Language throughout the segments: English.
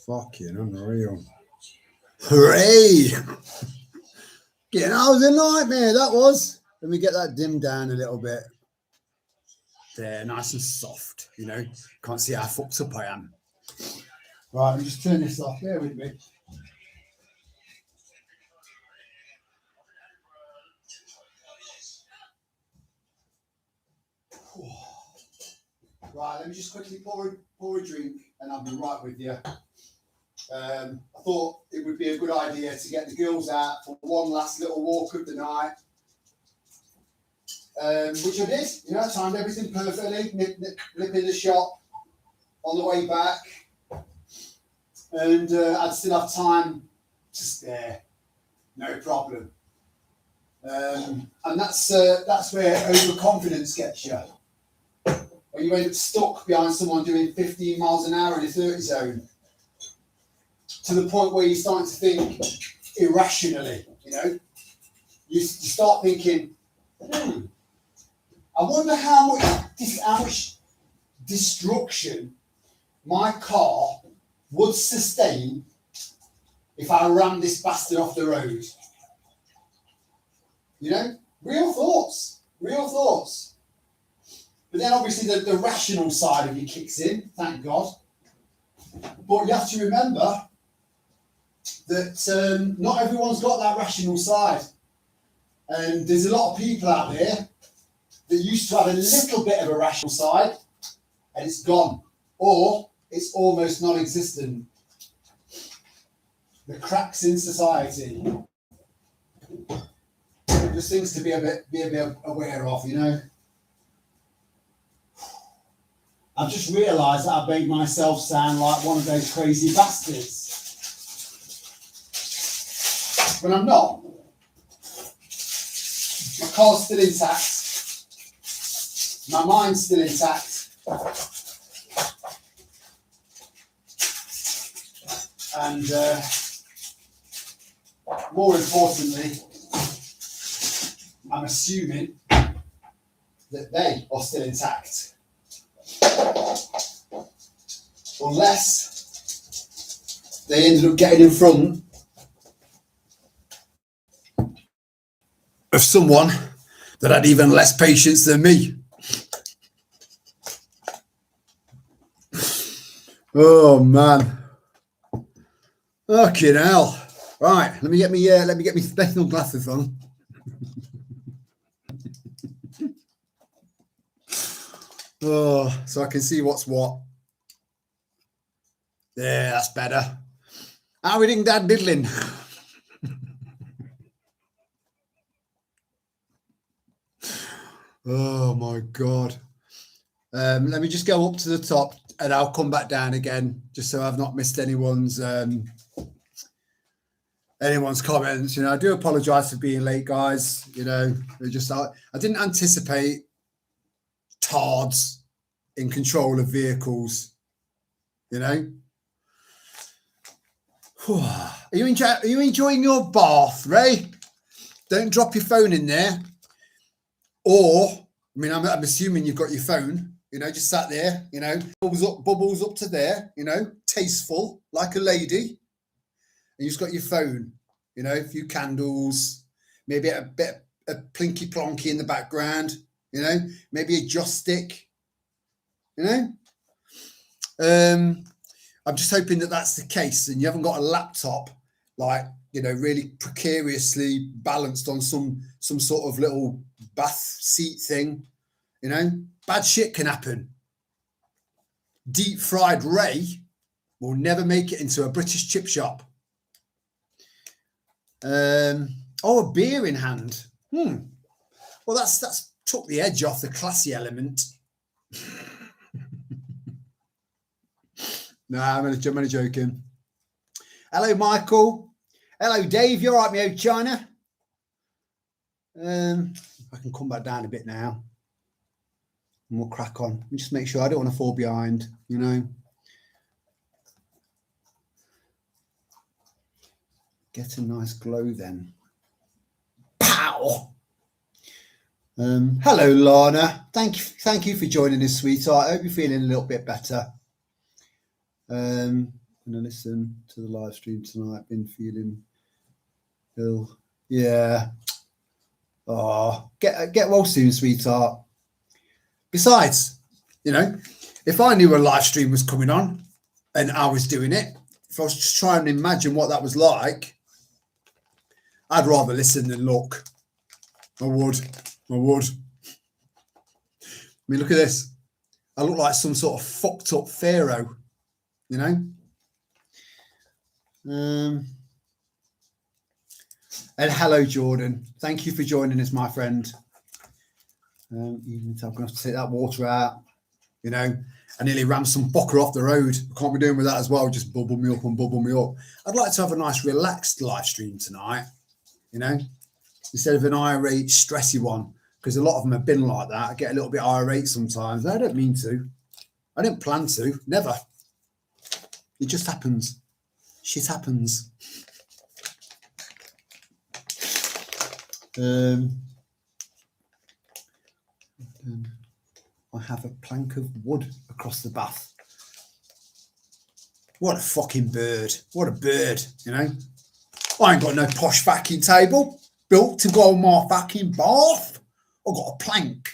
Fucking unreal. Hooray! Yeah, that was a nightmare, that was. Let me get that dimmed down a little bit. There, nice and soft, you know. Can't see how fucked up I am. Right, let me just turn this off. Bear with me. Right, let me just quickly pour a drink and I'll be right with you. I thought it would be a good idea to get the girls out for one last little walk of the night, which I did. You know, I timed everything perfectly, nip in the shop on the way back, and I'd still have time to spare, no problem. And that's where overconfidence gets you. When you end up stuck behind someone doing 15 miles an hour in a 30 zone, to the point where you're starting to think irrationally, you know. You start thinking, I wonder how much destruction my car would sustain if I ran this bastard off the road. You know, real thoughts. But then obviously the rational side of you kicks in, thank God. But you have to remember that not everyone's got that rational side. And there's a lot of people out there that used to have a little bit of a rational side and it's gone. Or it's almost non-existent. The cracks in society. Just things to be a bit aware of, you know. I've just realised that I've made myself sound like one of those crazy bastards. When I'm not. My car's still intact. My mind's still intact. And more importantly, I'm assuming that they are still intact. Unless they ended up getting in front of someone that had even less patience than me. Oh man. Fucking hell. Right, let me get me special glasses on. Oh, so I can see what's what. Yeah, that's better. How are we doing, Dad Diddling? Oh my God. Let me just go up to the top and I'll come back down again, just so I've not missed anyone's comments. You know, I do apologize for being late, guys. You know, I didn't anticipate tards in control of vehicles. You know. Are you enjoying your bath, Ray? Don't drop your phone in there. Or, I mean, I'm assuming you've got your phone, you know, just sat there, you know, bubbles up to there, you know, tasteful, like a lady. And you've just got your phone, you know, a few candles, maybe a bit of plinky plonky in the background, you know, maybe a joss stick, you know. I'm just hoping that that's the case and you haven't got a laptop, like, you know, really precariously balanced on some sort of little bath seat thing, you know. Bad shit can happen. Deep fried Ray will never make it into a British chip shop. Oh, a beer in hand. Well, that's took the edge off the classy element. No, I'm only joking. Hello, Michael. Hello, Dave. You all right, me old China? I can come back down a bit now. And we'll crack on. Let me just make sure I don't want to fall behind, you know. Get a nice glow then. Pow! Hello, Lana. Thank you for joining us, sweetheart. I hope you're feeling a little bit better. gonna listen to the live stream tonight. Been feeling ill. Yeah. Oh, get well soon, sweetheart. Besides, you know, if I knew a live stream was coming on and I was doing it, if I was just trying to imagine what that was like, I'd rather listen than look. I would. I mean, look at this. I look like some sort of fucked up pharaoh, you know? And hello, Jordan. Thank you for joining us, my friend. I'm going to have to take that water out, you know. I nearly ran some fucker off the road. I can't be doing with that as well. Just bubble me up and bubble me up. I'd like to have a nice relaxed live stream tonight, you know, instead of an irate, stressy one, because a lot of them have been like that. I get a little bit irate sometimes. I don't mean to. I didn't plan to. Never. It just happens. Shit happens. I have a plank of wood across the bath. What a fucking bird. What a bird, you know. I ain't got no posh fucking table built to go on my fucking bath. I've got a plank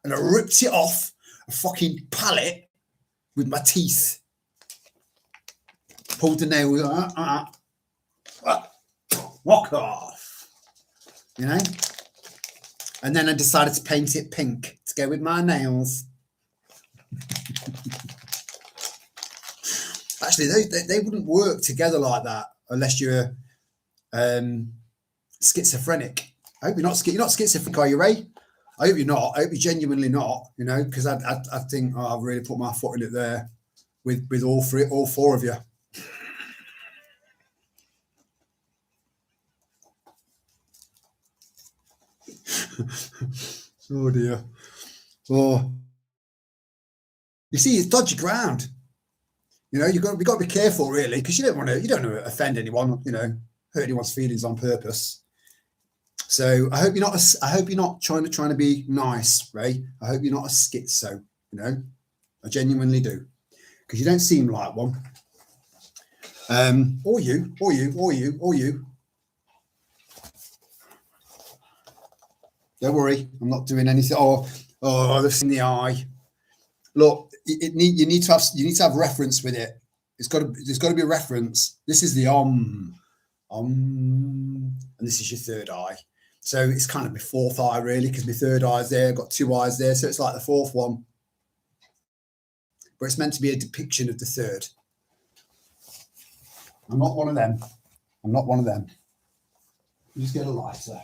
and I ripped it off a fucking pallet with my teeth. Pulled the nail, walk off, you know. And then I decided to paint it pink to go with my nails. Actually, they wouldn't work together like that unless you're schizophrenic. I hope you're not schizophrenic, are you, Ray? I hope you're not. I hope you're genuinely not, you know, because I think I've really put my foot in it there with all four of you. Oh dear. Oh, you see, it's dodgy ground. You know, we got to be careful, really, because you don't want to offend anyone. You know, hurt anyone's feelings on purpose. So I hope you're not trying to be nice, Ray. I hope you're not a schizo. You know, I genuinely do, because you don't seem like one. Or you. Don't worry, I'm not doing anything. Oh, this in the eye. Look, you need to have reference with it. There's got to be a reference. This is the and this is your third eye. So it's kind of my fourth eye, really, because my third eye's there. I've got two eyes there, so it's like the fourth one. But it's meant to be a depiction of the third. I'm not one of them. Just get a lighter.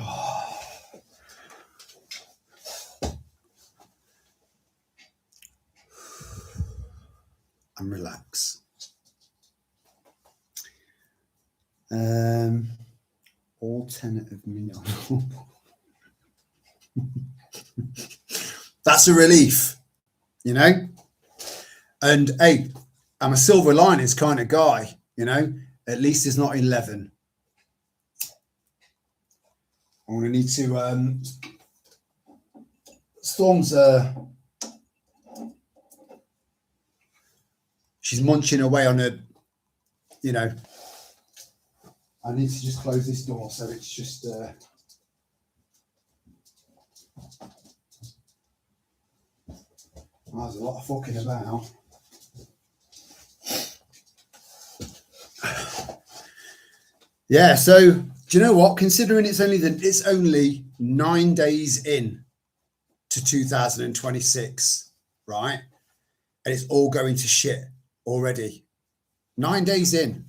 Oh. And relax. All 10 of me. That's a relief, you know. And hey, I'm a silver linings kind of guy, you know. At least it's not 11. I'm going to need to Storm's she's munching away on her, you know. I need to just close this door so it's just there's a lot of fucking about. Yeah, so do you know what? Considering it's only 9 days in to 2026, right? And it's all going to shit already. 9 days in.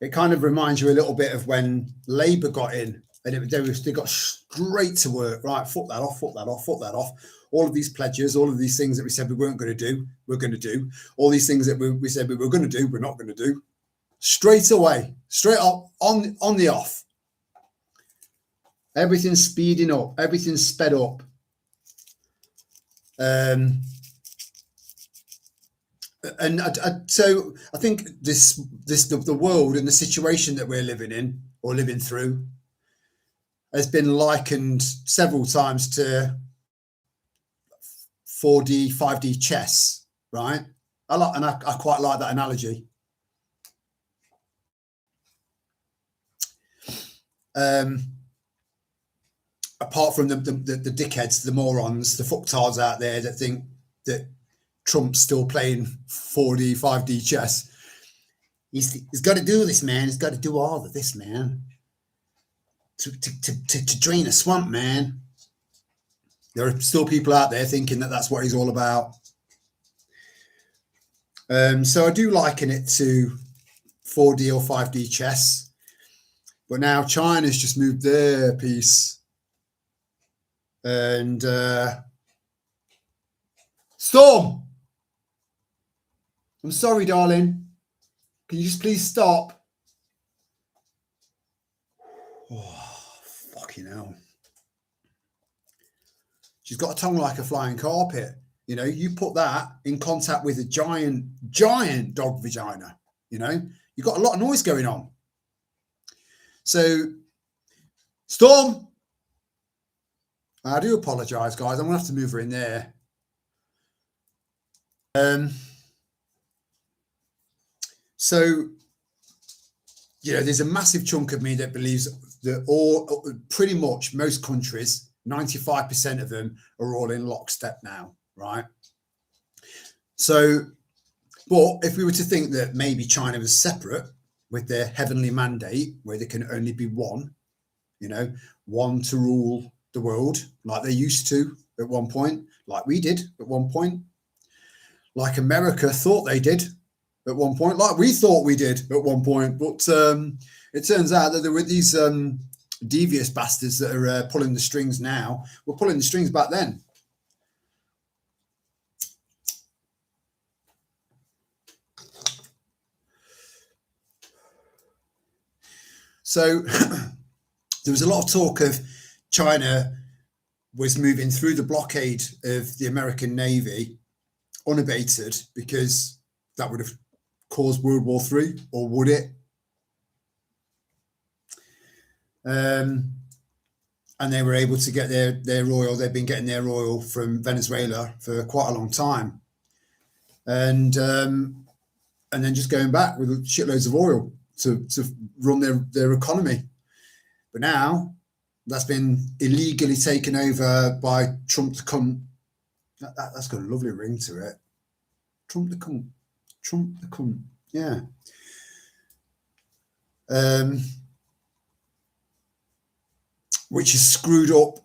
It kind of reminds you a little bit of when Labour got in and they got straight to work. Right, fuck that off. All of these pledges, all of these things that we said we weren't going to do, we're going to do. All these things that we said we were going to do, we're not going to do. Straight away, straight up on the off. Everything's speeding up. Everything's sped up. So I think the world and the situation that we're living in or living through has been likened several times to 4D, 5D chess, right? I quite like that analogy. Apart from the dickheads, the morons, the fucktards out there that think that Trump's still playing 4D, 5D chess. He's got to do this, man. He's got to do all of this, man. To drain a swamp, man. There are still people out there thinking that that's what he's all about. So I do liken it to 4D or 5D chess. But now China's just moved their piece. And Storm, I'm sorry, darling. Can you just please stop? Oh, fucking hell. She's got a tongue like a flying carpet. You know, you put that in contact with a giant dog vagina, you know, you've got a lot of noise going on. So, Storm, I do apologise, guys. I'm going to have to move her in there. So, you know, there's a massive chunk of me that believes that pretty much most countries, 95% of them are all in lockstep now, right? So, but if we were to think that maybe China was separate with their heavenly mandate, where there can only be one, you know, one to rule the world, like they used to at one point, like we did at one point, like America thought they did at one point, like we thought we did at one point. But it turns out that there were these devious bastards that are pulling the strings now. We're pulling the strings back then. So there was a lot of talk of China was moving through the blockade of the American Navy unabated because that would have caused World War III, or would it? And they were able to get their oil. They've been getting their oil from Venezuela for quite a long time, and then just going back with shitloads of oil to run their economy. But now that's been illegally taken over by Trump the cunt. That's got a lovely ring to it. Trump the cunt. Trump the cunt. Yeah. Which has screwed up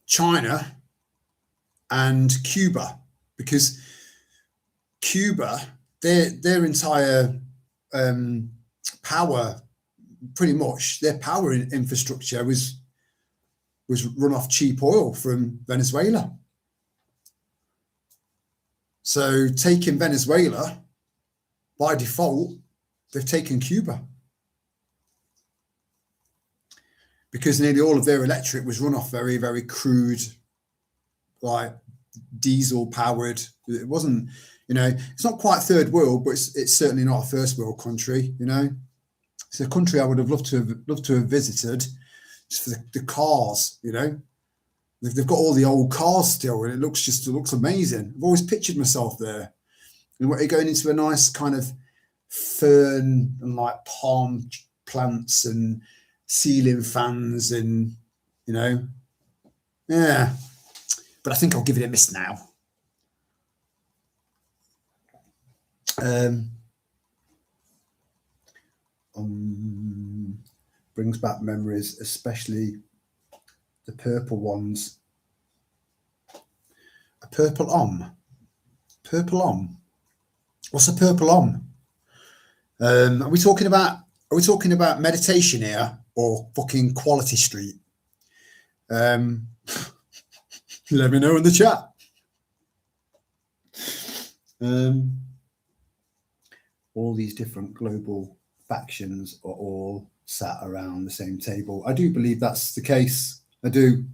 China and Cuba, because Cuba, their entire power, pretty much their power infrastructure was run off cheap oil from Venezuela. So taking Venezuela, by default, they've taken Cuba, because nearly all of their electric was run off very, very crude, like diesel powered. It wasn't, you know, it's not quite third world, but it's certainly not a first world country, you know. It's a country I would have loved to have visited, just for the cars, you know. They've got all the old cars still, and it looks amazing. I've always pictured myself there. And you're going into a nice kind of fern and like palm plants and ceiling fans, and, you know, yeah. But I think I'll give it a miss now. Brings back memories, especially the purple ones. A purple om. Purple om. What's a purple om? Are we talking about meditation here, or fucking Quality Street? Let me know in the chat. All these different global factions are all sat around the same table. I do believe that's the case. I do.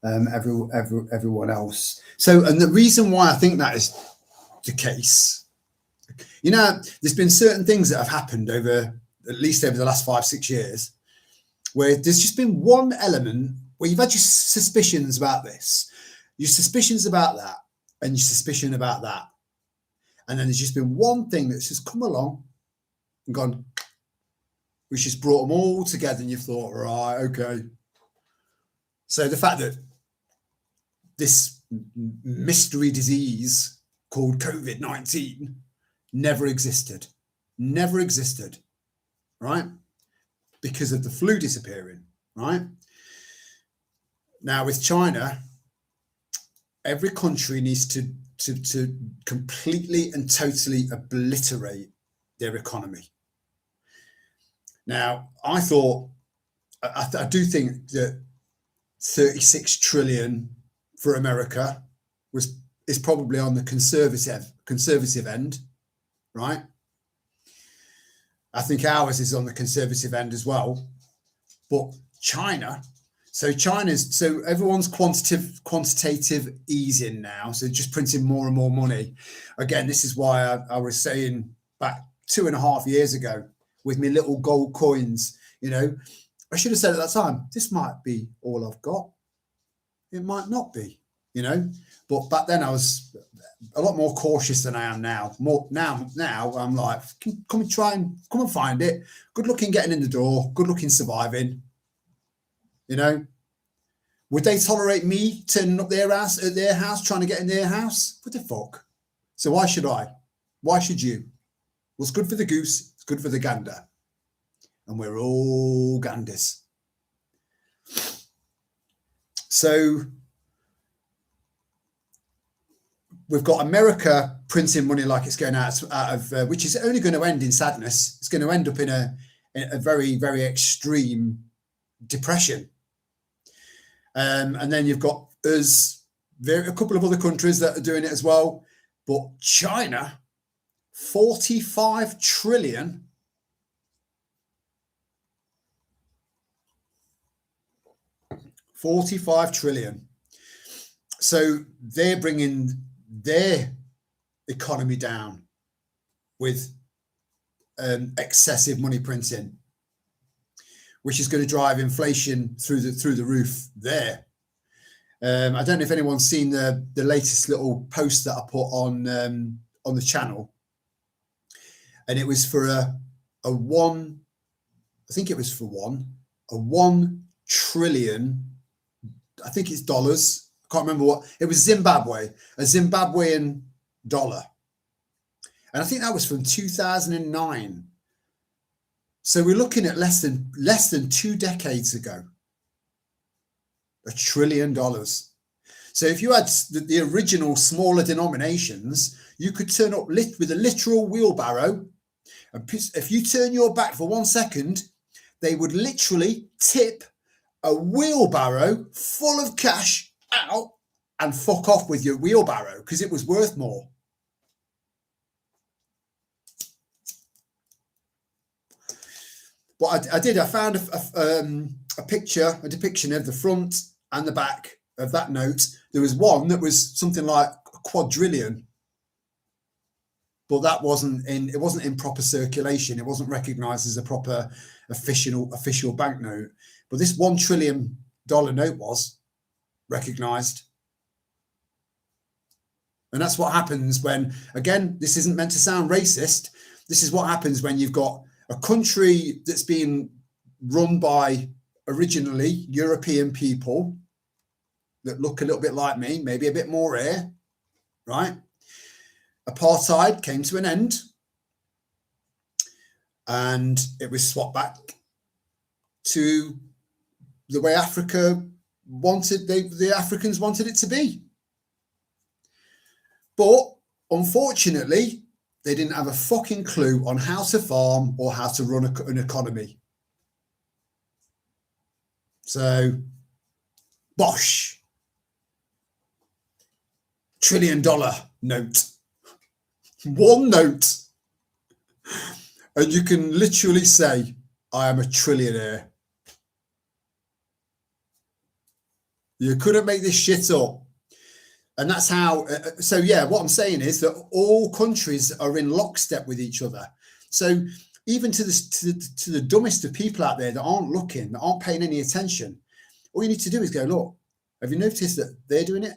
Everyone else. So, and the reason why I think that is the case, you know, there's been certain things that have happened over, at least over the last 5-6 years, where there's just been one element where you've had your suspicions about this, your suspicions about that, and your suspicion about that. And then there's just been one thing that's just come along and gone, which has brought them all together, and you've thought, right, okay. So the fact that this mystery disease called COVID-19 never existed, right? Because of the flu disappearing, right? Now with China, every country needs to completely and totally obliterate their economy. Now, I thought, I do think that 36 trillion for America is probably on the conservative end, right? I think ours is on the conservative end as well. But China, so everyone's quantitative easing now, so just printing more and more money. Again, this is why I was saying back 2.5 years ago with me little gold coins, you know, I should have said at that time, this might be all I've got. It might not be, you know, but back then I was a lot more cautious than I am now. Now I'm like, come and find it. Good looking getting in the door, good looking surviving. You know, would they tolerate me turning up at their house, trying to get in their house? What the fuck? So why should I? Why should you? What's good for the goose, it's good for the gander. And we're all ganders. So we've got America printing money like it's going out of which is only going to end in sadness. It's going to end up in a very, very extreme depression. And then you've got us, a couple of other countries that are doing it as well. But China, 45 trillion. $45 trillion. So they're bringing their economy down with excessive money printing, which is going to drive inflation through the roof there. I don't know if anyone's seen the latest little post that I put on the channel, and it was for a 1 trillion. I think it's dollars. I can't remember what it was. a Zimbabwean dollar, and I think that was from 2009. So we're looking at less than 2 decades ago. $1 trillion. So if you had the original smaller denominations, you could turn up with a literal wheelbarrow, and if you turn your back for 1 second, they would literally tip a wheelbarrow full of cash out and fuck off with your wheelbarrow because it was worth more. But I found a depiction of the front and the back of that note. There was one that was something like a quadrillion, but that wasn't in proper circulation. It wasn't recognized as a proper official banknote. But this $1 trillion note was recognized. And that's what happens when, again, this isn't meant to sound racist. This is what happens when you've got a country that's been run by originally European people that look a little bit like me, maybe a bit more air, right? Apartheid came to an end and it was swapped back to the way Africa wanted, the Africans wanted it to be. But unfortunately, they didn't have a fucking clue on how to farm or how to run an economy. So, bosh. $1 trillion note. One note. And you can literally say, I am a trillionaire. You couldn't make this shit up. And that's how, so yeah, what I'm saying is that all countries are in lockstep with each other. So even to the dumbest of people out there that aren't looking, that aren't paying any attention, all you need to do is go, look, have you noticed that they're doing it,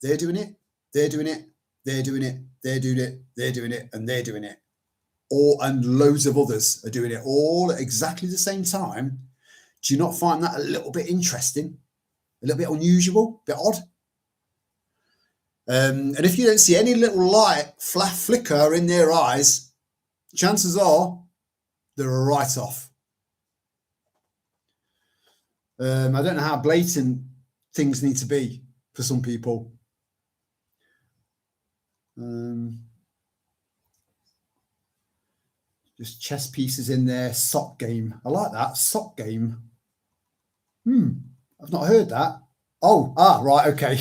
they're doing it, they're doing it, they're doing it, they're doing it, they're doing it, and they're doing it, and loads of others are doing it all at exactly the same time? Do you not find that a little bit interesting, a little bit unusual, a bit odd? And if you don't see any little light flicker in their eyes, chances are they're a write-off. I don't know how blatant things need to be for some people. Just chess pieces in there. Sock game. I like that. Sock game. I've not heard that. Oh, right. Okay.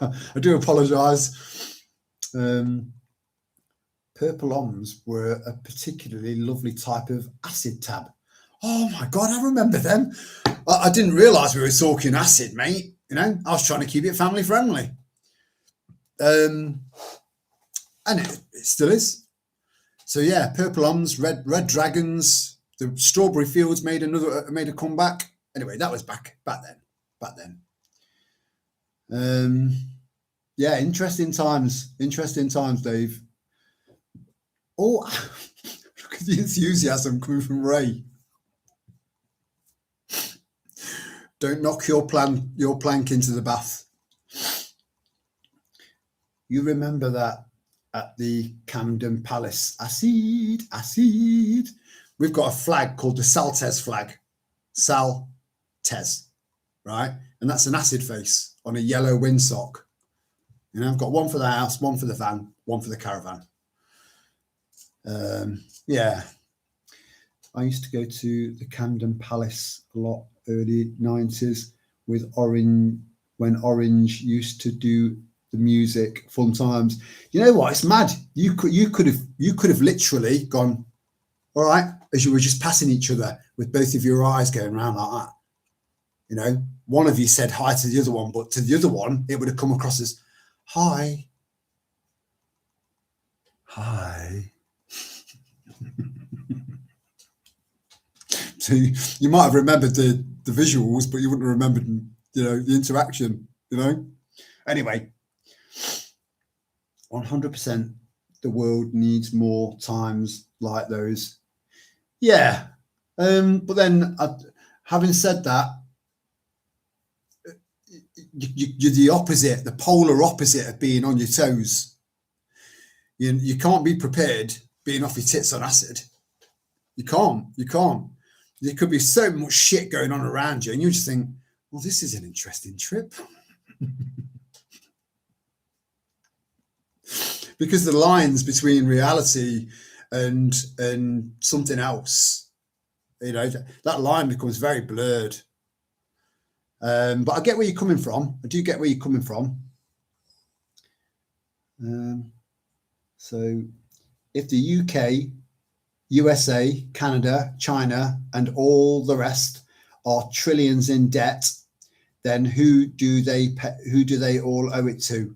I do apologise. Purple Oms were a particularly lovely type of acid tab. Oh my God, I remember them. I didn't realise we were talking acid, mate. You know, I was trying to keep it family friendly. And it still is. So yeah, Purple Oms, Red Dragons, the Strawberry Fields made a comeback. Anyway, that was back then. Yeah, interesting times, Dave. Oh, look at the enthusiasm coming from Ray. Don't knock your plank into the bath. You remember that at the Camden Palace? Acid. We've got a flag called the Saltez flag. Saltez, right? And that's an acid face on a yellow windsock. You know, I've got one for the house, one for the van, one for the caravan. Yeah. I used to go to the Camden Palace a lot, early 90s, with Orange, when Orange used to do the music. Fun times. You know what? It's mad. You could have literally gone, all right, as you were just passing each other with both of your eyes going around like that. You know, one of you said hi to the other one, but to the other one, it would have come across as hi. So you might have remembered the visuals, but you wouldn't have remembered, you know, the interaction, you know. Anyway, 100% the world needs more times like those. Yeah. But then having said that, you're the opposite, the polar opposite of being on your toes. You can't be prepared being off your tits on acid. You can't. There could be so much shit going on around you, and you just think, well, this is an interesting trip. Because the lines between reality and something else, you know, that line becomes very blurred. But I get where you're coming from. I do get where you're coming from. So if the UK, USA, Canada, China, and all the rest are trillions in debt, then who do they all owe it to?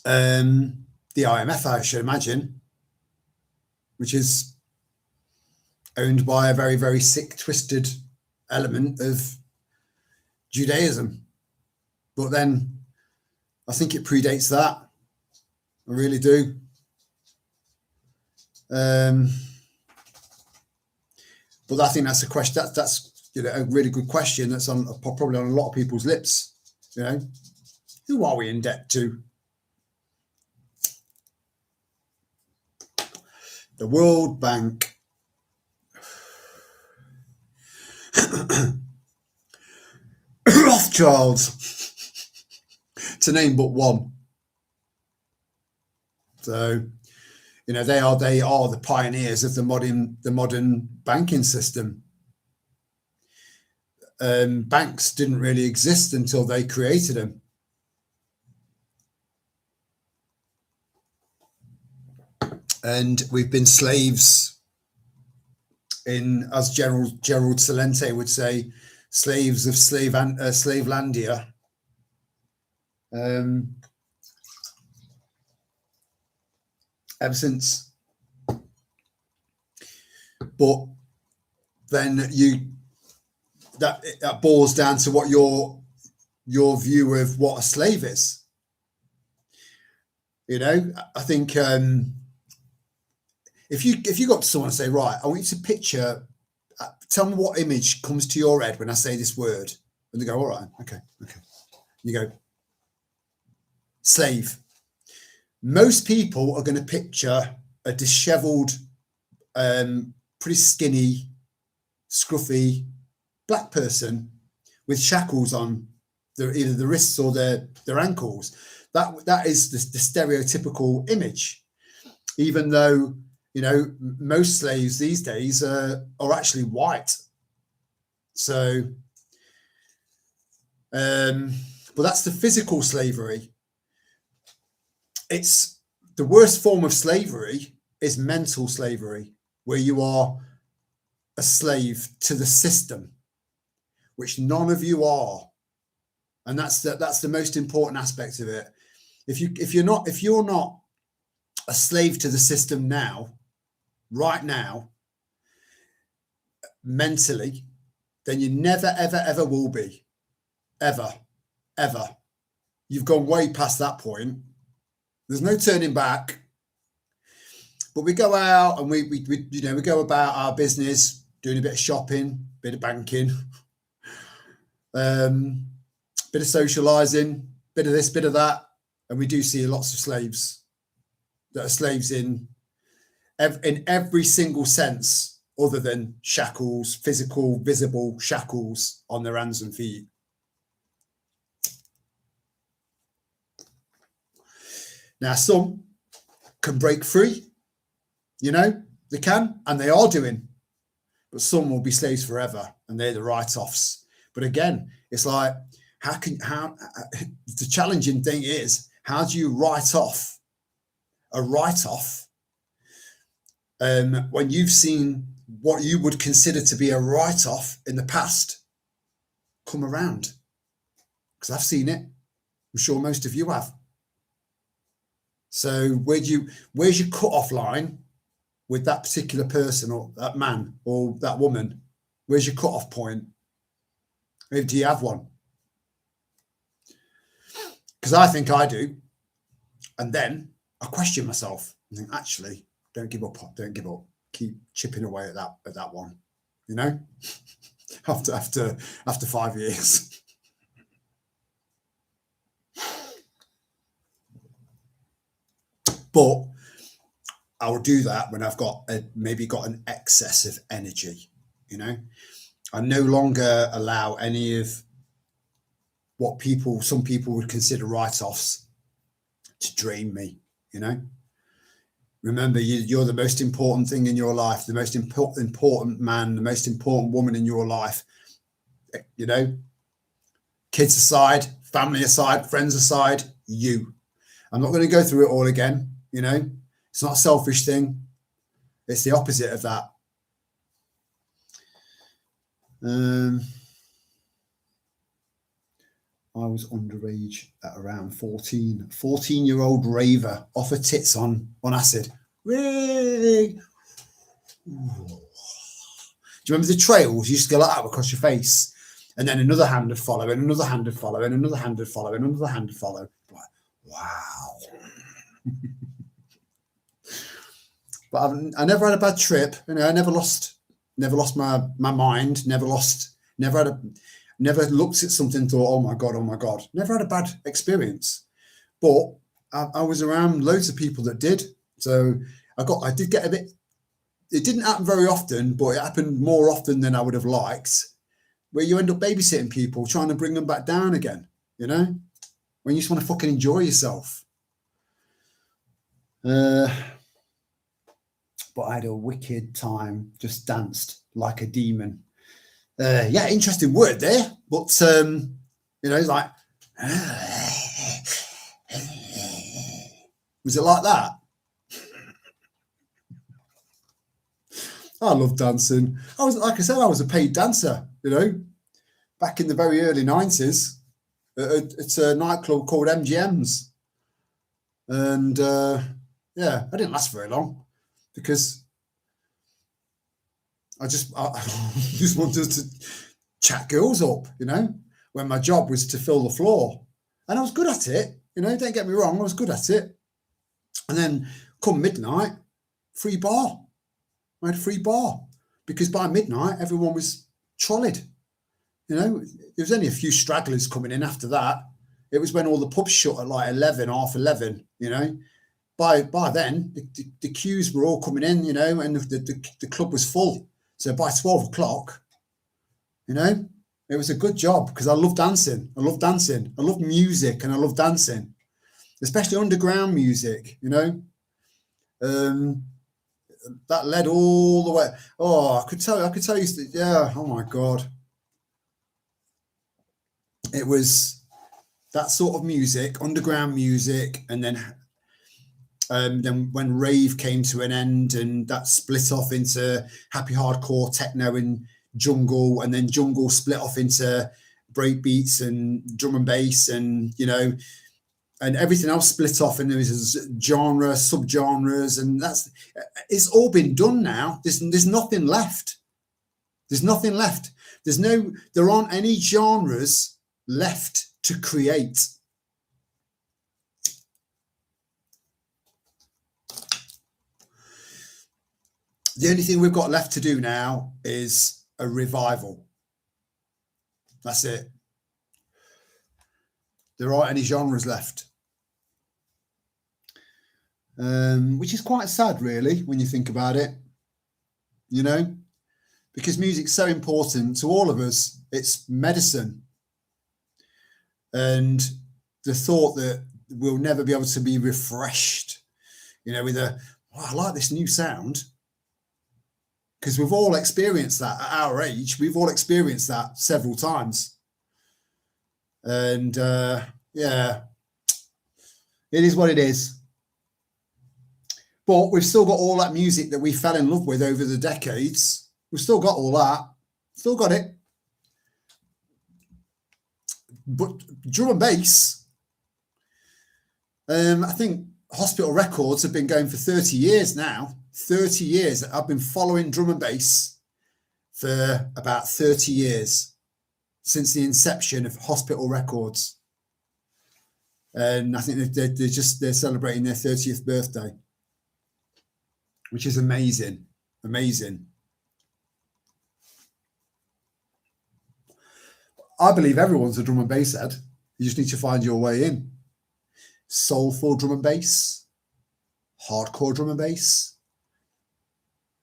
The IMF, I should imagine, which is owned by a very, very sick, twisted element of Judaism. But then I think it predates that. I really do. But I think that's a question. That's you know, a really good question. That's probably on a lot of people's lips. You know, who are we in debt to? The World Bank. Rothschilds, to name but one. So, you know, they are the pioneers of the modern banking system. Banks didn't really exist until they created them. And we've been slaves in, as Gerald Celente would say, slaves of Slavelandia. Ever since But then that boils down to what your view of what a slave is. You know, I think if you got to someone and say, right, I want you to picture, tell me what image comes to your head when I say this word, and they go, all right, okay. You go, slave. Most people are going to picture a dishevelled, pretty skinny, scruffy black person with shackles on either the wrists or their ankles. That is the stereotypical image, even though, you know, most slaves these days are actually white. So, but that's the physical slavery. It's the worst form of slavery is mental slavery, where you are a slave to the system, which none of you are. And that's the most important aspect of it. If you're not a slave to the system now, right now, mentally, then you never, ever, ever will be. Ever. You've gone way past that point. There's no turning back. But we go out and we go about our business, doing a bit of shopping, bit of banking, bit of socializing, bit of this, bit of that. And we do see lots of slaves that are slaves in every single sense, other than shackles, physical, visible shackles on their hands and feet. Now, some can break free, you know, they can, and they are doing, but some will be slaves forever, and they're the write-offs. But again, it's like, the challenging thing is, how do you write off a write-off when you've seen what you would consider to be a write-off in the past come around? Because I've seen it. I'm sure most of you have. So where's your cut-off line with that particular person, or that man or that woman? Where's your cut-off point? Do you have one? Because I think I do. And then I question myself and think, actually, don't give up. Keep chipping away at that one, you know, after 5 years. But I will do that when I've got maybe got an excess of energy, you know. I no longer allow any of what some people would consider write-offs to drain me, you know. Remember, you're the most important thing in your life, the most important man, the most important woman in your life, you know. Kids aside, family aside, friends aside, you. I'm not going to go through it all again, you know. It's not a selfish thing. It's the opposite of that. I was underage at around 14. 14-year-old raver off her tits on acid. Whee! Do you remember the trails? You used to go like that across your face, and then another hand would follow, and another hand would follow, and another hand would follow, and another hand would follow. Like, wow. But I never had a bad trip. You know, I never lost my mind. Never looked at something and thought, oh my God. Never had a bad experience. But I was around loads of people that did. So I did get a bit, it didn't happen very often, but it happened more often than I would have liked, where you end up babysitting people, trying to bring them back down again, you know, when you just want to fucking enjoy yourself. But I had a wicked time, just danced like a demon. Yeah, interesting word there, but you know, like, was it like that? I love dancing. I was a paid dancer, you know, back in the very early 90s. It's a nightclub called MGM's, and yeah, I didn't last very long because I just wanted to chat girls up, you know, when my job was to fill the floor. And I was good at it, you know, don't get me wrong, I was good at it. And then come midnight, free bar. I had a free bar because by midnight, everyone was trolleyed. You know, there was only a few stragglers coming in after that. It was when all the pubs shut at like 11, half 11, you know. By then, the queues were all coming in, you know, and the club was full. So by 12 o'clock, you know, it was a good job because I love dancing. I love dancing. I love music and I love dancing, especially underground music, you know. That led all the way. Oh, I could tell you, yeah, oh my God. It was that sort of music, underground music, and then when rave came to an end and that split off into happy hardcore, techno and jungle, and then jungle split off into break beats and drum and bass, and, you know, and everything else split off, and there was genre, subgenres, and it's all been done now. There's nothing left. There's nothing left. There aren't any genres left to create. The only thing we've got left to do now is a revival. That's it. There aren't any genres left. Which is quite sad, really, when you think about it, you know, because music's so important to all of us. It's medicine. And the thought that we'll never be able to be refreshed, you know, with I like this new sound. Because we've all experienced that at our age. We've all experienced that several times. And yeah, it is what it is. But we've still got all that music that we fell in love with over the decades. We've still got all that. Still got it. But drum and bass, I think Hospital Records have been going for 30 years now. 30 years. I've been following drum and bass for about 30 years, since the inception of Hospital Records. And I think they're celebrating their 30th birthday, which is amazing. Amazing. I believe everyone's a drum and bass head. You just need to find your way in. Soulful drum and bass, hardcore drum and bass,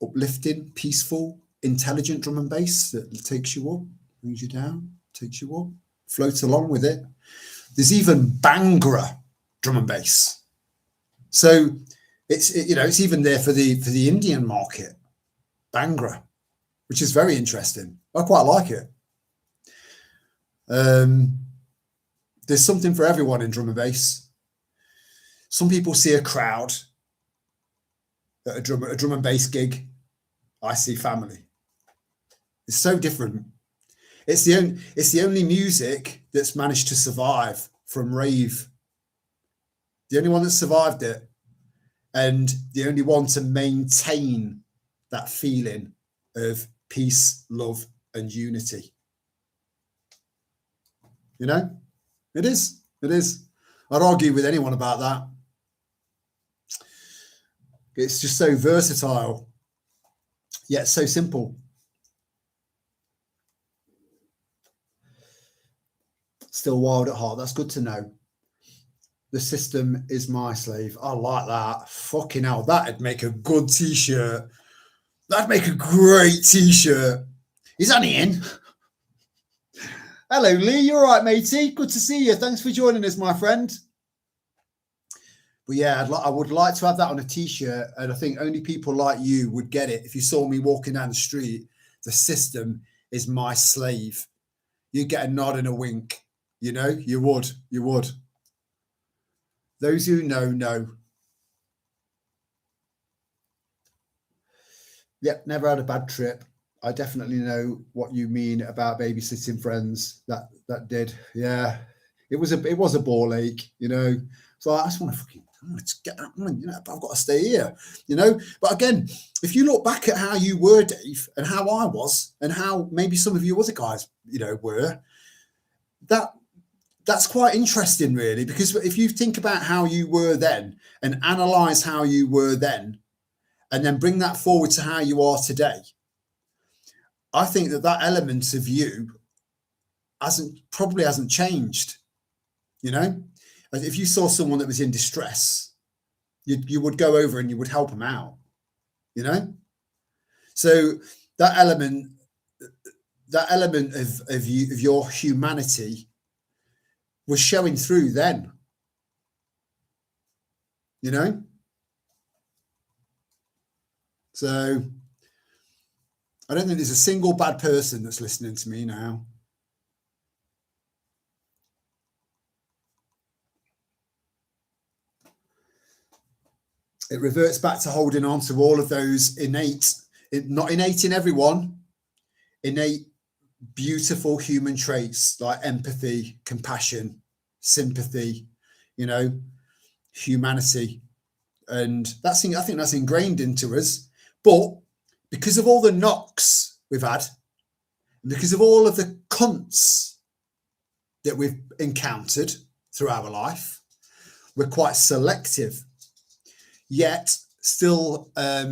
uplifting, peaceful, intelligent drum and bass that takes you up, brings you down, takes you up, floats along with it. There's even Bhangra drum and bass. So it's even there for the Indian market, Bhangra, which is very interesting. I quite like it. There's something for everyone in drum and bass. Some people see a crowd at a drum and bass gig. I see family. It's so different. It's the only music that's managed to survive from rave. The only one that survived it, and the only one to maintain that feeling of peace, love, and unity. You know, it is. It is. I'd argue with anyone about that. It's just so versatile, yet so simple. Still wild at heart. That's good to know. The system is my slave. I like that. Fucking hell, that'd make a good t-shirt. That'd make a great t-shirt. Is Annie in? Hello, Lee. You all right, matey? Good to see you. Thanks for joining us, my friend. But yeah, I would like to have that on a t-shirt, and I think only people like you would get it. If you saw me walking down the street, the system is my slave. You'd get a nod and a wink. You know, you would. You would. Those who know. Yep, never had a bad trip. I definitely know what you mean about babysitting friends. That did, yeah. It was a ball ache, you know. So I just want to let's get out, you know, I've got to stay here, you know. But again, if you look back at how you were, Dave, and how I was, and how maybe some of you other guys, you know, were, that's quite interesting, really, because if you think about how you were then and analyze how you were then, and then bring that forward to how you are today, I think that element of you probably hasn't changed. You know, if you saw someone that was in distress, you would go over and you would help them out. You know, so that element of your humanity was showing through then. You know, so I don't think there's a single bad person that's listening to me now. It reverts back to holding on to all of those not innate in everyone, innate, beautiful human traits like empathy, compassion, sympathy, you know, humanity. And I think that's ingrained into us. But because of all the knocks we've had, because of all of the cunts that we've encountered through our life, we're quite selective. Yet still, I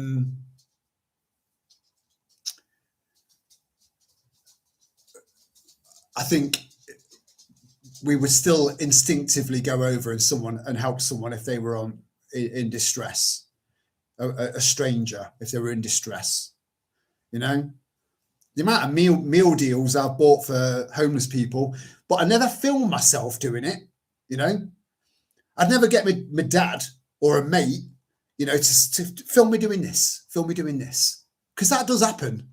think we would still instinctively go over and help someone if they were in distress, a stranger if they were in distress. You know, the amount of meal deals I've bought for homeless people, but I never film myself doing it. You know, I'd never get my dad or a mate, you know, to film me doing this, because that does happen.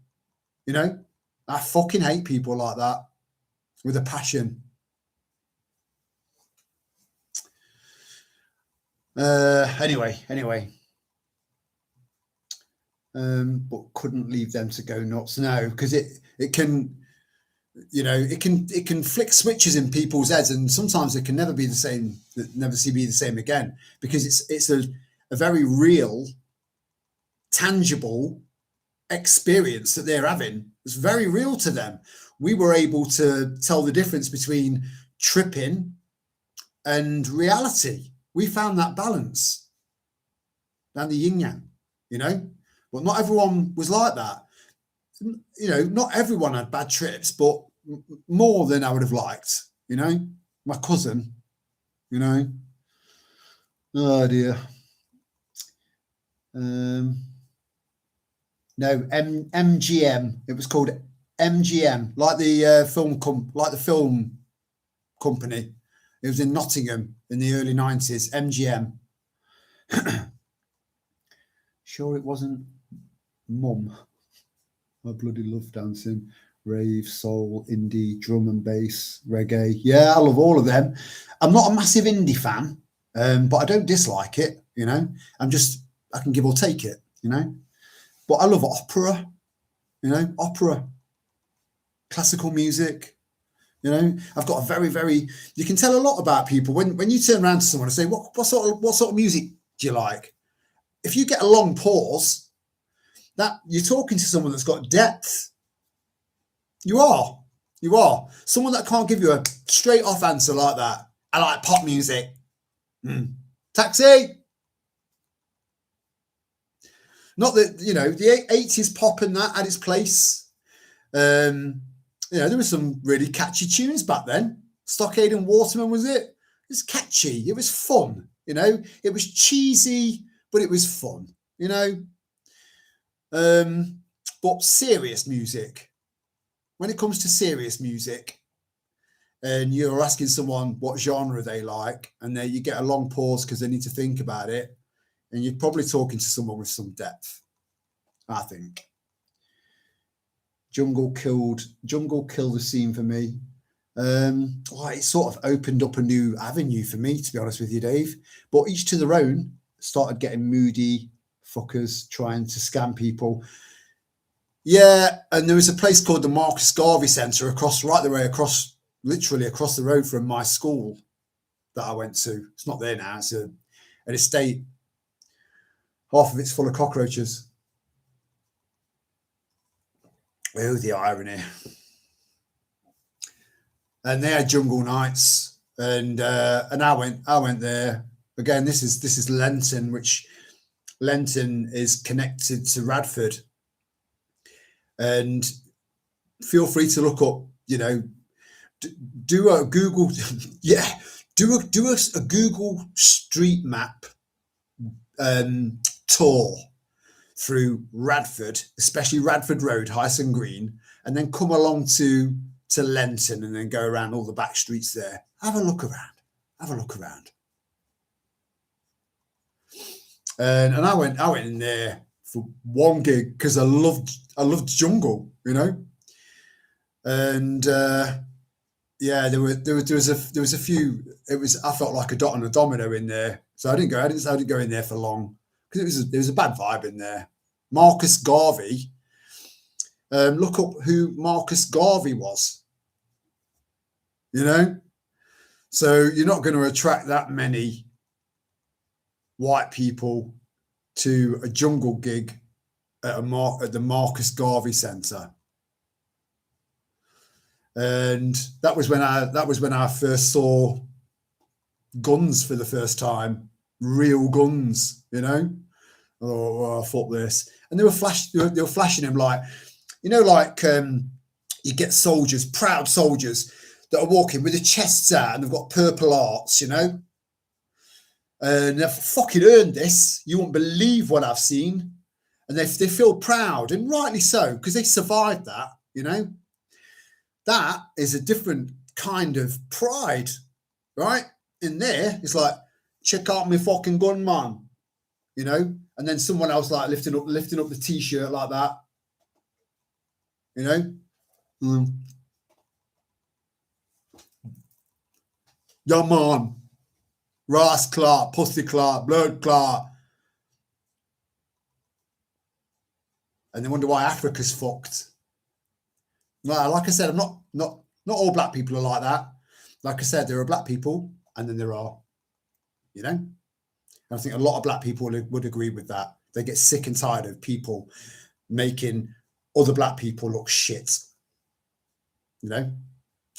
You know, I fucking hate people like that with a passion. Anyway, but couldn't leave them to go nuts. No, because it can, you know, it can flick switches in people's heads, and sometimes it can never be the same, be the same again, because it's a very real, tangible experience that they're having. It's very real to them. We were able to tell the difference between tripping and reality. We found that balance and the yin yang, you know, but not everyone was like that. You know, not everyone had bad trips, but more than I would have liked, you know. My cousin, you know, oh dear. No, MGM. It was called MGM, like the film company. It was in Nottingham in the early 90s. MGM. Sure, it wasn't Mum. I bloody love dancing. Rave, soul, indie, drum and bass, reggae. Yeah, I love all of them. I'm not a massive indie fan, but I don't dislike it. You know, I can give or take it, you know. But I love opera, you know, classical music, you know. I've got a very, very, you can tell a lot about people when you turn around to someone and say, what sort of music do you like? If you get a long pause, that you're talking to someone that's got depth. You are. Someone that can't give you a straight off answer like that. I like pop music. Taxi. Not that, you know, the 80s pop and that had its place. You know, there were some really catchy tunes back then. Stockade and Waterman, was it? It was catchy. It was fun. You know, it was cheesy, but it was fun, you know. But serious music, when it comes to serious music, and you're asking someone what genre they like, and then you get a long pause because they need to think about it, and you're probably talking to someone with some depth, I think. Jungle killed the scene for me. It sort of opened up a new avenue for me, to be honest with you, Dave. But each to their own. Started getting moody fuckers trying to scam people. Yeah, and there was a place called the Marcus Garvey Centre literally across the road from my school that I went to. It's not there now. It's an estate. Half of it's full of cockroaches. Oh, the irony. And they had jungle nights, and I went there again. This is Lenton, which Lenton is connected to Radford, and feel free to look up, you know, do a Google, yeah, do a Google Street Map tour through Radford, especially Radford Road, Hyson Green, and then come along to Lenton and then go around all the back streets there. Have a look around. Have a look around. And I went in there for one gig because I loved jungle, you know. And yeah, there was a few. I felt like a dot on a domino in there, so I didn't go in there for long because there was a bad vibe in there. Marcus Garvey. Look up who Marcus Garvey was. You know, so you're not going to attract that many white people to a jungle gig at the Marcus Garvey Centre. And that was when I first saw guns for the first time, real guns, you know. Oh, I thought this, and they were flashing him like, you know, like you get soldiers, proud soldiers that are walking with their chests out and they've got purple hearts, you know. And they've fucking earned this. You won't believe what I've seen, and they feel proud, and rightly so, because they survived that, you know. That is a different kind of pride, right? In there, it's like, check out my fucking gun, man, you know. And then someone else like lifting up the t-shirt like that, you know. Yeah, man, Ross clot, pussy clot, blood clot, and they wonder why Africa's fucked. Well, like I said, I'm not all black people are like that. Like I said, there are black people, and then there are, you know. And I think a lot of black people would agree with that. They get sick and tired of people making other black people look shit. You know,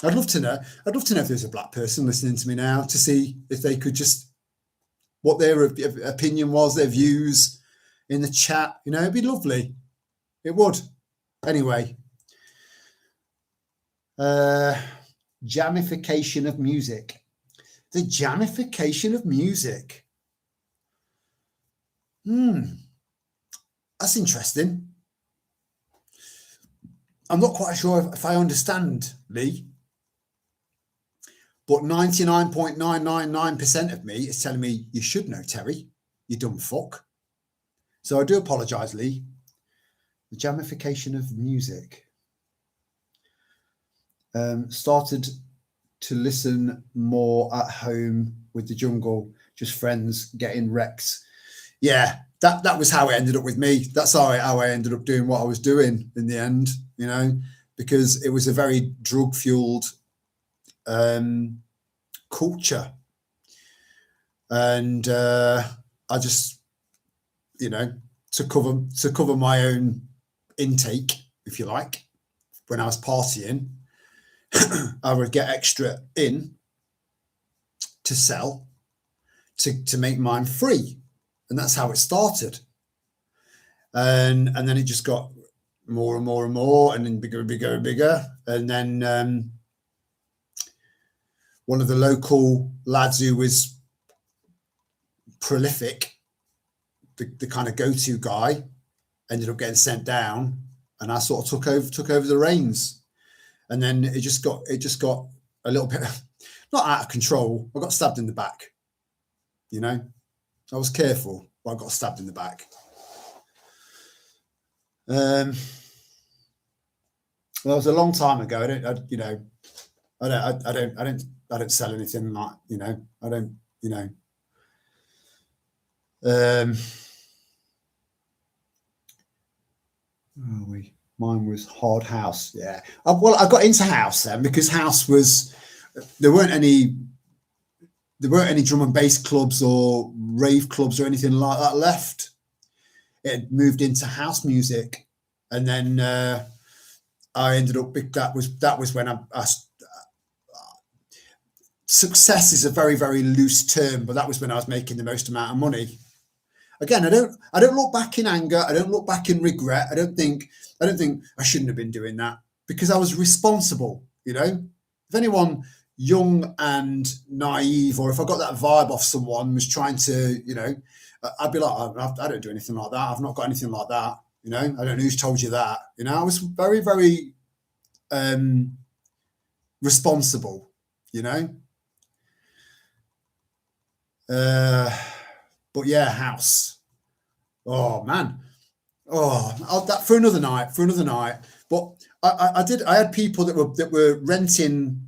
I'd love to know if there's a black person listening to me now to see if they could just what their opinion was, their views in the chat. You know, it'd be lovely. It would. Anyway. Jamification of music. The jamification of music. That's interesting. I'm not quite sure if I understand, Lee, but 99.999% of me is telling me you should know, Terry, you dumb fuck. So I do apologise, Lee. The jamification of music. Started to listen more at home with the jungle, just friends getting wrecked. Yeah, that was how it ended up with me. That's how I ended up doing what I was doing in the end, you know, because it was a very drug-fueled culture. And I just, you know, to cover my own intake, if you like, when I was partying, I would get extra in to sell to make mine free. And that's how it started. And then it just got more and more and more, and then bigger and bigger and bigger. And then one of the local lads who was prolific, the kind of go-to guy, ended up getting sent down, and I sort of took over the reins. And then it just got a little bit not out of control. I got stabbed in the back. You know, I was careful, but I got stabbed in the back. Well, it was a long time ago. I don't sell anything like, you know, I don't, you know. Mine was hard house. Yeah. Well, I got into house then because house was, there weren't any there weren't any drum and bass clubs or rave clubs or anything like that left. It had moved into house music, and then I ended up. That was when I success is a very, very loose term, but that was when I was making the most amount of money. Again, I don't look back in anger. I don't look back in regret. I don't think I shouldn't have been doing that, because I was responsible. You know, if anyone young and naive, or if I got that vibe off someone was trying to, you know, I'd be like, I don't do anything like that. I've not got anything like that. You know, I don't know who's told you that. You know, I was very, very responsible. You know. But yeah, house. Oh man. Oh, that for another night. But I had people that were renting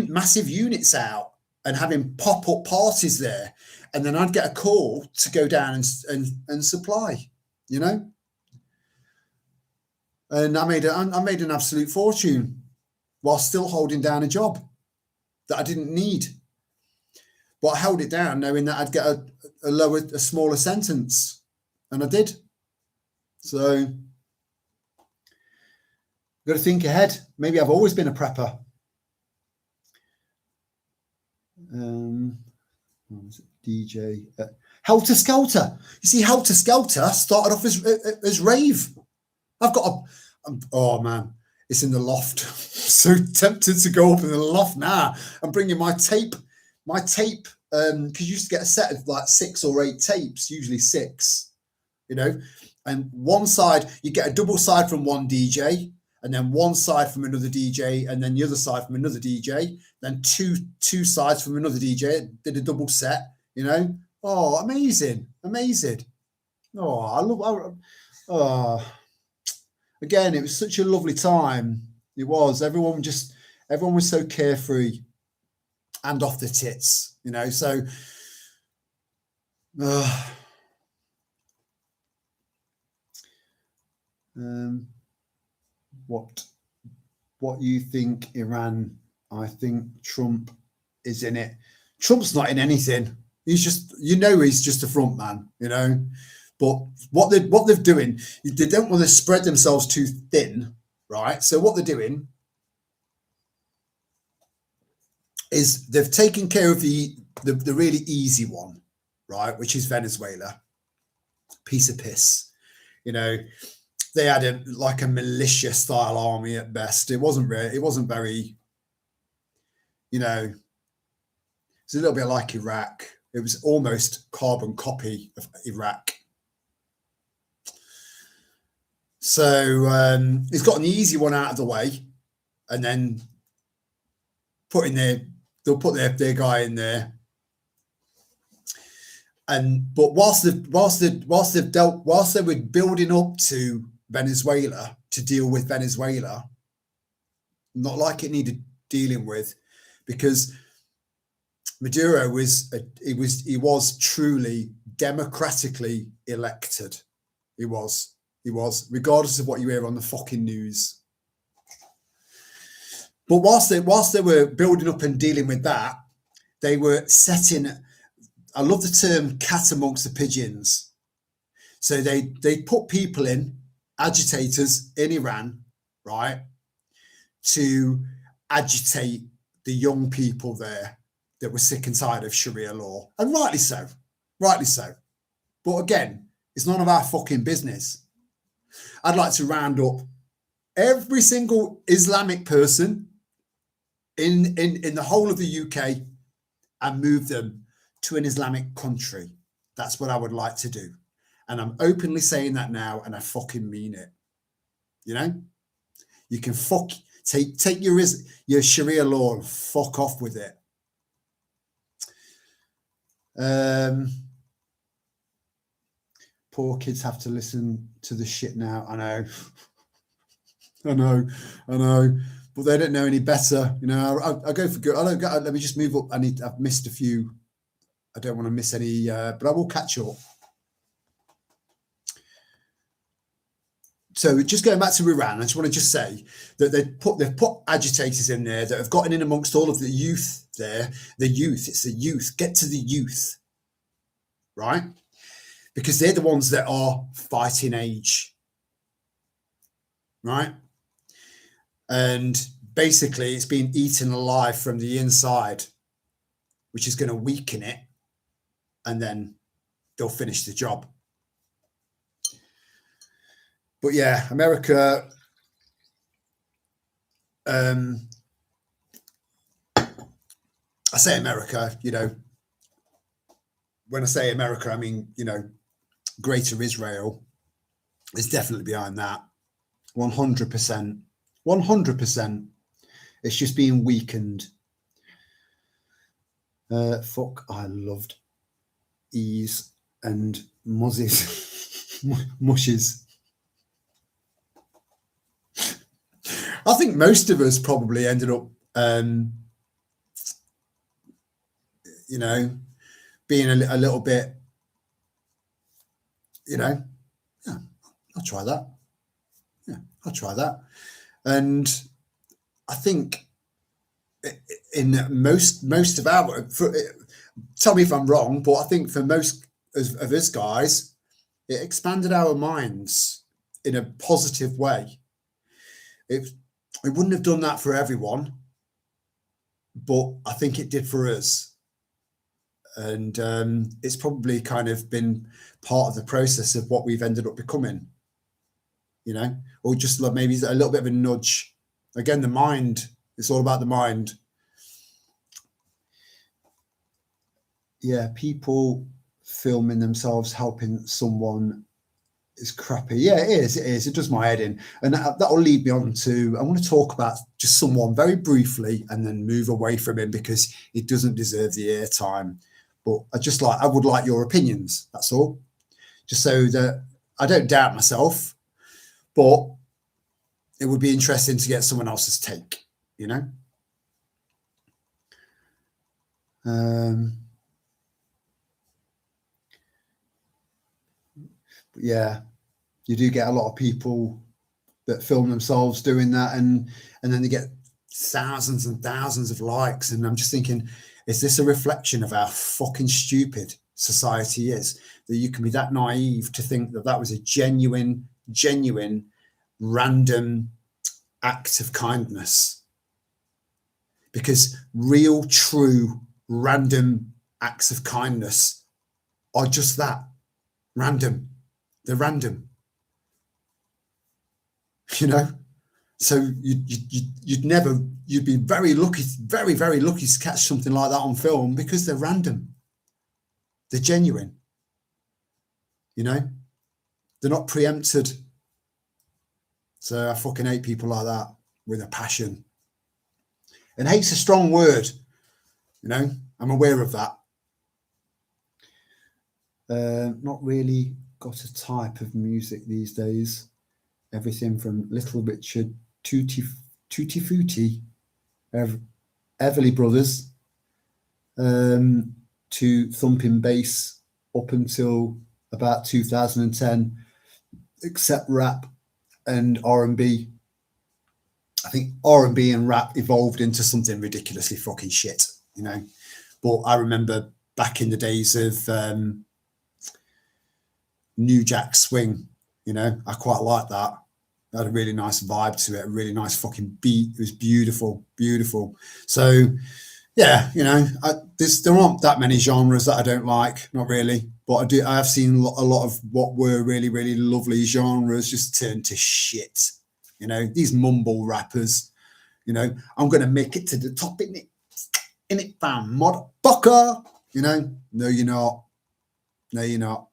massive units out and having pop-up parties there, and then I'd get a call to go down and supply, you know. And I made an absolute fortune while still holding down a job that I didn't need. But I held it down knowing that I'd get a smaller sentence, and I did. So got to think ahead. Maybe I've always been a prepper. DJ Helter Skelter. You see, Helter Skelter started off as rave. I've got oh man, it's in the loft. So tempted to go up in the loft now. I'm bringing my tape. Because you used to get a set of like 6 or 8 tapes, usually 6, you know, and one side, you get a double side from one DJ, and then one side from another DJ, and then the other side from another DJ, then two sides from another DJ, did a double set, you know. Oh, amazing. Again, it was such a lovely time. It was. Everyone was so carefree and off the tits, you know. So what you think, Iran? I think Trump is in it. Trump's not in anything. He's just, you know, he's just a front man, you know. But what they're doing, they don't want to spread themselves too thin, right? So what they're doing is they've taken care of the really easy one, right, which is Venezuela. Piece of piss, you know. They had a militia style army at best. It wasn't very, you know. It's a little bit like Iraq. It was almost carbon copy of Iraq. So he's gotten the easy one out of the way, and then they'll put their guy in there. But whilst they were building up to Venezuela to deal with Venezuela, not like it needed dealing with, because Maduro was truly democratically elected. He was, regardless of what you hear on the fucking news. But whilst they were building up and dealing with that, they were setting, I love the term cat amongst the pigeons. So they put people in, agitators in Iran, right, to agitate the young people there that were sick and tired of Sharia law. And rightly so. But again, it's none of our fucking business. I'd like to round up every single Islamic person in the whole of the UK and move them to an Islamic country. That's what I would like to do. And I'm openly saying that now, and I fucking mean it. You know? You can take your Sharia law and fuck off with it. Poor kids have to listen to the shit now. I know. But they don't know any better. You know, I go for good. Let me just move up. I've missed a few. I don't want to miss any, but I will catch up. So just going back to Iran, I just want to just say that they've put agitators in there that have gotten in amongst all of the youth there. The youth, it's the youth. Get to the youth, right? Because they're the ones that are fighting age, right? And basically it's being eaten alive from the inside, which is going to weaken it, and then they'll finish the job. But yeah, America, I say America, you know, when I say America, I mean, you know, Greater Israel is definitely behind that. 100%. 100%. It's just being weakened. Fuck, I loved ease and muzzies. Mushes. I think most of us probably ended up, you know, being a little bit, you know, yeah, I'll try that. Yeah, I'll try that. And I think in most of our, tell me if I'm wrong, but I think for most of us guys, it expanded our minds in a positive way. It wouldn't have done that for everyone, but I think it did for us. And it's probably kind of been part of the process of what we've ended up becoming, you know, or just maybe a little bit of a nudge. Again, the mind, it's all about the mind. Yeah, people filming themselves helping someone is crappy. Yeah, it is. It is. It does my head in. And that'll lead me on to, I want to talk about just someone very briefly and then move away from him because he doesn't deserve the airtime. But I would like your opinions. That's all. Just so that I don't doubt myself, but it would be interesting to get someone else's take, you know? Yeah, you do get a lot of people that film themselves doing that, and then they get thousands and thousands of likes. And I'm just thinking, is this a reflection of how fucking stupid society is, that you can be that naive to think that that was a genuine, random act of kindness? Because real, true, random acts of kindness are just that, random. They're random, you know. So you'd be very lucky, very, very lucky to catch something like that on film because they're random. They're genuine, you know. They're not preempted. So I fucking hate people like that with a passion. And hate's a strong word, you know. I'm aware of that. Not really got a type of music these days. Everything from Little Richard, Tutti Frutti, Everly Brothers, to thumping bass up until about 2010, except rap and R&B. I think R&B and rap evolved into something ridiculously fucking shit, you know. But I remember back in the days of New Jack Swing, you know, I quite like that. It had a really nice vibe to it, a really nice fucking beat. It was beautiful, beautiful. So, yeah, you know, there aren't that many genres that I don't like, not really. But I have seen a lot of what were really, really lovely genres just turn to shit. You know, these mumble rappers, you know, I'm going to make it to the top, innit, fam, motherfucker. You know, no, you're not. No, you're not.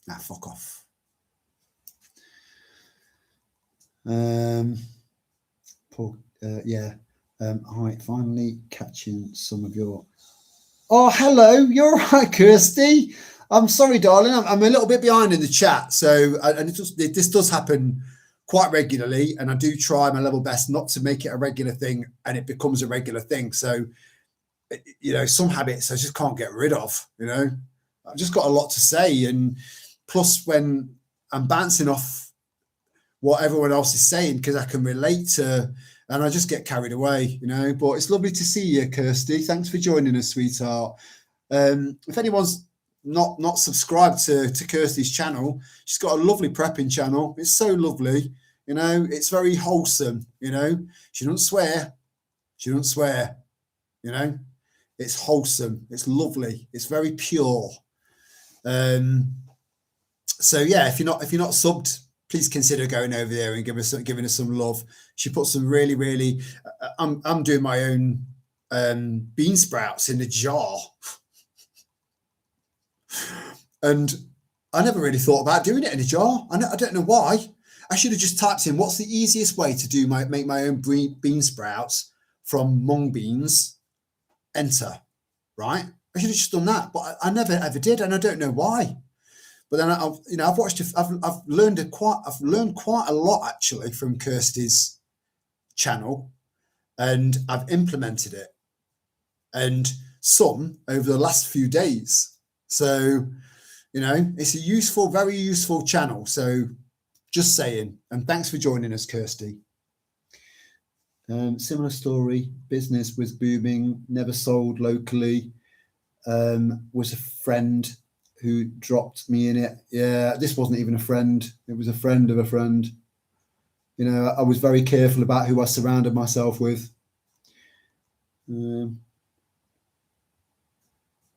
No, fuck off. Yeah. Hi, finally catching some of your. Oh, hello. You're right, Kirsty. I'm sorry, darling. I'm a little bit behind in the chat. So, and this does happen quite regularly, and I do try my level best not to make it a regular thing, and it becomes a regular thing. So, you know, some habits I just can't get rid of. You know, I've just got a lot to say, and plus when I'm bouncing off what everyone else is saying, because I can relate to, and I just get carried away, you know. But it's lovely to see you, Kirsty. Thanks for joining us, sweetheart. If anyone's not subscribed to Kirsty's channel, she's got a lovely prepping channel. It's so lovely, you know. It's very wholesome, you know. She doesn't swear, you know. It's wholesome, it's lovely, it's very pure. So yeah, if you're not subbed, please consider going over there and giving us some love. She put some really I'm doing my own bean sprouts in a jar. And I never really thought about doing it in a jar. I don't know why. I should have just typed in what's the easiest way to make my own bean sprouts from mung beans. Enter, right? I should have just done that, but I never ever did, and I don't know why. But then I've learned quite a lot actually from Kirsty's channel, and I've implemented it, and some over the last few days. So, you know, it's a very useful channel. So just saying, and thanks for joining us, Kirsty. Similar story, business was booming, never sold locally. Was a friend who dropped me in it. Yeah, this wasn't even a friend. It was a friend of a friend. You know, I was very careful about who I surrounded myself with.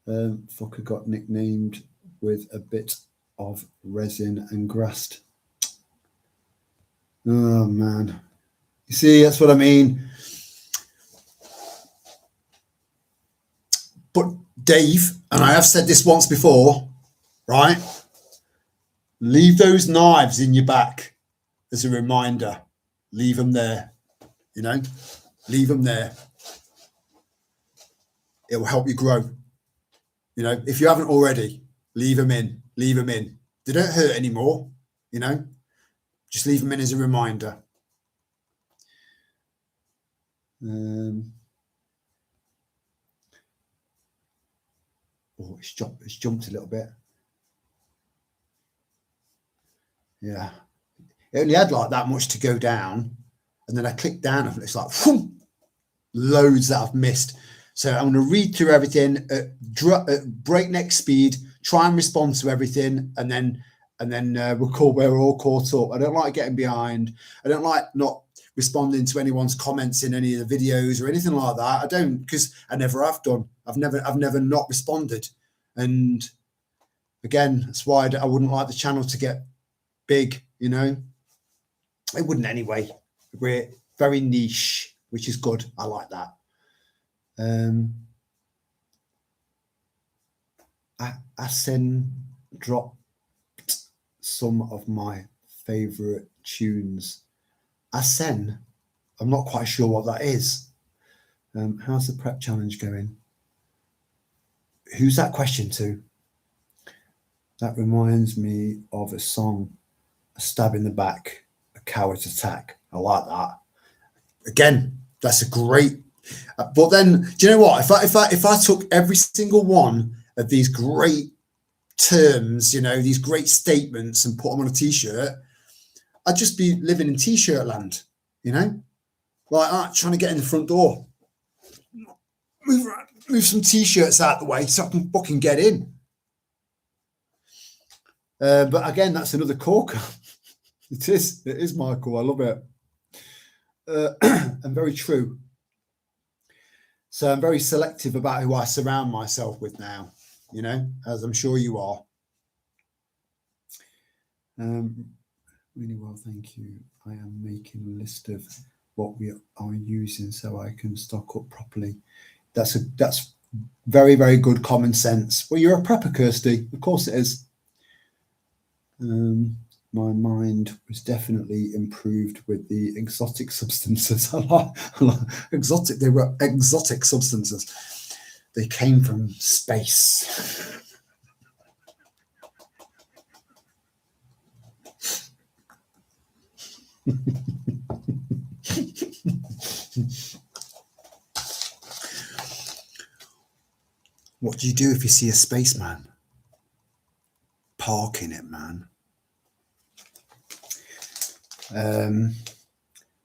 Fucker got nicknamed with a bit of resin and grassed. Oh man, you see, that's what I mean. But Dave, and I have said this once before, right? Leave those knives in your back as a reminder. Leave them there, you know, leave them there. It will help you grow. You know, if you haven't already, leave them in. They don't hurt anymore, you know. Just leave them in as a reminder. Oh, it's jumped a little bit. Yeah. It only had like that much to go down. And then I clicked down and it's like, whoom, loads that I've missed. So I'm going to read through everything at breakneck speed, try and respond to everything, and then we're all caught up. I don't like getting behind. I don't like not responding to anyone's comments in any of the videos or anything like that. I don't, because I never have done. I've never not responded. And again, that's why I wouldn't like the channel to get big, you know. It wouldn't anyway. We're very niche, which is good. I like that. Asen dropped some of my favorite tunes. Asen, I'm not quite sure what that is. How's the prep challenge going? Who's that question to? That reminds me of a song, A Stab in the Back, A Coward's Attack. I like that. Again, that's a great. But then, do you know what? If I took every single one of these great terms, you know, these great statements, and put them on a T-shirt, I'd just be living in T-shirt land, you know, like trying to get in the front door. Move some T-shirts out the way so I can fucking get in. But again, that's another corker. It is, Michael. I love it. And very true. So I'm very selective about who I surround myself with now, you know, as I'm sure you are. Really well, thank you. I am making a list of what we are using so I can stock up properly. That's very, very good common sense. Well, you're a prepper, Kirsty. Of course it is. My mind was definitely improved with the exotic substances. I like exotic. They were exotic substances. They came from space. What do you do if you see a spaceman? parking it, man.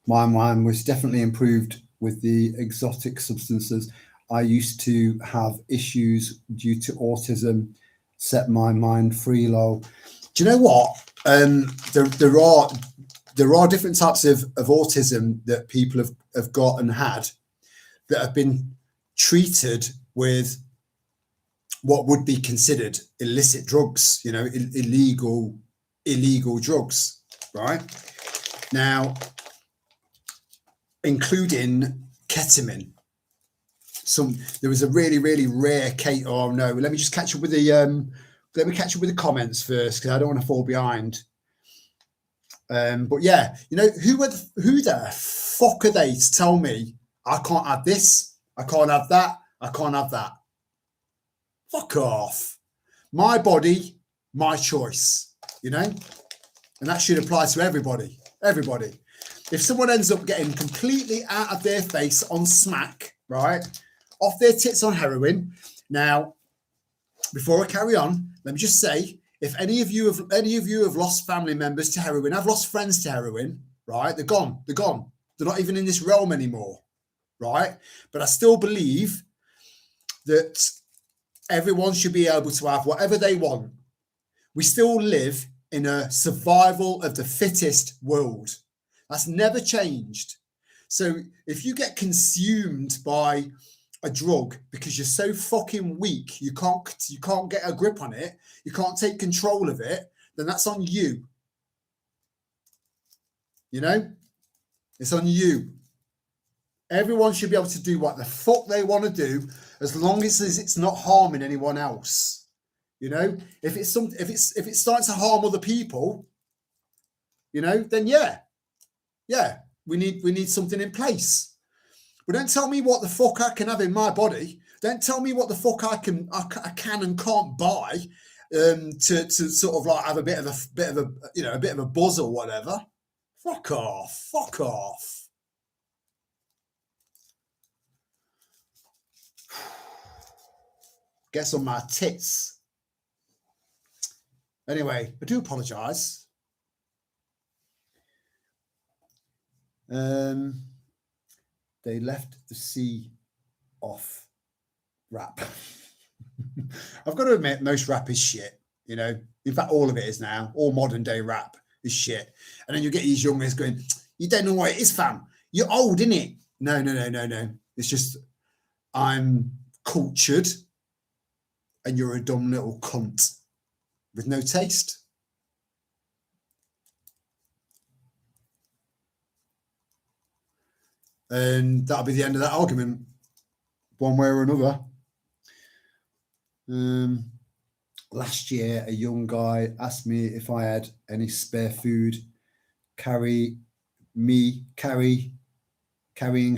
My mind was definitely improved with the exotic substances. I used to have issues due to autism. Set my mind free, lol. Do you know what? There are different types of autism that people have got and had that have been treated with what would be considered illicit drugs, you know, illegal drugs, right? Now, including ketamine. There was a really rare case. Oh no, let me just catch up with the comments first, because I don't want to fall behind. But yeah, you know, who the fuck are they to tell me I can't have this, I can't have that, I can't have that? Fuck off. My body, my choice, you know? And that should apply to everybody. Everybody. If someone ends up getting completely out of their face on smack, right, off their tits on heroin. Now, before I carry on, let me just say, if any of you have lost family members to heroin, I've lost friends to heroin, right? They're gone. They're gone. They're not even in this realm anymore, right? But I still believe that everyone should be able to have whatever they want. We still live in a survival of the fittest world. That's never changed. So if you get consumed by a drug because you're so fucking weak, you can't get a grip on it, you can't take control of it, then that's on you. You know? It's on you. Everyone should be able to do what the fuck they want to do, as long as it's not harming anyone else. You know, if it's starting to harm other people, you know, then yeah, we need something in place. But don't tell me what the fuck I can have in my body. Don't tell me what the fuck I can and can't buy to sort of like have a bit of a buzz or whatever. Fuck off. Fuck off. Gets on my tits. Anyway, I do apologise. They left the C off rap. I've got to admit, most rap is shit, you know. In fact, all of it is now. All modern day rap is shit. And then you get these youngers going, you don't know what it is, fam. You're old, innit? No. It's just, I'm cultured and you're a dumb little cunt with no taste. And that'll be the end of that argument, one way or another. Last year, a young guy asked me if I had any spare food. Carrying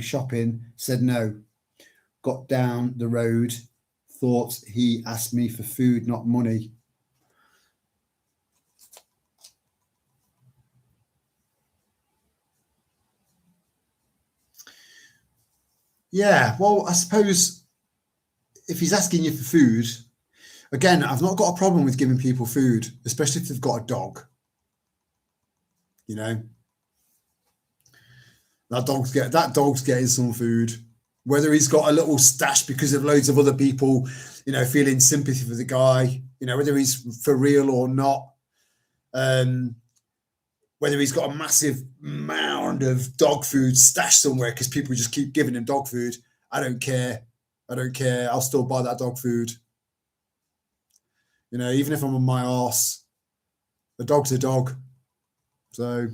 shopping, said no. Got down the road, thought he asked me for food, not money. Yeah, well, I suppose if he's asking you for food, again, I've not got a problem with giving people food, especially if they've got a dog. You know, that dog's getting some food. Whether he's got a little stash because of loads of other people, you know, feeling sympathy for the guy, you know, whether he's for real or not, whether he's got a massive mound of dog food stashed somewhere because people just keep giving him dog food. I don't care. I'll still buy that dog food. You know, even if I'm on my arse, a dog's a dog. So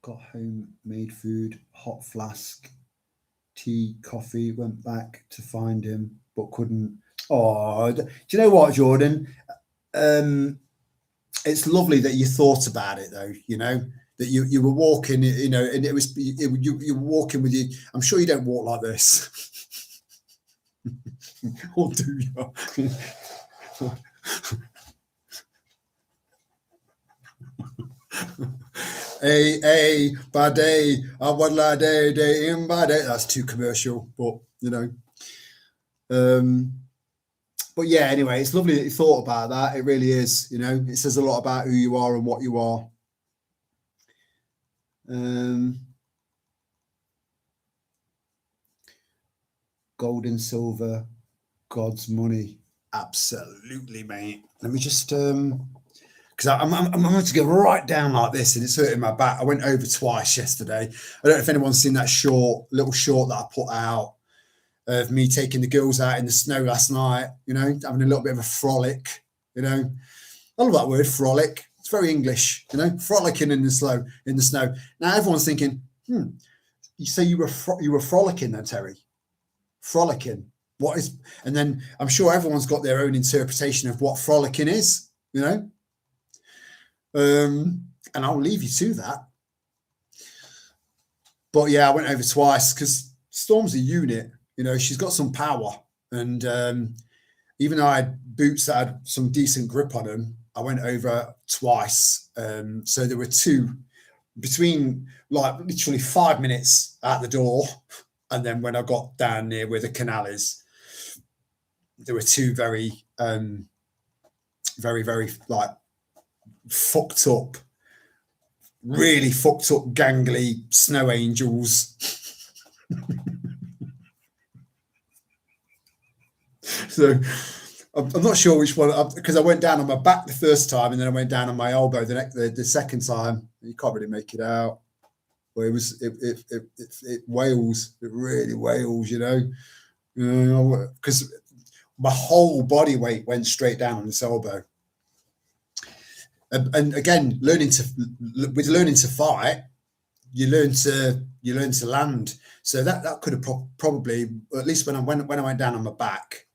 got homemade food, hot flask, tea, coffee, went back to find him, but couldn't. Oh, do you know what, Jordan? It's lovely that you thought about it, though. You know that you were walking, you know, and you were walking with you. I'm sure you don't walk like this, or do you? Hey, by day, I was like day in by day. That's too commercial, but you know. But yeah, anyway, it's lovely that you thought about that. It really is. You know, it says a lot about who you are and what you are. Gold and silver, God's money. Absolutely, mate. Let me just because I'm going to go right down like this, and it's hurting my back. I went over twice yesterday. I don't know if anyone's seen that little short that I put out of me taking the girls out in the snow last night. You know, having a little bit of a frolic. You know, I love that word, frolic. It's very English. You know, frolicking in the snow. Now everyone's thinking, you say you were frolicking then, Terry? Frolicking. What is? And then I'm sure everyone's got their own interpretation of what frolicking is. You know. And I'll leave you to that. But yeah, I went over twice because Storm's a unit. You know, she's got some power, and even though I had boots that had some decent grip on them, I went over twice. So there were two between, like, literally 5 minutes at the door, and then when I got down near where the canal is, there were two very, very like fucked up, really fucked up, gangly snow angels. So I'm not sure which one, because I went down on my back the first time, and then I went down on my elbow the second time. You can't really make it out. Well, it wails. It really wails, you know, because my whole body weight went straight down on this elbow. And again, learning to fight, you learn to land. So that could have probably, at least when I went down on my back,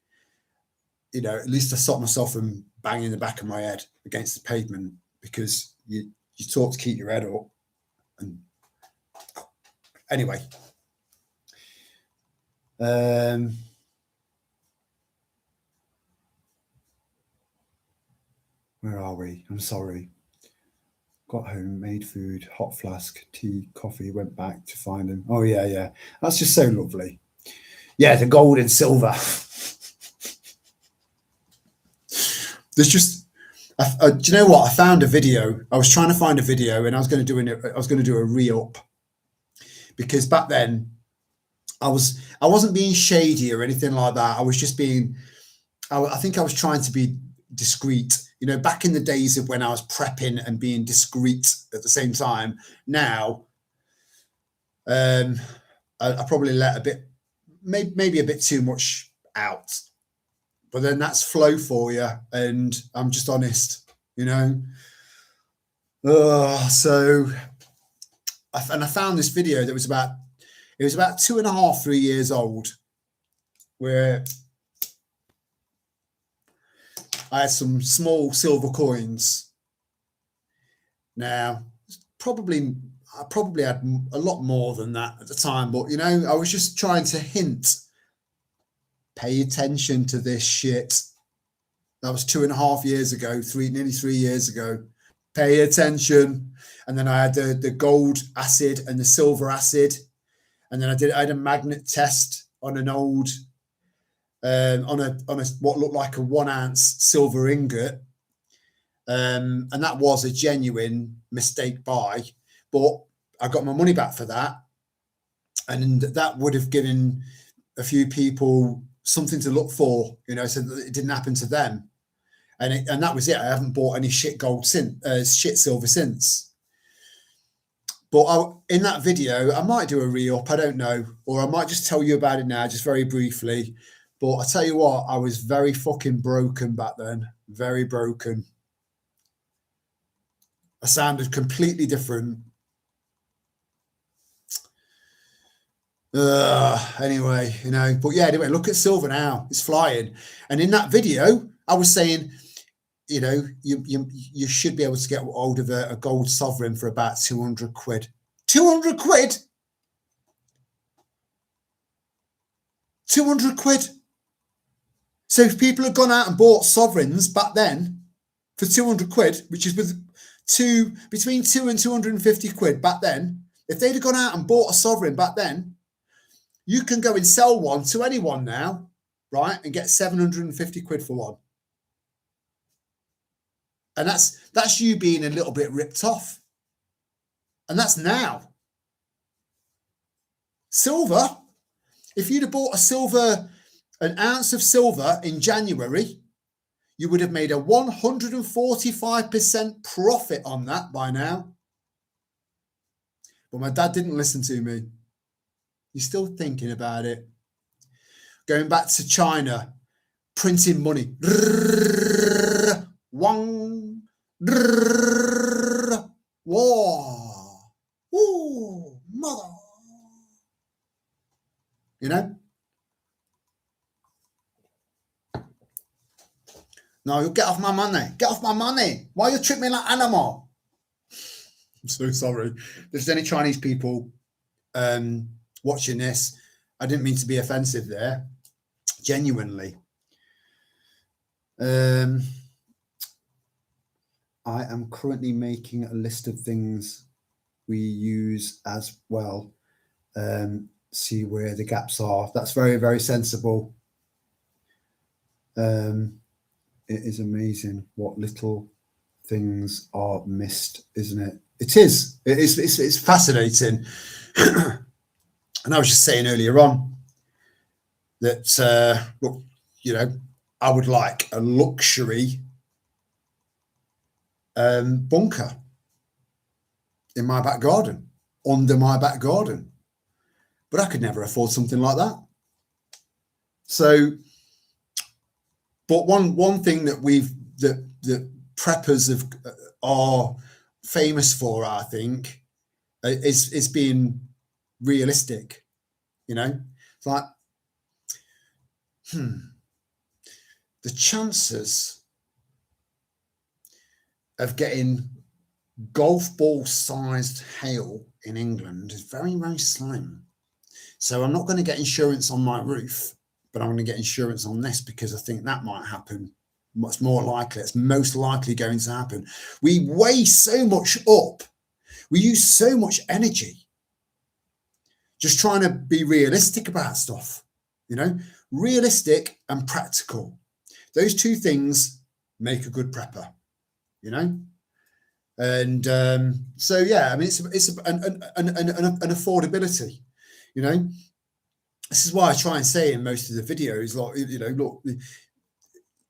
you know, at least I stopped myself from banging the back of my head against the pavement, because you taught to keep your head up. And anyway, where are we? I'm sorry. Got home, made food, hot flask, tea, coffee, went back to find him. Oh, yeah. That's just so lovely. Yeah, the gold and silver. There's just, do you know what? I found a video. I was trying to find a video, and I was going to do a re-up, because back then I wasn't being shady or anything like that. I was just being, I think I was trying to be discreet. You know, back in the days of when I was prepping and being discreet at the same time. Now, I probably let a bit, maybe a bit too much out. But then that's flow for you, and I'm just honest, you know. So, I found this video that was about 2.5, 3 years old, where I had some small silver coins. Now, I probably had a lot more than that at the time, but, you know, I was just trying to hint, pay attention to this shit. That was 2.5 years ago, nearly 3 years ago. Pay attention. And then I had the gold acid and the silver acid. And then I had a magnet test on an old, on a what looked like a 1 ounce silver ingot. And that was a genuine mistake buy, but I got my money back for that. And that would have given a few people something to look for, you know, so that it didn't happen to them. And that was it. I haven't bought any shit silver since. But in that video, I might do a re-up, I don't know, or I might just tell you about it now, just very briefly. But I tell you what, I was very fucking broken back then, very broken. I sounded completely different. Anyway, you know, but yeah, anyway, look at silver now, it's flying. And in that video, I was saying, you know, you should be able to get hold of a gold sovereign for about 200 quid. 200 quid? 200 quid. So if people had gone out and bought sovereigns back then for 200 quid, which is between 2 and 250 quid back then, if they'd have gone out and bought a sovereign back then, you can go and sell one to anyone now right, and get 750 quid for one. And that's you being a little bit ripped off. And that's now. Silver, if you'd have bought an ounce of silver in January, you would have made a 145% profit on that by now. But my dad didn't listen to me. He's still thinking about it. Going back to China, printing money. Wang. Whoa. Ooh, mother. You know? No, get off my money. Get off my money. Why you treat me like animal? I'm so sorry. If there's any Chinese people watching this, I didn't mean to be offensive there. Genuinely. I am currently making a list of things we use as well. See where the gaps are. That's very, very sensible. It is amazing what little things are missed, isn't it? It is. It's fascinating. And I was just saying earlier on that, look, you know, I would like a luxury bunker in my back garden, under my back garden. But I could never afford something like that. So, but one thing that that preppers are famous for, I think, is being realistic. You know, it's like, the chances of getting golf ball sized hail in England is very, very slim. So I'm not going to get insurance on my roof, but I'm going to get insurance on this because I think that might happen. Much more likely. It's most likely going to happen. We weigh so much up. We use so much energy just trying to be realistic about stuff, you know, realistic and practical. Those two things make a good prepper, you know. And so, yeah, I mean, it's an affordability, you know. This is why I try and say in most of the videos, like, you know, look,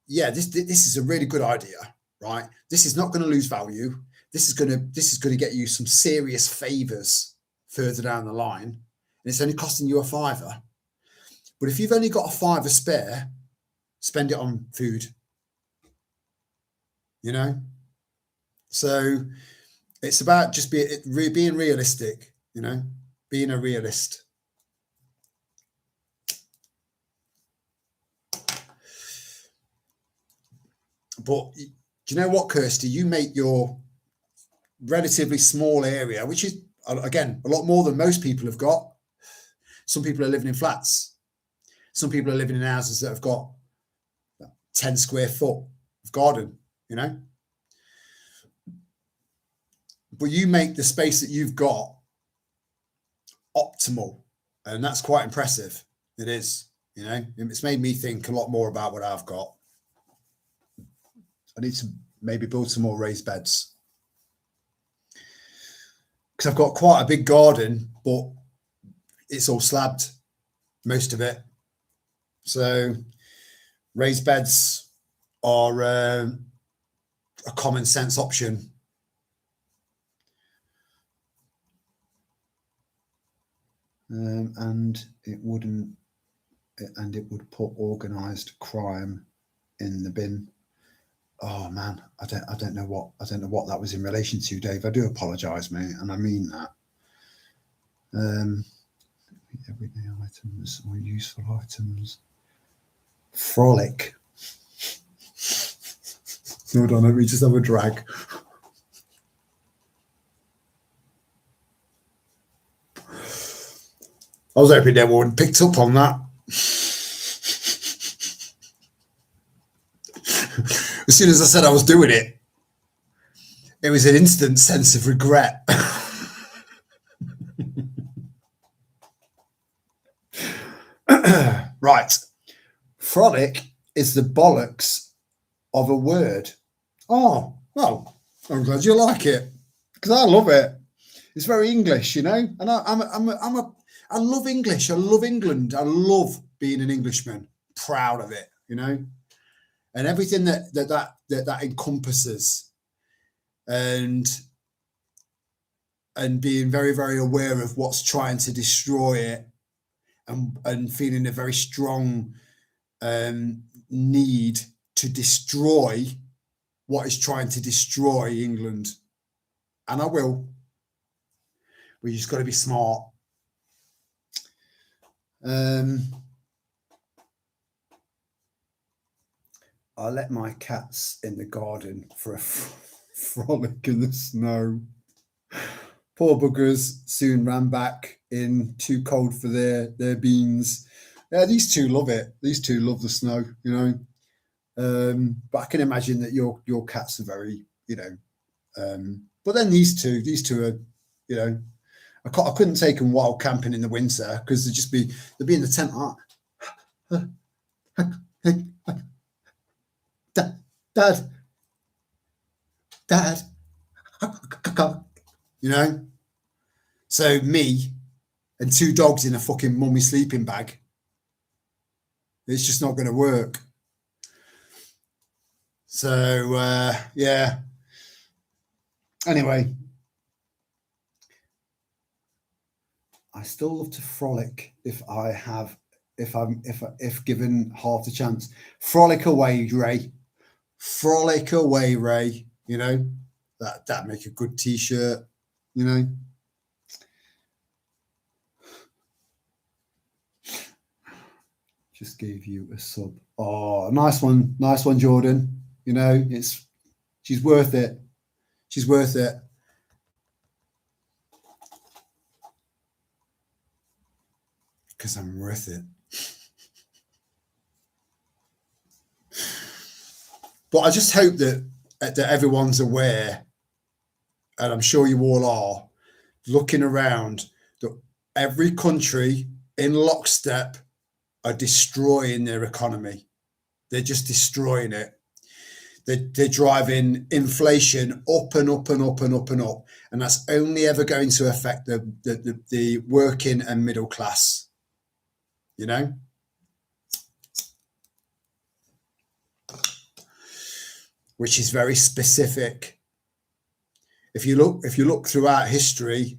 yeah, this is a really good idea, right? This is not going to lose value. This is going to get you some serious favors further down the line, and it's only costing you a £5. But if you've only got a £5 spare, spend it on food, you know. So it's about just being realistic, you know, being a realist. But do you know what, Kirsty? You make your relatively small area, which is, again, a lot more than most people have got. Some people are living in flats. Some people are living in houses that have got 10 square foot of garden, you know. But you make the space that you've got optimal, and that's quite impressive. It is, you know. It's made me think a lot more about what I've got. I need to maybe build some more raised beds because I've got quite a big garden, but it's all slabbed, most of it. So raised beds are a common sense option. And it would put organised crime in the bin. Oh man, I don't know what that was in relation to, Dave. I do apologise, mate, and I mean that. Everyday items or useful items. Frolic. Hold on, let me just have a drag. I was hoping everyone picked up on that. As soon as I said I was doing it, it was an instant sense of regret. Right. Frolic is the bollocks of a word. Oh, well, I'm glad you like it, because I love it. It's very English, you know, and I love English. I love England. I love being an Englishman. Proud of it, you know, and everything that encompasses, and being very, very aware of what's trying to destroy it, and feeling a very strong need to destroy what is trying to destroy England. And I will. We just got to be smart. I let my cats in the garden for a frolic in the snow. Poor buggers soon ran back in, too cold for their beans. Yeah, these two love it. These two love the snow, you know. But I can imagine that your cats are very, you know. But then these two are, you know, I couldn't take them wild camping in the winter, because they'd be in the tent. Dad, you know. So me and two dogs in a fucking mummy sleeping bag, it's just not going to work. So yeah. Anyway, I still love to frolic if given half the chance. Frolic away, Ray. Frolic away, Ray. You know, that make a good t-shirt, you know. Just gave you a sub. Oh, nice one, Jordan. You know, she's worth it. She's worth it. Because I'm worth it. But I just hope that everyone's aware, and I'm sure you all are, looking around, that every country in lockstep are destroying their economy. They're just destroying it. They're driving inflation up and up and up and up and up, and that's only ever going to affect the working and middle class. You know, which is very specific. If you look throughout history,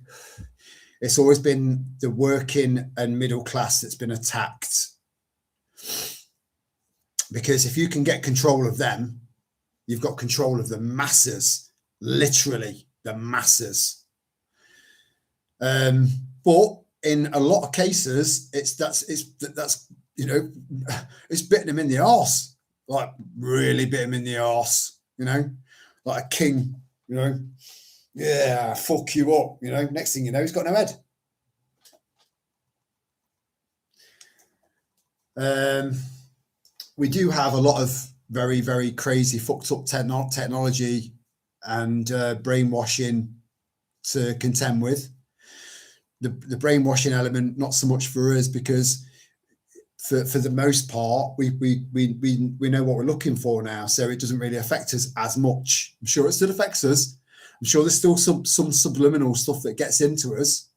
it's always been the working and middle class that's been attacked. Because if you can get control of them, you've got control of the masses, literally the masses. But in a lot of cases, that's you know, it's bitten them in the arse, like really bit him in the arse, you know, like a king, you know. Yeah, fuck you up, you know. Next thing you know, he's got no head. We do have a lot of very, very crazy, fucked up technology and brainwashing to contend with. The brainwashing element, not so much for us, because for the most part, we know what we're looking for now, so it doesn't really affect us as much. I'm sure it still affects us. I'm sure there's still some subliminal stuff that gets into us,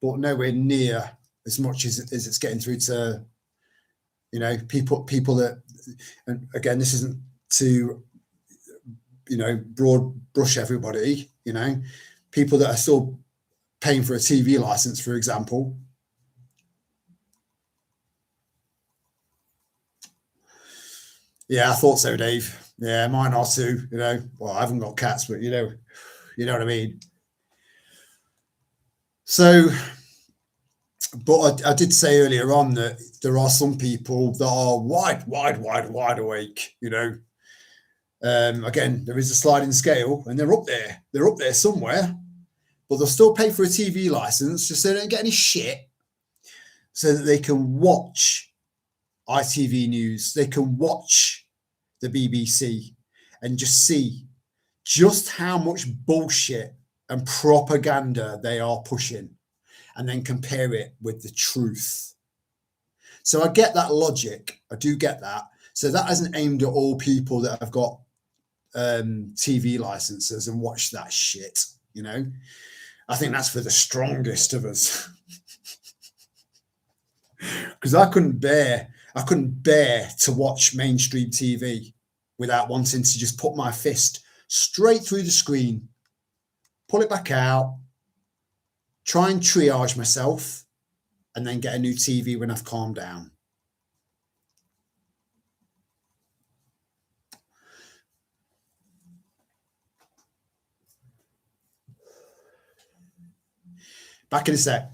but nowhere near as much as it's getting through to, you know, people that, and again, this isn't to, you know, broad brush everybody, you know, people that are still paying for a TV license, for example. Yeah, I thought so, Dave. Yeah, mine are too, you know. Well, I haven't got cats, but you know what I mean. So, but I did say earlier on that there are some people that are wide awake, you know. Again, there is a sliding scale, and they're up there somewhere, but they'll still pay for a TV license just so they don't get any shit, so that they can watch ITV News, they can watch the BBC, and just see just how much bullshit and propaganda they are pushing, and then compare it with the truth. So I get that logic. I do get that. So that isn't aimed at all people that have got TV licenses and watch that shit. You know, I think that's for the strongest of us. Because I couldn't bear to watch mainstream TV without wanting to just put my fist straight through the screen, pull it back out, try and triage myself, and then get a new TV when I've calmed down. Back in a sec.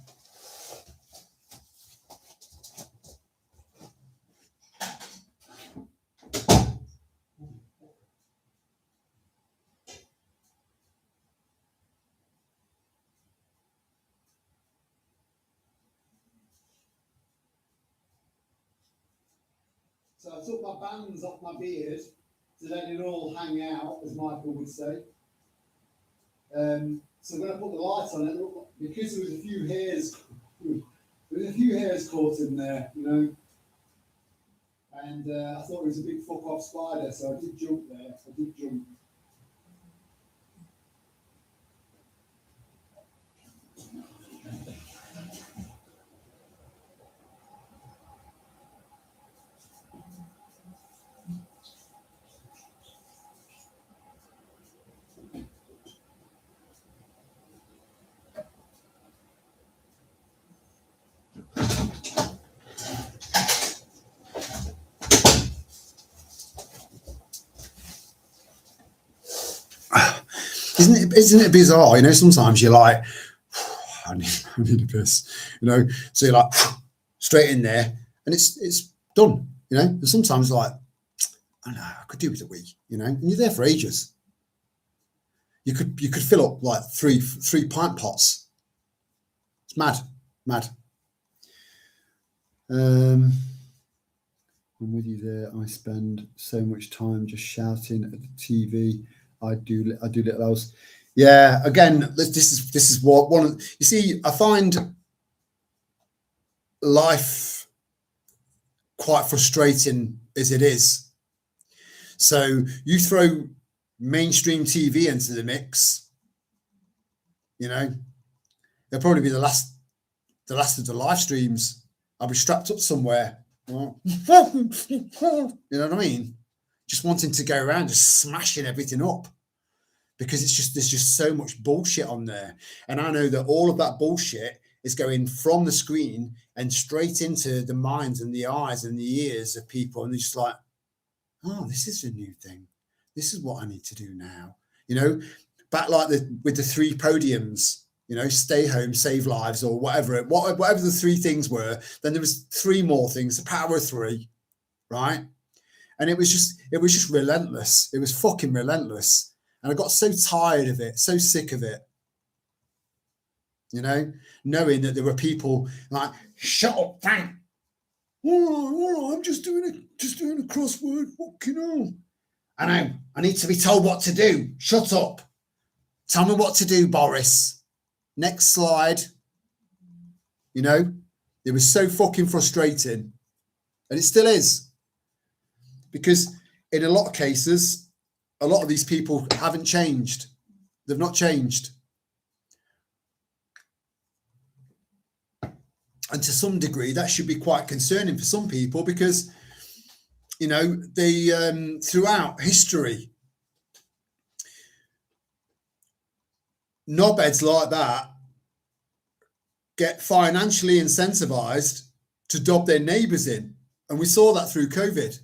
So I took my bands off my beard to let it all hang out, as Michael would say. So when I put the light on it, because there was a few hairs caught in there, you know. And I thought it was a big fuck off spider, so I did jump there. Isn't it bizarre? You know, sometimes you're like, I need a piss, you know, so you're like straight in there and it's done, you know. And sometimes like, I don't know, I could do with a wee, you know, and you're there for ages. You could fill up like three pint pots. It's mad. I'm with you there. I spend so much time just shouting at the TV. I do little else. Yeah, again, this is what one. You see, I find life quite frustrating as it is. So you throw mainstream TV into the mix, you know, they'll probably be the last of the live streams. I'll be strapped up somewhere. You know what I mean? Just wanting to go around, just smashing everything up. Because there's just so much bullshit on there. And I know that all of that bullshit is going from the screen and straight into the minds and the eyes and the ears of people. And they're just like, oh, this is a new thing. This is what I need to do now. You know, back like with the 3 podiums, you know, stay home, save lives, or whatever the 3 things were. Then there was 3 more things, the power of 3, right? And it was just relentless. It was fucking relentless. And I got so tired of it, so sick of it, you know, knowing that there were people like, shut up, Frank. All right, I'm just doing a crossword. Fucking hell. I know. I need to be told what to do. Shut up. Tell me what to do, Boris. Next slide. You know, it was so fucking frustrating. And it still is. Because in a lot of cases, a lot of these people haven't changed. They've not changed. And to some degree, that should be quite concerning for some people because, you know, they throughout history, knobheads like that get financially incentivized to dob their neighbours in. And we saw that through COVID.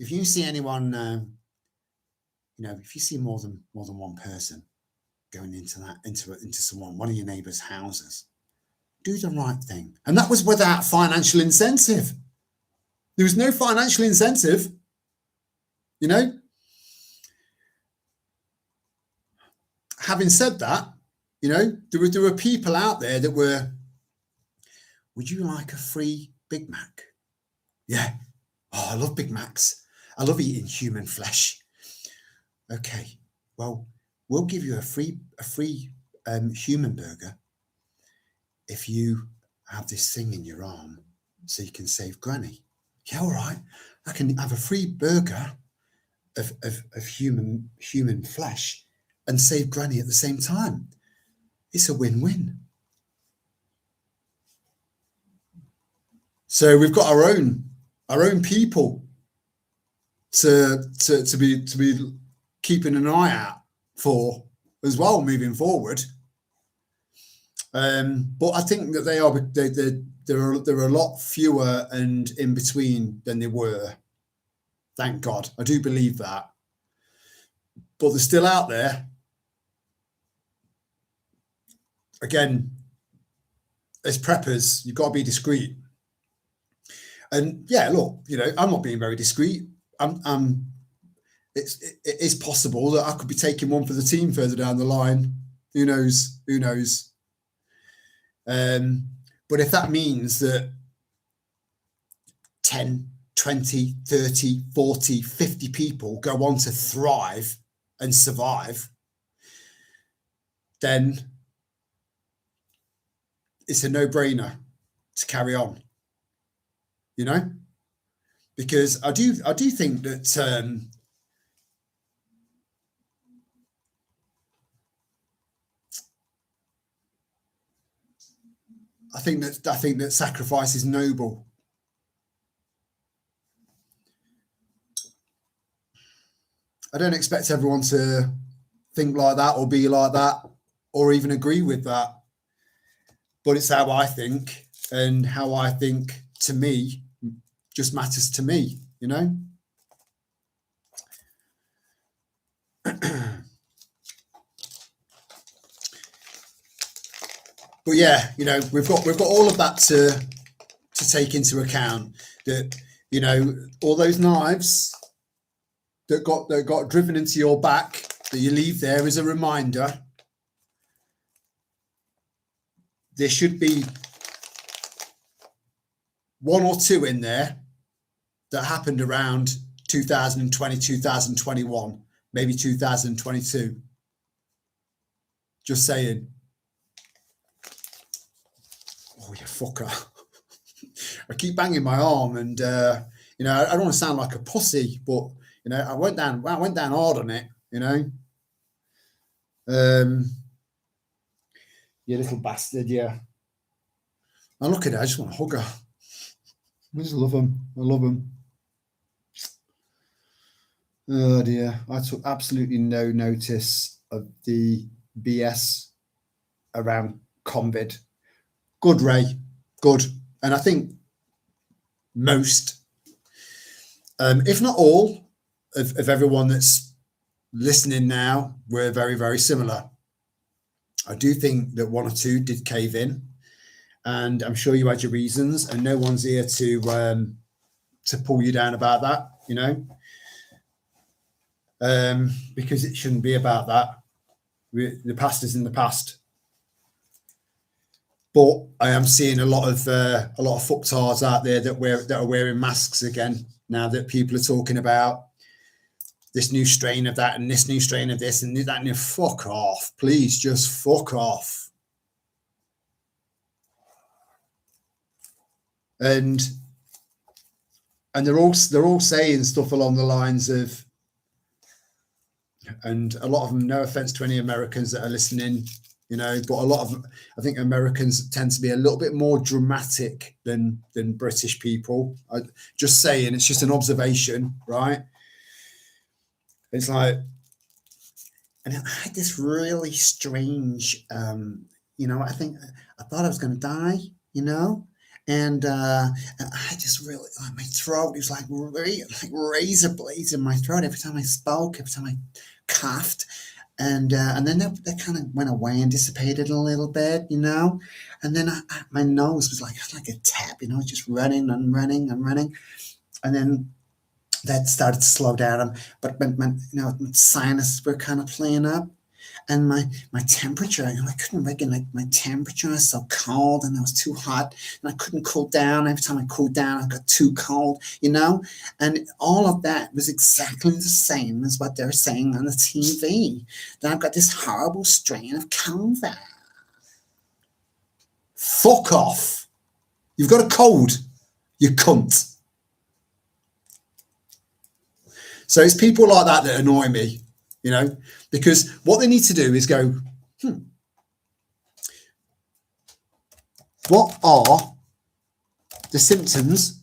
If you see anyone... you know, if you see more than one person going into one of your neighbours' houses, do the right thing. And that was without financial incentive. There was no financial incentive, you know. Having said that, you know, there were people out there that were, would you like a free Big Mac? Yeah. Oh, I love Big Macs. I love eating human flesh. Okay, well, we'll give you a free human burger if you have this thing in your arm so you can save granny. Yeah, all right. I can have a free burger of human flesh and save granny at the same time. It's a win-win. So we've got our own people to be keeping an eye out for as well moving forward. But I think that there are a lot fewer and in between than they were. Thank God. I do believe that. But they're still out there. Again, as preppers, you've got to be discreet. And yeah, look, I'm not being very discreet. It is possible that I could be taking one for the team further down the line. Who knows? But if that means that 10, 20, 30, 40, 50 people go on to thrive and survive, then it's a no-brainer to carry on, because I do think that I think that sacrifice is noble. I don't expect everyone to think like that or be like that or even agree with that. But it's how I think, and how I think to me just matters to me, But yeah, we've got all of that to take into account, that all those knives that got driven into your back that you leave there as a reminder. There should be one or two in there that happened around 2020, 2021, maybe 2022. Just saying. Oh, you fucker. I keep banging my arm, and I don't want to sound like a pussy, but I went down hard on it, You little bastard, yeah. I look at her, I just want to hug her. I just love him. I love him. Oh dear. I took absolutely no notice of the BS around COVID. Good, Ray. Good. And I think most, if not all, of everyone that's listening now were very, very similar. I do think that one or two did cave in, and I'm sure you had your reasons, and no one's here to pull you down about that, because it shouldn't be about that. The past is in the past. But I am seeing a lot of fucktards out there that are wearing masks again now that people are talking about this new strain of that and this new strain of this and that. And fuck off, please, just fuck off. And they're all saying stuff along the lines of, and a lot of them, no offense to any Americans that are listening, but a lot of, I think Americans tend to be a little bit more dramatic than British people. Just saying, it's just an observation, right? It's like, and I had this really strange, I thought I was going to die, and I just really, like, my throat, it was like razor blades in my throat every time I spoke, every time I coughed. And then that kind of went away and dissipated a little bit, and then my nose was like a tap, just running and running and running, and then that started to slow down. But my sinuses were kind of playing up, and my temperature, I couldn't regulate my temperature. I was so cold, and I was too hot, and I couldn't cool down. Every time I cooled down, I got too cold, and all of that was exactly the same as what they're saying on the TV, that I've got this horrible strain of COVID. Fuck off. You've got a cold. You cunt. So it's people like that that annoy me, you know, because what they need to do is go, what are the symptoms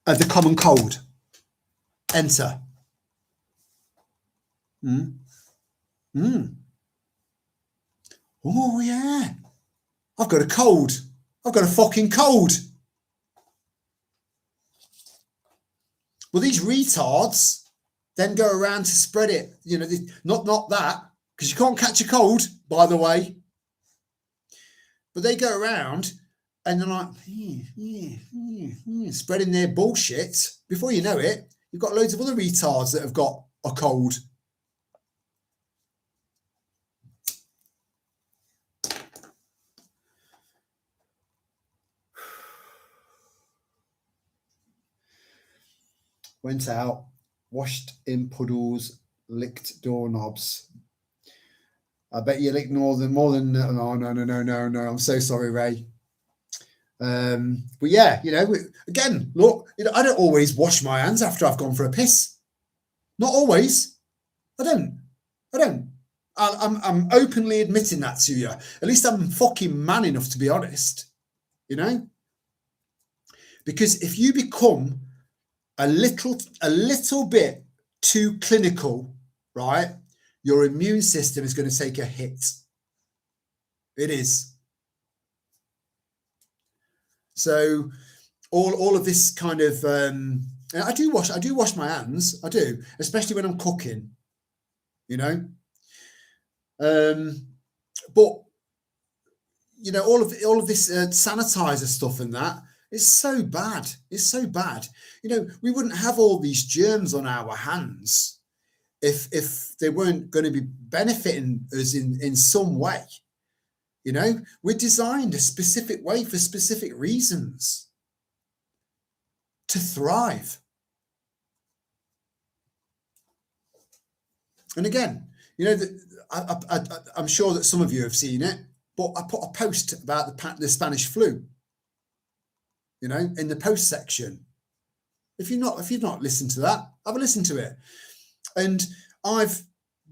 of the common cold? Enter. Oh, yeah. I've got a cold. I've got a fucking cold. Well, these retards then go around to spread it. You know, not that, because you can't catch a cold, by the way. But they go around and they're like, spreading their bullshit. Before you know it, you've got loads of other retards that have got a cold. Went out, washed in puddles, licked doorknobs. I bet you licked more than no. I'm so sorry, Ray. But yeah, you know, again, look, you know, I don't always wash my hands after I've gone for a piss. Not always. I don't. I'm openly admitting that to you. At least I'm fucking man enough to be honest. You know, because if you become a little bit too clinical, right, your immune system is going to take a hit. It is. So all of this kind of I do wash my hands. I do, especially when I'm cooking, you know. But you know, all of this sanitizer stuff and that is so bad. It's so bad. You know, we wouldn't have all these germs on our hands if they weren't going to be benefiting us in some way. You know, we're designed a specific way for specific reasons to thrive. And again, you know, I'm sure that some of you have seen it, but I put a post about the Spanish flu, you know, in the post section. If you've not listened to that, have a listen to it. And I've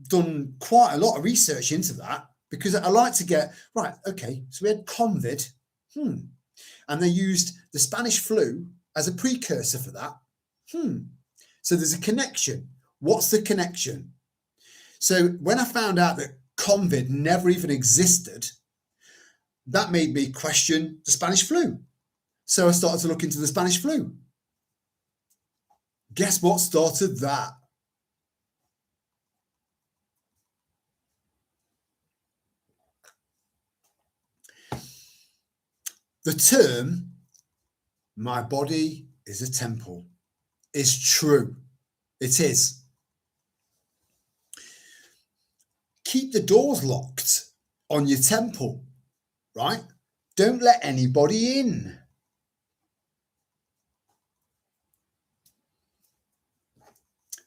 done quite a lot of research into that because I like to get, right, okay, so we had COVID, and they used the Spanish flu as a precursor for that. So there's a connection. What's the connection? So when I found out that COVID never even existed, that made me question the Spanish flu. So I started to look into the Spanish flu. Guess what started that? The term, my body is a temple, is true. It is. Keep the doors locked on your temple, right? Don't let anybody in.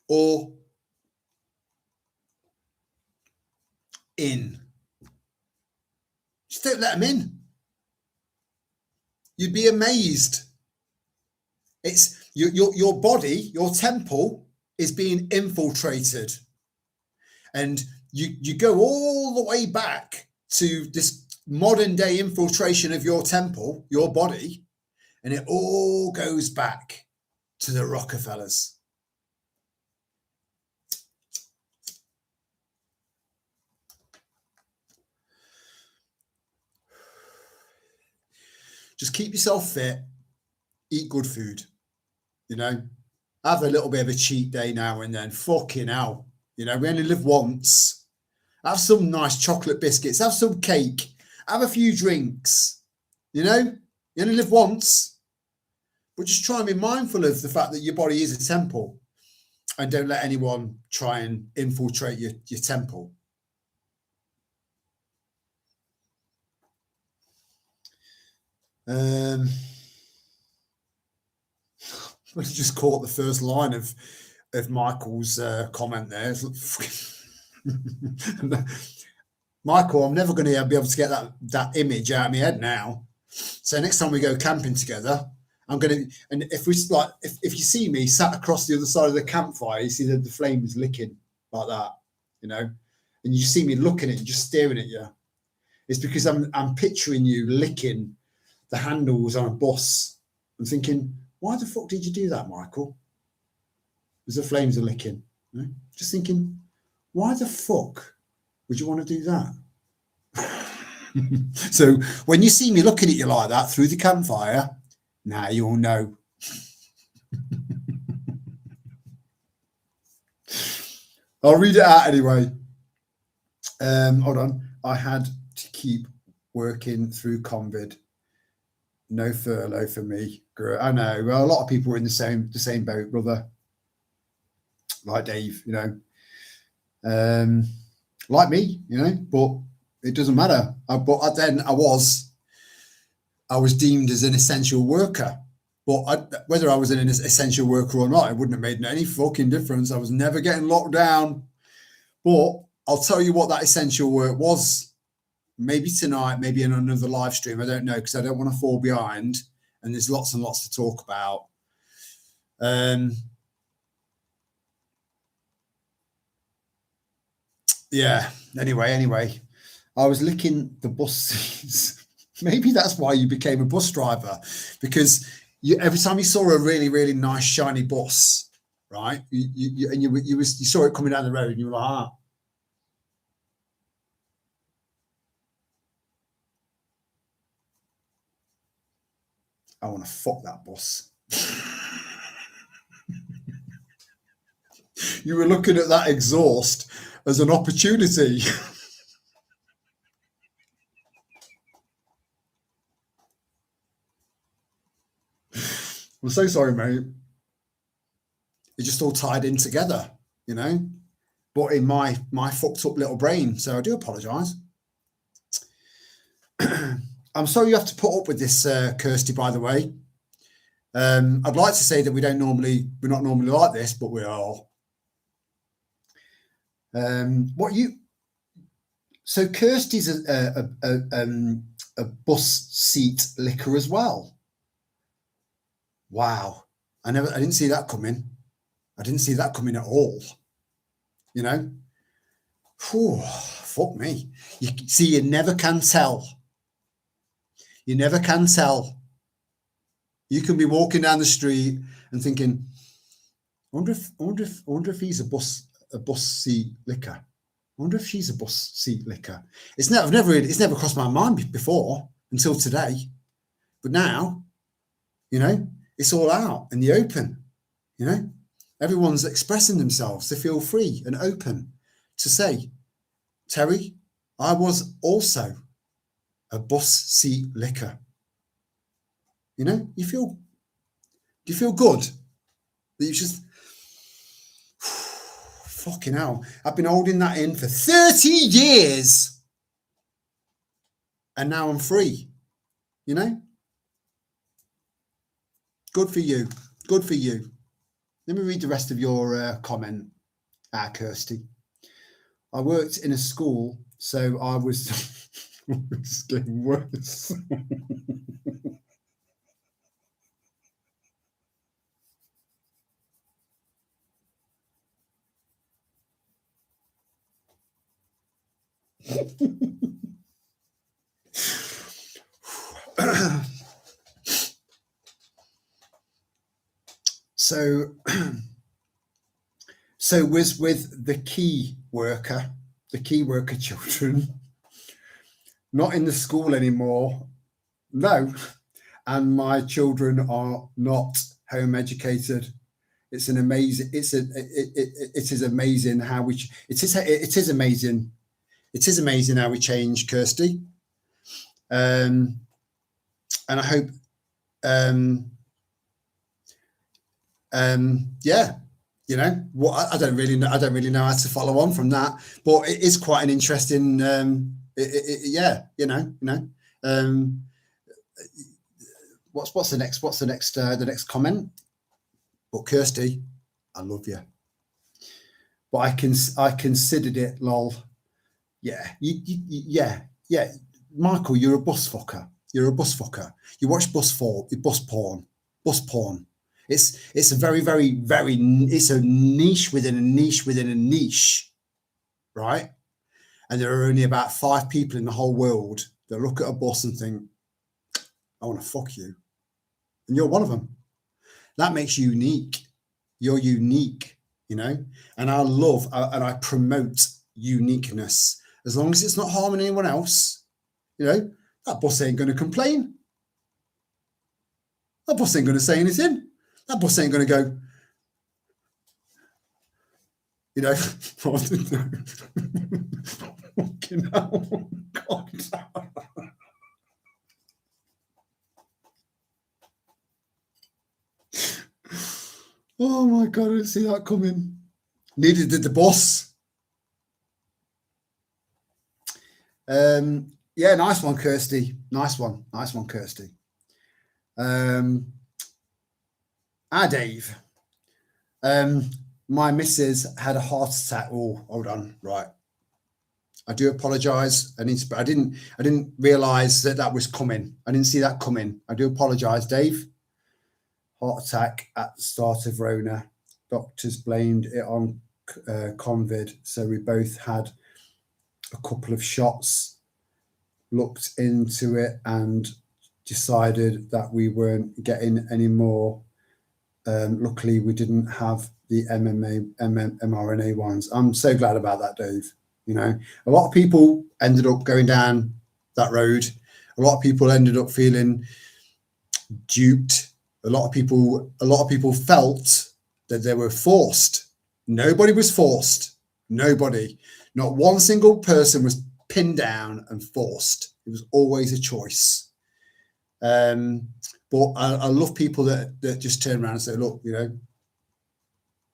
Or in. Just don't let them in. You'd be amazed. It's your body, your temple is being infiltrated. And you go all the way back to this modern day infiltration of your temple, your body, and it all goes back to the Rockefellers. Just keep yourself fit, eat good food, you know, have a little bit of a cheat day now and then. Fucking hell, you know, we only live once. Have some nice chocolate biscuits, have some cake, have a few drinks, you know, you only live once. But just try and be mindful of the fact that your body is a temple and don't let anyone try and infiltrate your temple. I just caught the first line of Michael's comment there. Michael, I'm never going to be able to get that image out of my head now. So next time we go camping together, I'm gonna, and if we like, if you see me sat across the other side of the campfire, you see the flames licking like that, you know, and you see me looking at it, just staring at you. It's because I'm picturing you licking the handles on a bus. I'm thinking, why the fuck did you do that, Michael? As the flames are licking, you know? Just thinking, why the fuck would you want to do that? So when you see me looking at you like that through the campfire, now you'll know. I'll read it out anyway. Hold on. I had to keep working through COVID. No furlough for me. I know. Well, a lot of people were in the same boat, brother. Like Dave, you know. Like me, you know, but it doesn't matter. But then I was deemed as an essential worker. But whether I was an essential worker or not, it wouldn't have made any fucking difference. I was never getting locked down. But I'll tell you what that essential work was. Maybe tonight, maybe in another live stream. I don't know, because I don't want to fall behind. And there's lots and lots to talk about. Yeah. Anyway, I was licking the bus seats. Maybe that's why you became a bus driver, because every time you saw a really, really nice shiny bus, right? You saw it coming down the road, and you were like, I want to fuck that bus. You were looking at that exhaust as an opportunity. I'm so sorry, mate. It just all tied in together, you know, but in my fucked up little brain. So I do apologise. I'm sorry you have to put up with this, Kirsty, by the way. I'd like to say that we're not normally like this, but we are. So Kirsty's a bus seat licker as well. Wow. I didn't see that coming. I didn't see that coming at all. You know? Whew, fuck me. You never can tell. You never can tell. You can be walking down the street and thinking, I wonder if he's a bus seat licker. I wonder if she's a bus seat licker. It's never crossed my mind before until today. But now, you know, it's all out in the open. You know, everyone's expressing themselves. They feel free and open to say, Terry, I was also a bus seat licker. You know, do you feel good that you just, fucking hell, I've been holding that in for 30 years and now I'm free, you know? Good for you. Good for you. Let me read the rest of your comment, Kirsty. I worked in a school, so I was it's getting worse. So was with the key worker children, not in the school anymore. No, and my children are not home educated. It is amazing how we change, Kirsty. And I hope, yeah, you know what, I don't really know how to follow on from that, but it is quite an interesting, yeah, you know, what's the next comment? But Kirsty, I love you. But I considered it, lol. Yeah, yeah. Michael, you're a bus fucker. You watch bus porn. bus porn. It's a very it's a niche within a niche within a niche, right? And there are only about 5 people in the whole world that look at a bus and think, I want to fuck you. And you're one of them. That makes you unique. You're unique, you know? And I love and I promote uniqueness. As long as it's not harming anyone else, you know, that bus ain't going to complain. That bus ain't going to say anything. That bus ain't going to go, you know, fucking hell. God. Oh my God, I didn't see that coming. Neither did the boss. Yeah, nice one, Kirsty. Nice one, Kirsty. Dave. My missus had a heart attack. Oh, hold on. Right. I do apologise. I didn't realise that was coming. I didn't see that coming. I do apologise, Dave. Heart attack at the start of Rona. Doctors blamed it on COVID. So we both had a couple of shots, looked into it and decided that we weren't getting any more. Luckily, we didn't have the mRNA ones. I'm so glad about that, Dave. You know, a lot of people ended up going down that road. A lot of people ended up feeling duped. A lot of people felt that they were forced. Nobody was forced. Nobody. Not one single person was pinned down and forced. It was always a choice. But I love people that just turn around and say, look, you know,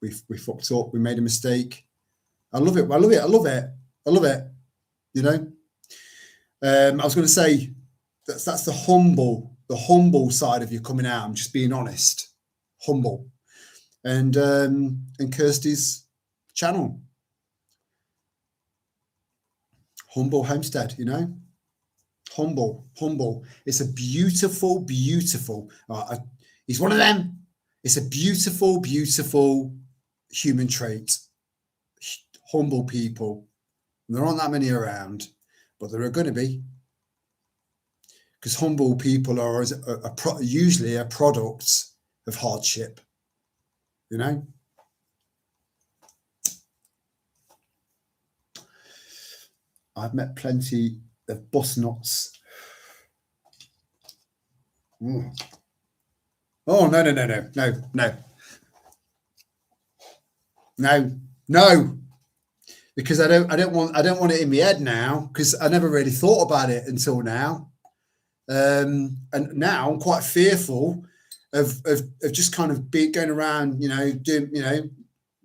we fucked up. We made a mistake. I love it. You know, I was going to say that's the humble side of you coming out. I'm just being honest, humble, and Kirsty's channel, Humble Homestead. You know, humble. It's a beautiful. He's one of them. It's a beautiful human trait. Humble people. There aren't that many around, but there are going to be, because humble people are usually a product of hardship, you know. I've met plenty of bus nuts. Oh no. Because I don't want it in my head now, because I never really thought about it until now. And now I'm quite fearful of just kind of going around, you know, doing, you know,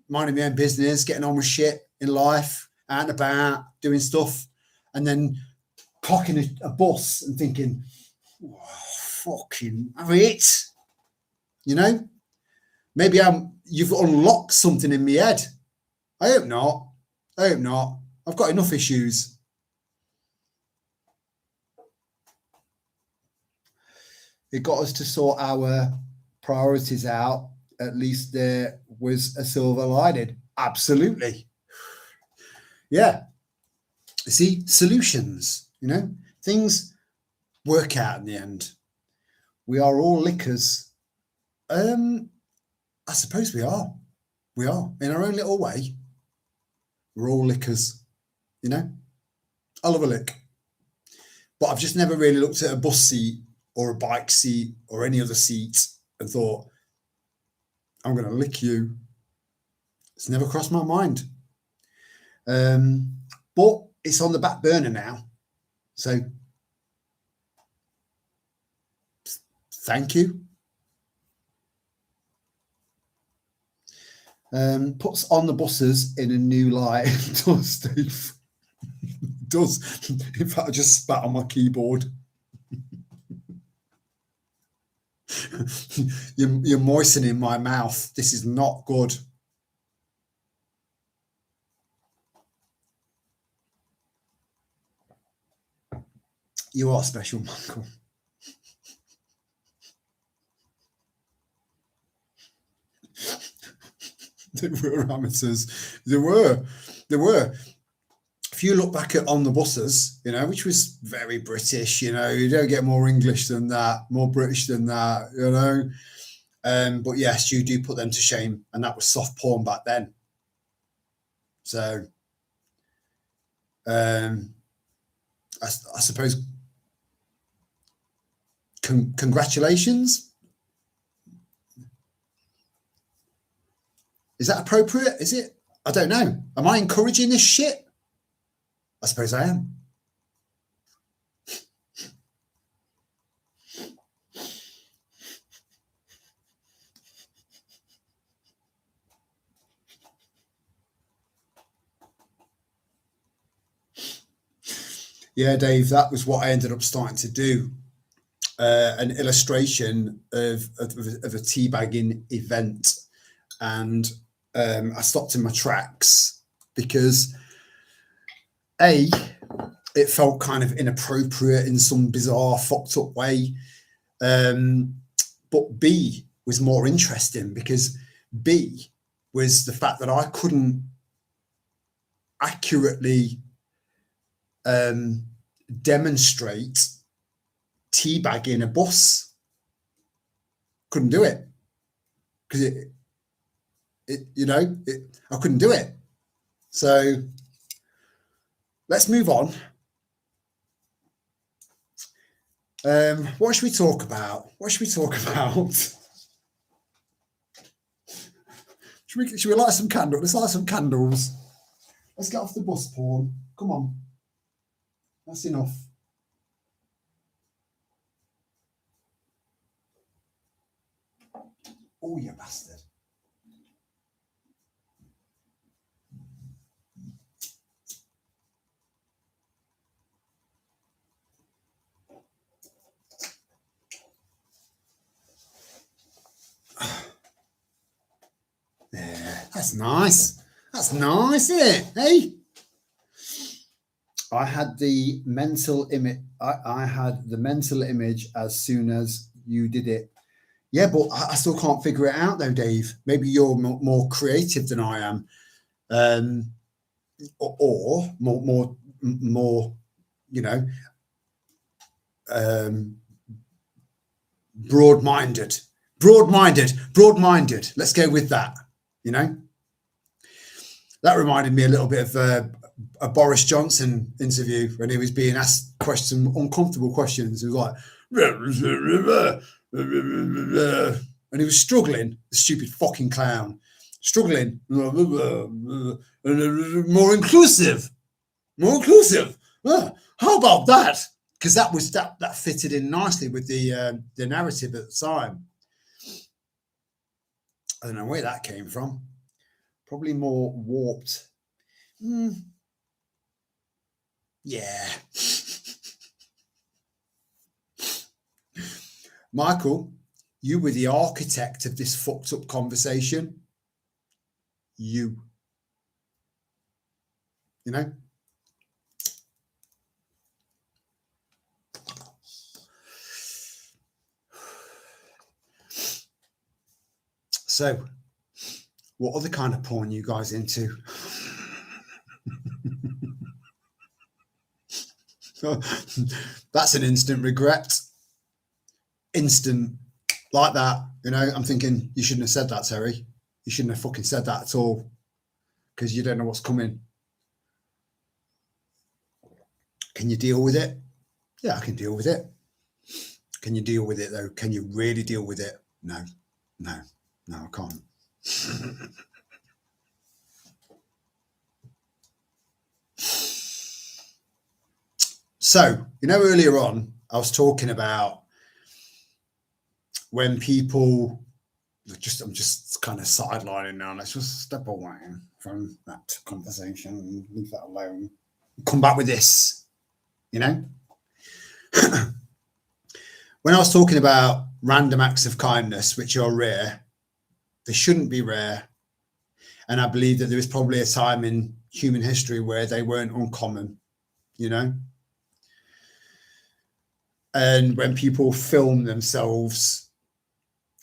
minding my own business, getting on with shit in life, out and about, doing stuff, and then clocking a bus and thinking, oh, fucking it, you know? Maybe you've unlocked something in my head. I hope not. I've got enough issues. It got us to sort our priorities out. At least there was a silver lining. Absolutely. Yeah. See, solutions, you know, things work out in the end. We are all lickers. I suppose we are. We are, in our own little way. We're all lickers, you know. I love a lick. But I've just never really looked at a bus seat or a bike seat or any other seat and thought, I'm going to lick you. It's never crossed my mind. But it's on the back burner now. So thank you. Puts on the buses in a new light. Does, Steve? Does. In fact, I just spat on my keyboard. You're moistening my mouth. This is not good. You are special, Michael. They were amateurs. They were. If you look back at On the Buses, you know, which was very British, you know, you don't get more English than that, more British than that, you know. But yes, you do put them to shame, and that was soft porn back then. So, I suppose, congratulations. Is that appropriate? Is it? I don't know. Am I encouraging this shit? I suppose I am. Yeah, Dave, that was what I ended up starting to do. An illustration of a teabagging event. And I stopped in my tracks because A, it felt kind of inappropriate in some bizarre, fucked up way. But B was more interesting because B was the fact that I couldn't accurately demonstrate teabagging a bus. Couldn't do it because I couldn't do it. So let's move on. What should we talk about? Should we light some candles? Let's light some candles. Let's get off the bus porn. Come on. That's enough. Oh, you bastard. Yeah, that's nice. That's nice, isn't it? Hey? I had the mental image. I had the mental image as soon as you did it. Yeah, but I still can't figure it out though, Dave. Maybe you're more creative than I am, or more, you know, broad-minded. Let's go with that. You know, that reminded me a little bit of a Boris Johnson interview when he was being asked uncomfortable questions. He was like, and he was struggling, the stupid fucking clown, struggling. More inclusive. How about that? Because that fitted in nicely with the narrative at the time. I don't know where that came from. Probably more warped. Yeah. Michael, you were the architect of this fucked up conversation. You know? So, what other kind of porn you guys into? That's an instant regret. Instant, like that. You know, I'm thinking you shouldn't have said that, Terry. You shouldn't have fucking said that at all, because you don't know what's coming. Can you deal with it? Yeah, I can deal with it. Can you deal with it though? Can you really deal with it? No, I can't. So, you know, earlier on, I was talking about when people I'm just kind of sidelining now. Let's just step away from that conversation and leave that alone. Come back with this, you know? When I was talking about random acts of kindness, which are rare, they shouldn't be rare. And I believe that there was probably a time in human history where they weren't uncommon, you know? And when people film themselves,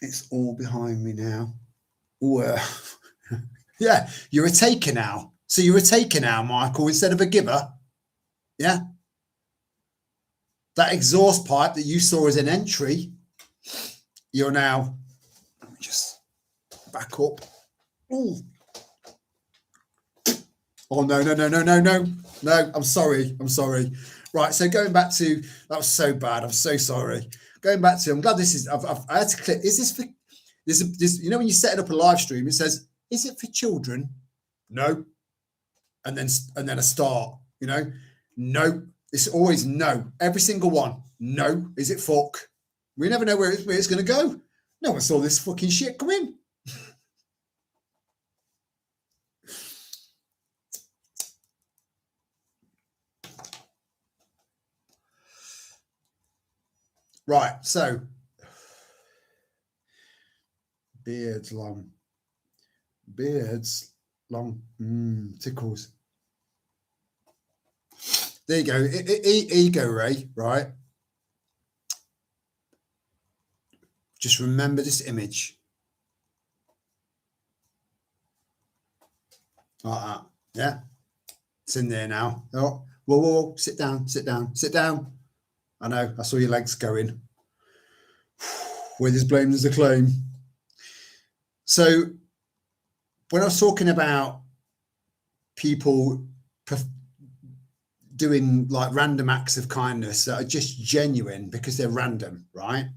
it's all behind me now. Ooh, Yeah, you're a taker now. So you're a taker now, Michael, instead of a giver. Yeah. That exhaust pipe that you saw as an entry, you're now, let me just back up. Ooh. Oh, no. No, I'm sorry. Right, so going back to, that was so bad. I'm so sorry. Going back to, I'm glad this is, I had to click, is this for, there's, you know, when you're setting up a live stream, it says, is it for children? No. And then a start, you know, no. It's always no. Every single one. No. Is it fuck? We never know where it's going to go. No one saw this fucking shit come in. Right. So beards long. Tickles. There you go. Ego Ray, right? Just remember this image. Like that. Yeah. It's in there now. Oh, whoa. Sit down. I know. I saw your legs going. Where there's blame, there's a claim. So when I was talking about people doing like random acts of kindness that are just genuine because they're random, right?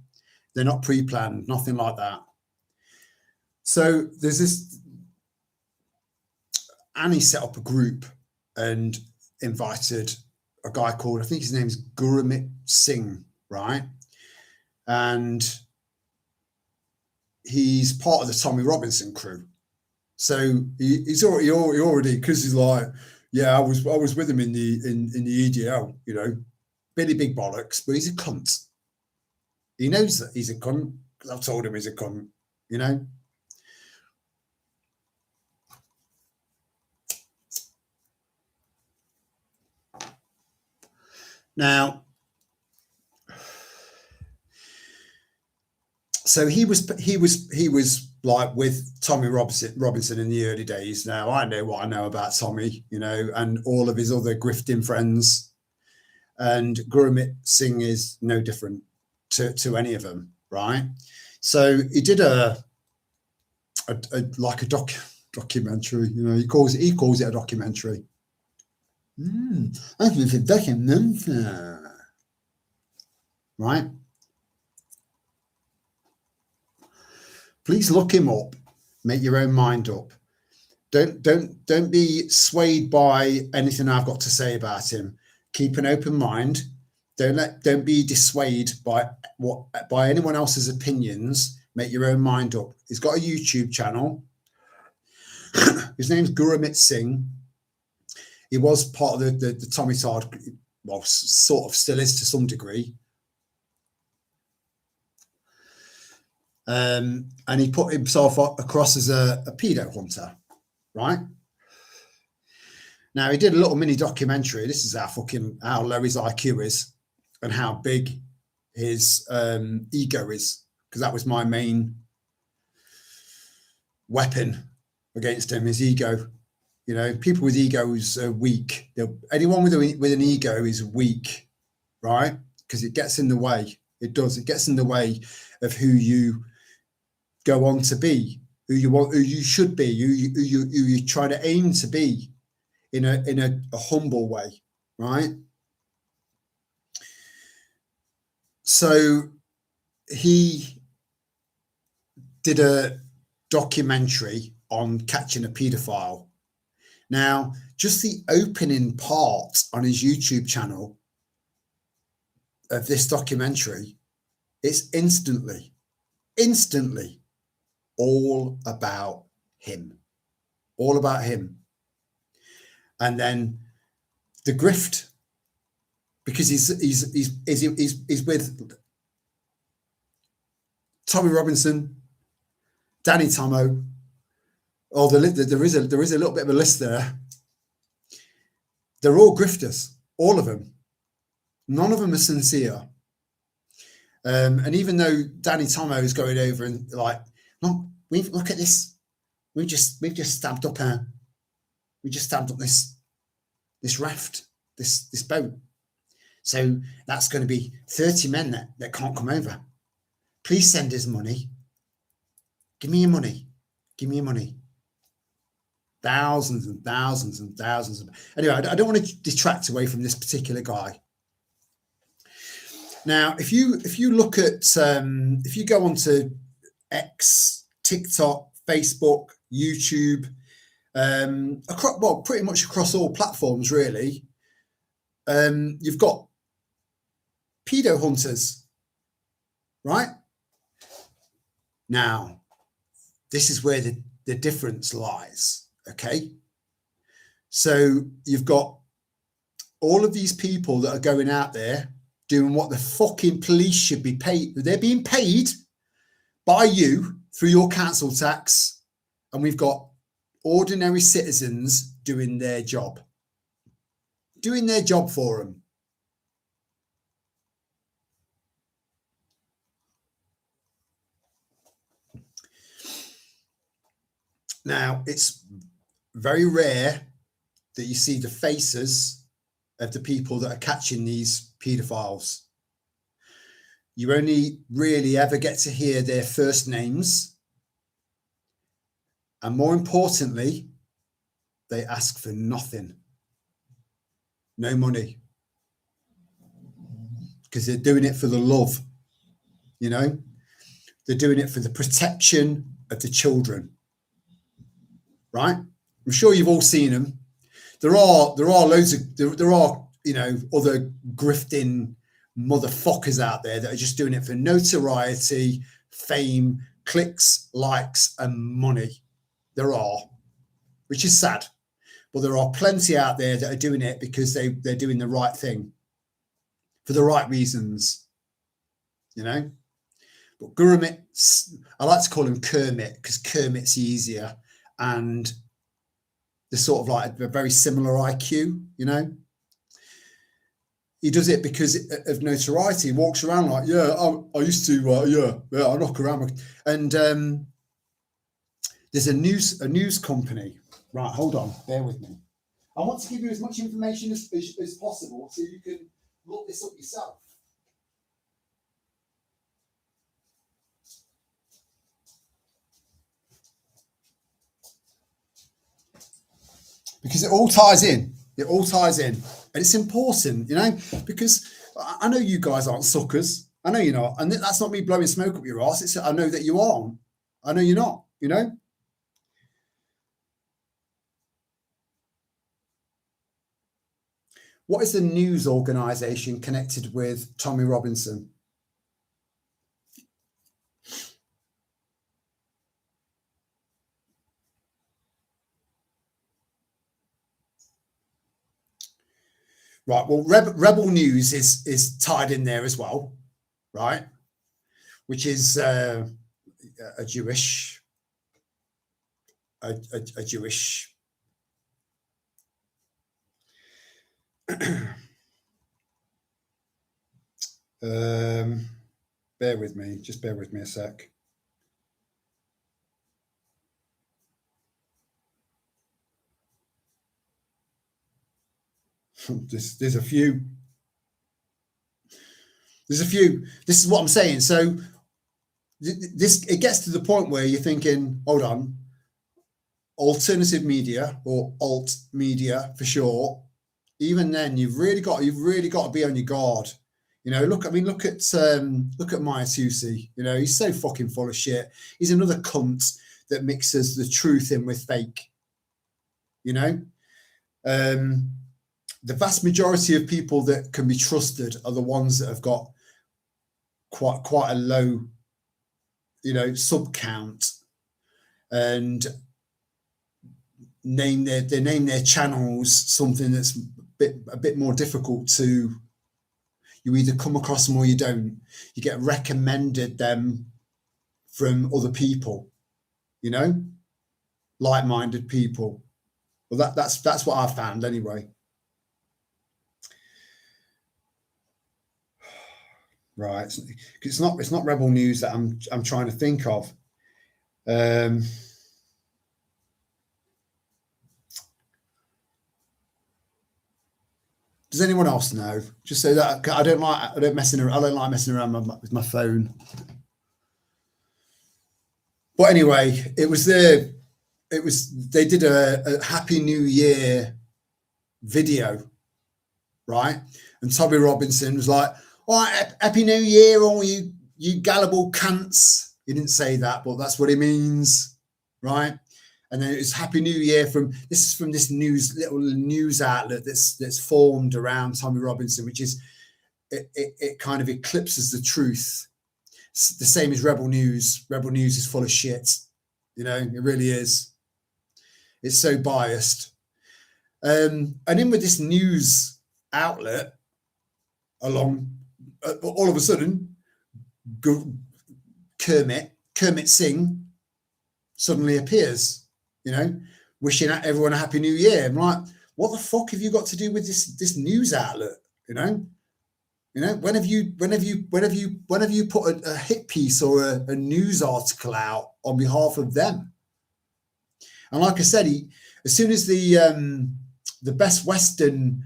They're not pre-planned, nothing like that. So there's this, Annie set up a group and invited a guy called, I think his name is Gurumit Singh, right? And he's part of the Tommy Robinson crew. So he's already, because he's like, yeah, I was with him in the EDL, you know, Billy Big Bollocks, but he's a cunt. He knows that he's a cunt because I've told him he's a cunt, you know. Now, so he was like with Tommy Robinson in the early days. Now I know what I know about Tommy, you know, and all of his other grifting friends, and Gurumit Singh is no different to any of them, right? So he did a documentary, you know. He calls it a documentary. It's a documentary, right? Please look him up. Make your own mind up. Don't be swayed by anything I've got to say about him. Keep an open mind. Don't be dissuaded by anyone else's opinions. Make your own mind up. He's got a YouTube channel. His name's Gurumit Singh. He was part of the Tommy Tard, well, sort of still is to some degree. And he put himself across as a pedo hunter, right? Now he did a little mini documentary. This is how low his IQ is and how big his ego is, because that was my main weapon against him, his ego. You know, people with egos are weak. Anyone with an ego is weak, right? Because it gets in the way. It does. It gets in the way of who you go on to be, who you should be, who you try to aim to be in a humble way, right? So he did a documentary on catching a paedophile. Now, just the opening part on his YouTube channel of this documentary, it's instantly all about him. And then the grift, because he's with Tommy Robinson, Danny Tomo. Oh, there is a little bit of a list there. They're all grifters, all of them. None of them are sincere. And even though Danny Tomo is going over and like, look at this. we've just stabbed up this raft, this boat. So that's going to be 30 men that can't come over. Please send us money. Give me your money. Give me your money. Thousands and thousands and thousands of. Anyway, I don't want to detract away from this particular guy. Now, if you look at if you go onto X, TikTok, Facebook, YouTube, pretty much across all platforms, really, you've got pedo hunters, right? Now, this is where the difference lies, okay? So you've got all of these people that are going out there doing what the fucking police should be paid. They're being paid by you through your council tax, and we've got ordinary citizens doing their job for them. Now, it's very rare that you see the faces of the people that are catching these paedophiles. You only really ever get to hear their first names. And more importantly, they ask for nothing. No money. Because they're doing it for the love, you know? They're doing it for the protection of the children. Right? I'm sure you've all seen them. There are loads of there are, you know, other grifting motherfuckers out there that are just doing it for notoriety, fame, clicks, likes, and money. There are, which is sad, but there are plenty out there that are doing it because they're doing the right thing for the right reasons, you know. But Gurmit, I like to call him Kermit because Kermit's easier, and they're sort of like a very similar IQ, you know. He does it because of notoriety. He walks around like, yeah, I used to, I knock around. And there's a news company. Right, hold on, bear with me. I want to give you as much information as possible so you can look this up yourself. Because it all ties in. It all ties in. And it's important, you know, because I know you guys aren't suckers. I know you're not. And that's not me blowing smoke up your ass. It's I know that you aren't. I know you're not, you know. What is the news organisation connected with Tommy Robinson? Right, well, Rebel News is tied in there as well, right? Which is a Jewish bear with me, just bear with me a sec. There's a few. This is what I'm saying. So it gets to the point where you're thinking, hold on, alternative media or alt media for short. Even then, you've really got to be on your guard. You know, look at Maya Tusi. You know, he's so fucking full of shit. He's another cunt that mixes the truth in with fake. You know, the vast majority of people that can be trusted are the ones that have got quite a low, you know, sub count, and name their channels something that's a bit more difficult to. You either come across them or you don't. You get recommended them from other people, you know, like-minded people. Well, that's what I've found anyway. Right, it's not Rebel News that I'm trying to think of. Does anyone else know? Just say that I don't like messing around with my phone. But anyway, they did a Happy New Year video, right? And Tommy Robinson was like, "All right, Happy New Year, all you gullible cunts." He didn't say that, but that's what he means, right? And then it's Happy New Year from this little news outlet that's formed around Tommy Robinson, which is it kind of eclipses the truth. It's the same as Rebel News. Rebel News is full of shit, you know, it really is. It's so biased. And in with this news outlet, all of a sudden, Kermit Singh suddenly appears, you know, wishing everyone a Happy New Year. I'm like, what the fuck have you got to do with this news outlet? You know, when have you put a hit piece or a news article out on behalf of them? And like I said, as soon as the Best Western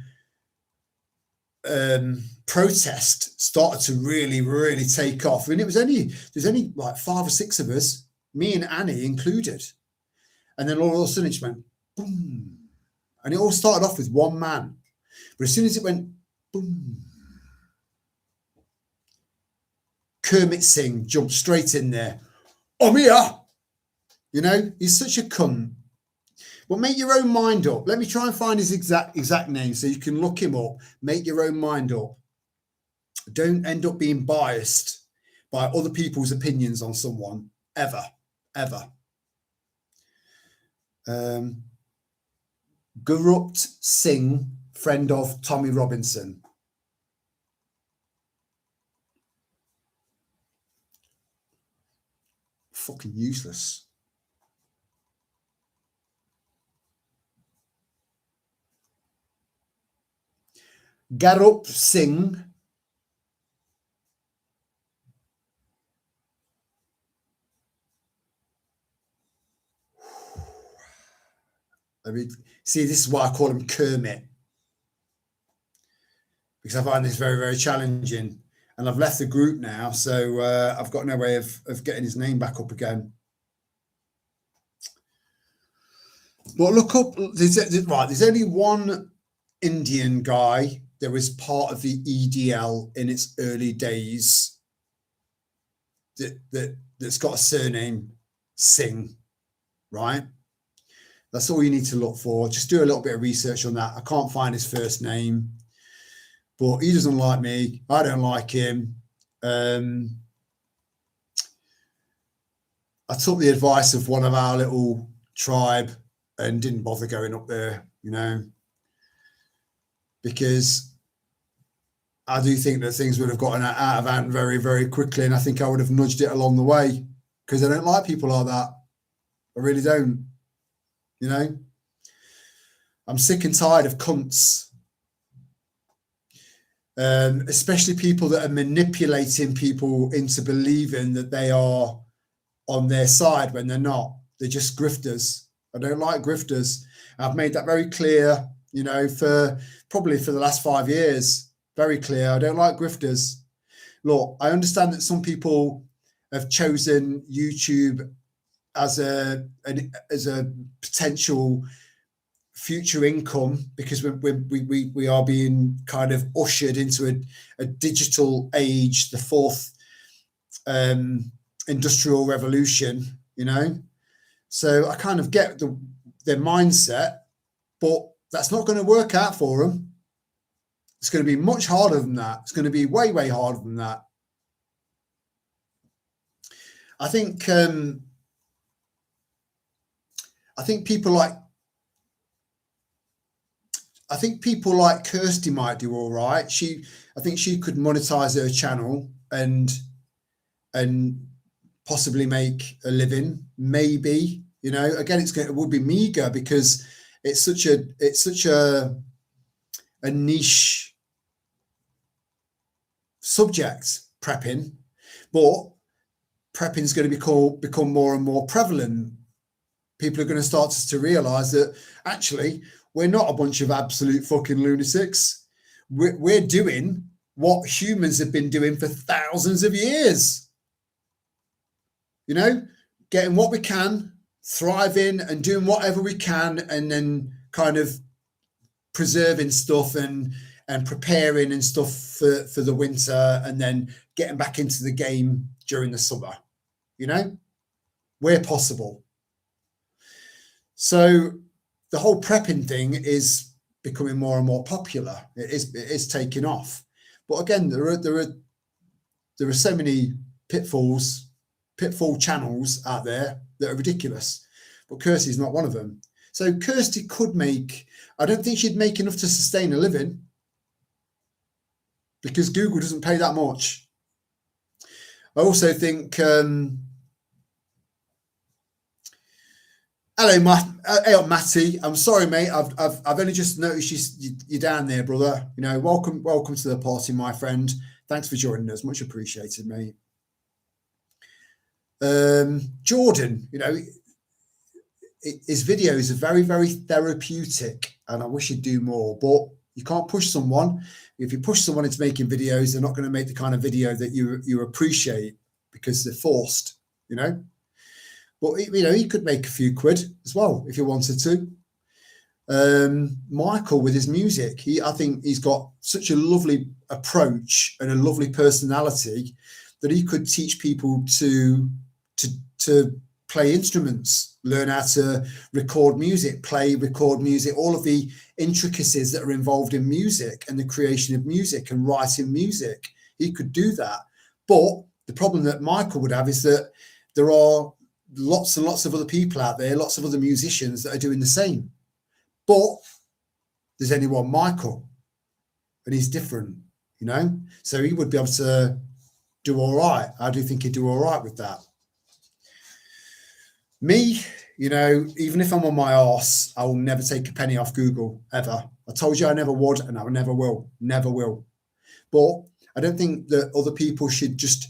protest started to really take off. I mean, there's only like 5 or 6 of us, me and Annie included, and then all of a sudden it just went boom, and it all started off with one man, but as soon as it went boom, Kermit Singh jumped straight in there. I'm here. You know, he's such a cunt. Well, make your own mind up. Let me try and find his exact name so you can look him up. Make your own mind up. Don't end up being biased by other people's opinions on someone, ever. Gurupta Singh, friend of Tommy Robinson. Fucking useless. Gurupta Singh. I mean, see, this is why I call him Kermit, because I find this very challenging, and I've left the group now, so I've got no way of getting his name back up again. But look up, there's only one Indian guy that was part of the EDL in its early days that's got a surname Singh, right? That's all you need to look for. Just do a little bit of research on that. I can't find his first name, but he doesn't like me. I don't like him. I took the advice of one of our little tribe and didn't bother going up there, you know, because I do think that things would have gotten out of hand very quickly, and I think I would have nudged it along the way, because I don't like people like that. I really don't. You know, I'm sick and tired of cunts, especially people that are manipulating people into believing that they are on their side when they're not. They're just grifters. I don't like grifters. I've made that very clear, you know, probably for the last 5 years. Very clear. I don't like grifters. Look, I understand that some people have chosen YouTube as a potential future income, because we are being kind of ushered into a digital age, the 4th industrial revolution, you know. So I kind of get their mindset, but that's not going to work out for them. It's going to be much harder than that. It's going to be way harder than that. I think people like Kirsty might do all right. I think she could monetize her channel and possibly make a living. Maybe, you know, again, it would be meager because it's such a niche subject, prepping, but prepping is going to become more and more prevalent. People are going to start to realize that actually we're not a bunch of absolute fucking lunatics. we're doing what humans have been doing for thousands of years. You know, getting what we can, thriving and doing whatever we can, and then kind of preserving stuff and preparing and stuff for the winter, and then getting back into the game during the summer, you know, where possible. So the whole prepping thing is becoming more and more popular. It is taking off. But again, there are so many pitfall channels out there that are ridiculous. But Kirsty's not one of them. So Kirsty could make, I don't think she'd make enough to sustain a living, because Google doesn't pay that much. I also think, hello, Matty. I'm sorry, mate. I've only just noticed you're down there, brother. You know, welcome to the party, my friend. Thanks for joining us. Much appreciated, mate. Jordan, you know, his videos are very, very therapeutic, and I wish he'd do more. But you can't push someone. If you push someone into making videos, they're not going to make the kind of video that you appreciate, because they're forced, you know. But, you know, he could make a few quid as well if he wanted to. Michael, with his music, I think he's got such a lovely approach and a lovely personality that he could teach people to play instruments, learn how to record music, record music, all of the intricacies that are involved in music and the creation of music and writing music. He could do that. But the problem that Michael would have is that there are lots and lots of other people out there, lots of other musicians that are doing the same. But there's only one Michael, and he's different, you know? So he would be able to do all right. I do think he'd do all right with that. Me, you know, even if I'm on my arse, I will never take a penny off Google, ever. I told you I never would, and I never will. Never will. But I don't think that other people should just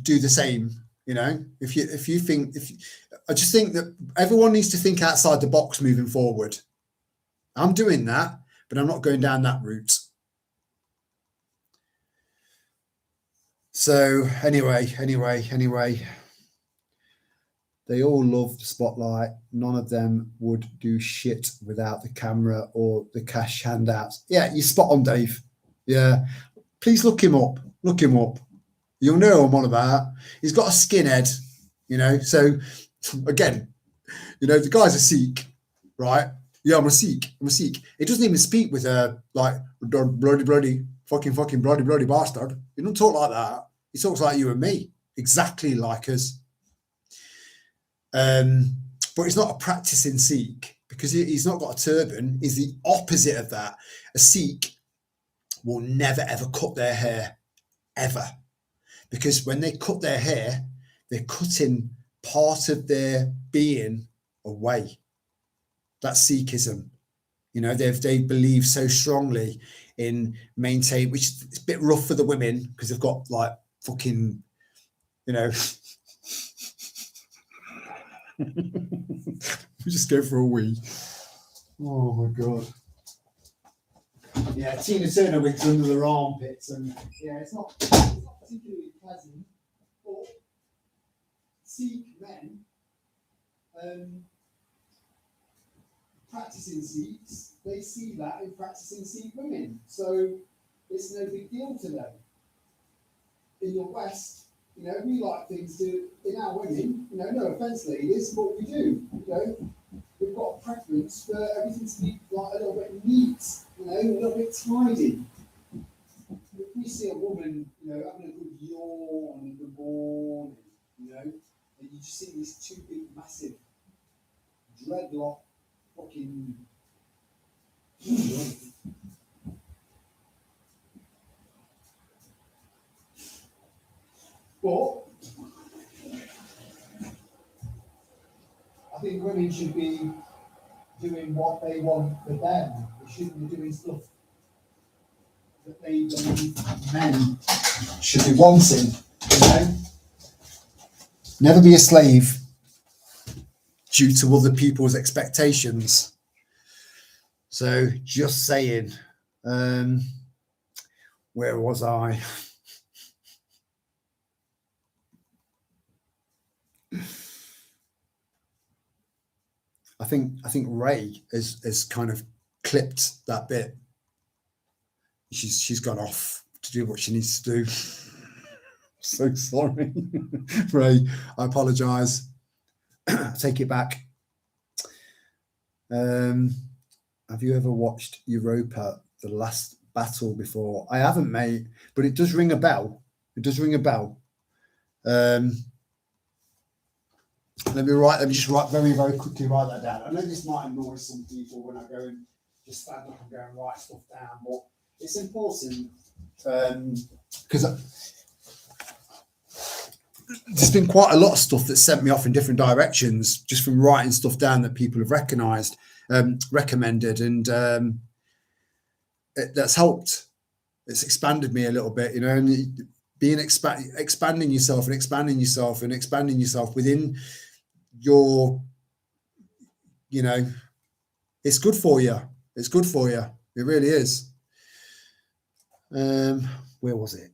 do the same. You know, I just think that everyone needs to think outside the box moving forward. I'm doing that, but I'm not going down that route. So anyway, they all love the spotlight. None of them would do shit without the camera or the cash handouts. Yeah, you're spot on, Dave. Yeah, please look him up. You'll know who I'm on about. He's got a skinhead, you know. So again, you know, the guy's a Sikh, right? Yeah, I'm a Sikh. He doesn't even speak with a like bloody fucking bloody bastard. He don't talk like that. He talks like you and me, exactly like us. But he's not a practicing Sikh, because he's not got a turban. He's the opposite of that. A Sikh will never ever cut their hair, ever. Because when they cut their hair, they're cutting part of their being away. That's Sikhism. You know, they believe so strongly in maintain, which is a bit rough for the women, because they've got like fucking, you know, we just go for a wee. Oh my God. Yeah, Tina Turner wigs under their armpits, and yeah, it's not particularly pleasant. But Sikh men, practicing Sikhs, they see that in practicing Sikh women, so it's no big deal to them. In the West, you know, we like things to, in our women, you know, no offence, ladies, but we do, you know. We've got a preference for everything to be like a little bit neat, you know, a little bit tidy. If we see a woman, you know, having a good yawn in the morning, you know, and you just see these two big, massive dreadlock fucking. But I think women should be doing what they want for them. They shouldn't be doing stuff that they believe men should be wanting. You know? Never be a slave due to other people's expectations. So just saying, where was I? I think Ray has kind of clipped that bit. She's gone off to do what she needs to do. So sorry, Ray. I apologise. Take it back. Have you ever watched Europa, The Last Battle before? I haven't, mate, but it does ring a bell. It does ring a bell. Let me just very, very quickly write that down. I know this might annoy some people when I go and just stand up and go and write stuff down, but it's important because there's been quite a lot of stuff that sent me off in different directions just from writing stuff down that people have recognised, recommended, and that's helped. It's expanded me a little bit, you know, and being expanding yourself and expanding yourself and expanding yourself within your, you know, it's good for you. It's good for you. It really is. Where was it?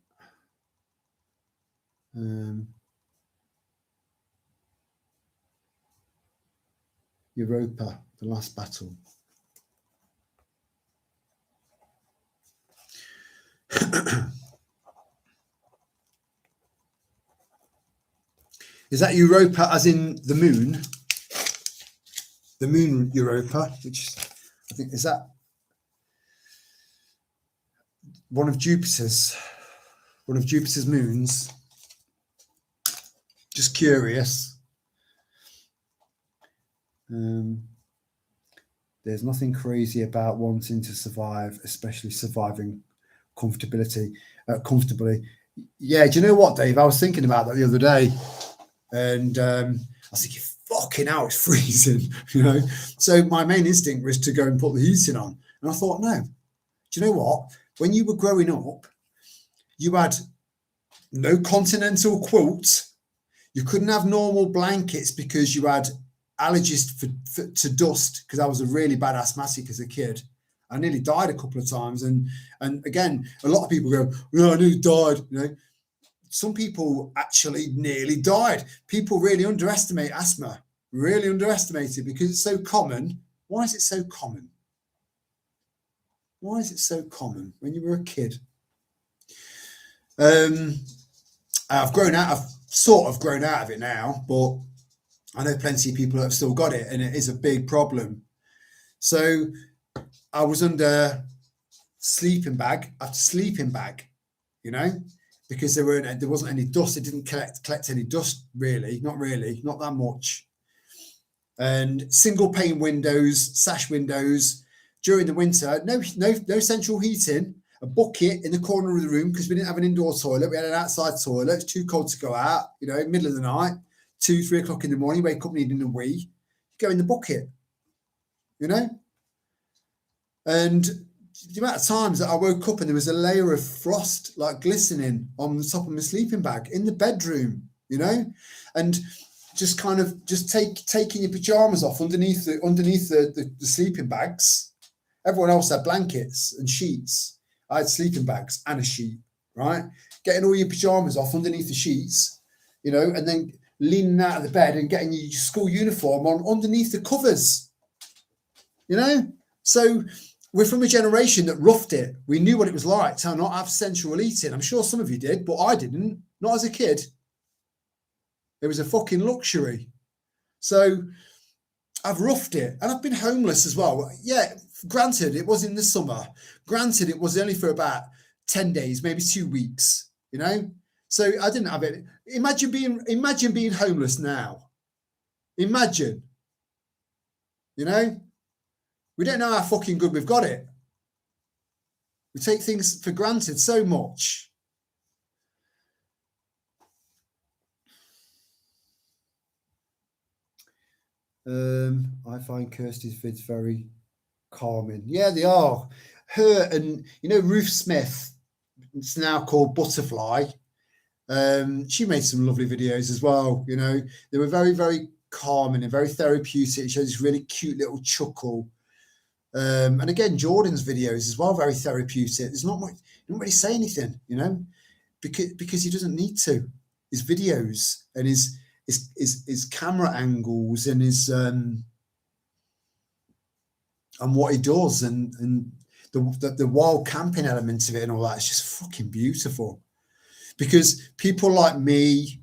Europa, The Last Battle. Is that Europa as in the moon? The moon Europa, which I think is that one of Jupiter's moons. Just curious. There's nothing crazy about wanting to survive, especially surviving comfortably. Yeah, do you know what, Dave? I was thinking about that the other day, and I was thinking, fucking hell, it's freezing, you know. So my main instinct was to go and put the heating on, and I thought, no. Do you know what? When you were growing up, you had no continental quilt. You couldn't have normal blankets because you had allergies to dust, because I was a really bad asthmatic as a kid. I nearly died a couple of times. And again, a lot of people go, "Yeah, I nearly died." You know, some people actually nearly died. People really underestimate asthma, really underestimate it because it's so common. Why is it so common? Why is it so common when you were a kid? I've sort of grown out of it now, but I know plenty of people that have still got it, and it is a big problem. So I was under sleeping bag after sleeping bag, you know, because there wasn't any dust. It didn't collect any dust, really, not that much. And single pane windows, sash windows during the winter. No central heating. A bucket in the corner of the room because we didn't have an indoor toilet. We had an outside toilet. It's too cold to go out. You know, middle of the night, 2-3 o'clock in the morning. Wake up needing a wee. You go in the bucket. You know. And the amount of times that I woke up and there was a layer of frost like glistening on the top of my sleeping bag in the bedroom, you know, and just kind of taking your pajamas off underneath the sleeping bags. Everyone else had blankets and sheets. I had sleeping bags and a sheet, right? Getting all your pajamas off underneath the sheets, you know, and then leaning out of the bed and getting your school uniform on underneath the covers, you know. So we're from a generation that roughed it. We knew what it was like to not have central heating. I'm sure some of you did, but I didn't. Not as a kid. It was a fucking luxury. So I've roughed it, and I've been homeless as well. Yeah, granted, it was in the summer. Granted, it was only for about 10 days, maybe 2 weeks, you know? So I didn't have it. Imagine being homeless now. Imagine, you know? We don't know how fucking good we've got it. We take things for granted so much. I find Kirsty's vids very calming. Yeah, they are. Her and, you know, Ruth Smith, it's now called Butterfly. She made some lovely videos as well. You know, they were very, very calming and very therapeutic. She had this really cute little chuckle. And again, Jordan's videos as well, very therapeutic. There's not much, he doesn't really say anything, you know, because he doesn't need to. His videos and his camera angles and his and what he does and the wild camping element of it and all that is just fucking beautiful. Because people like me,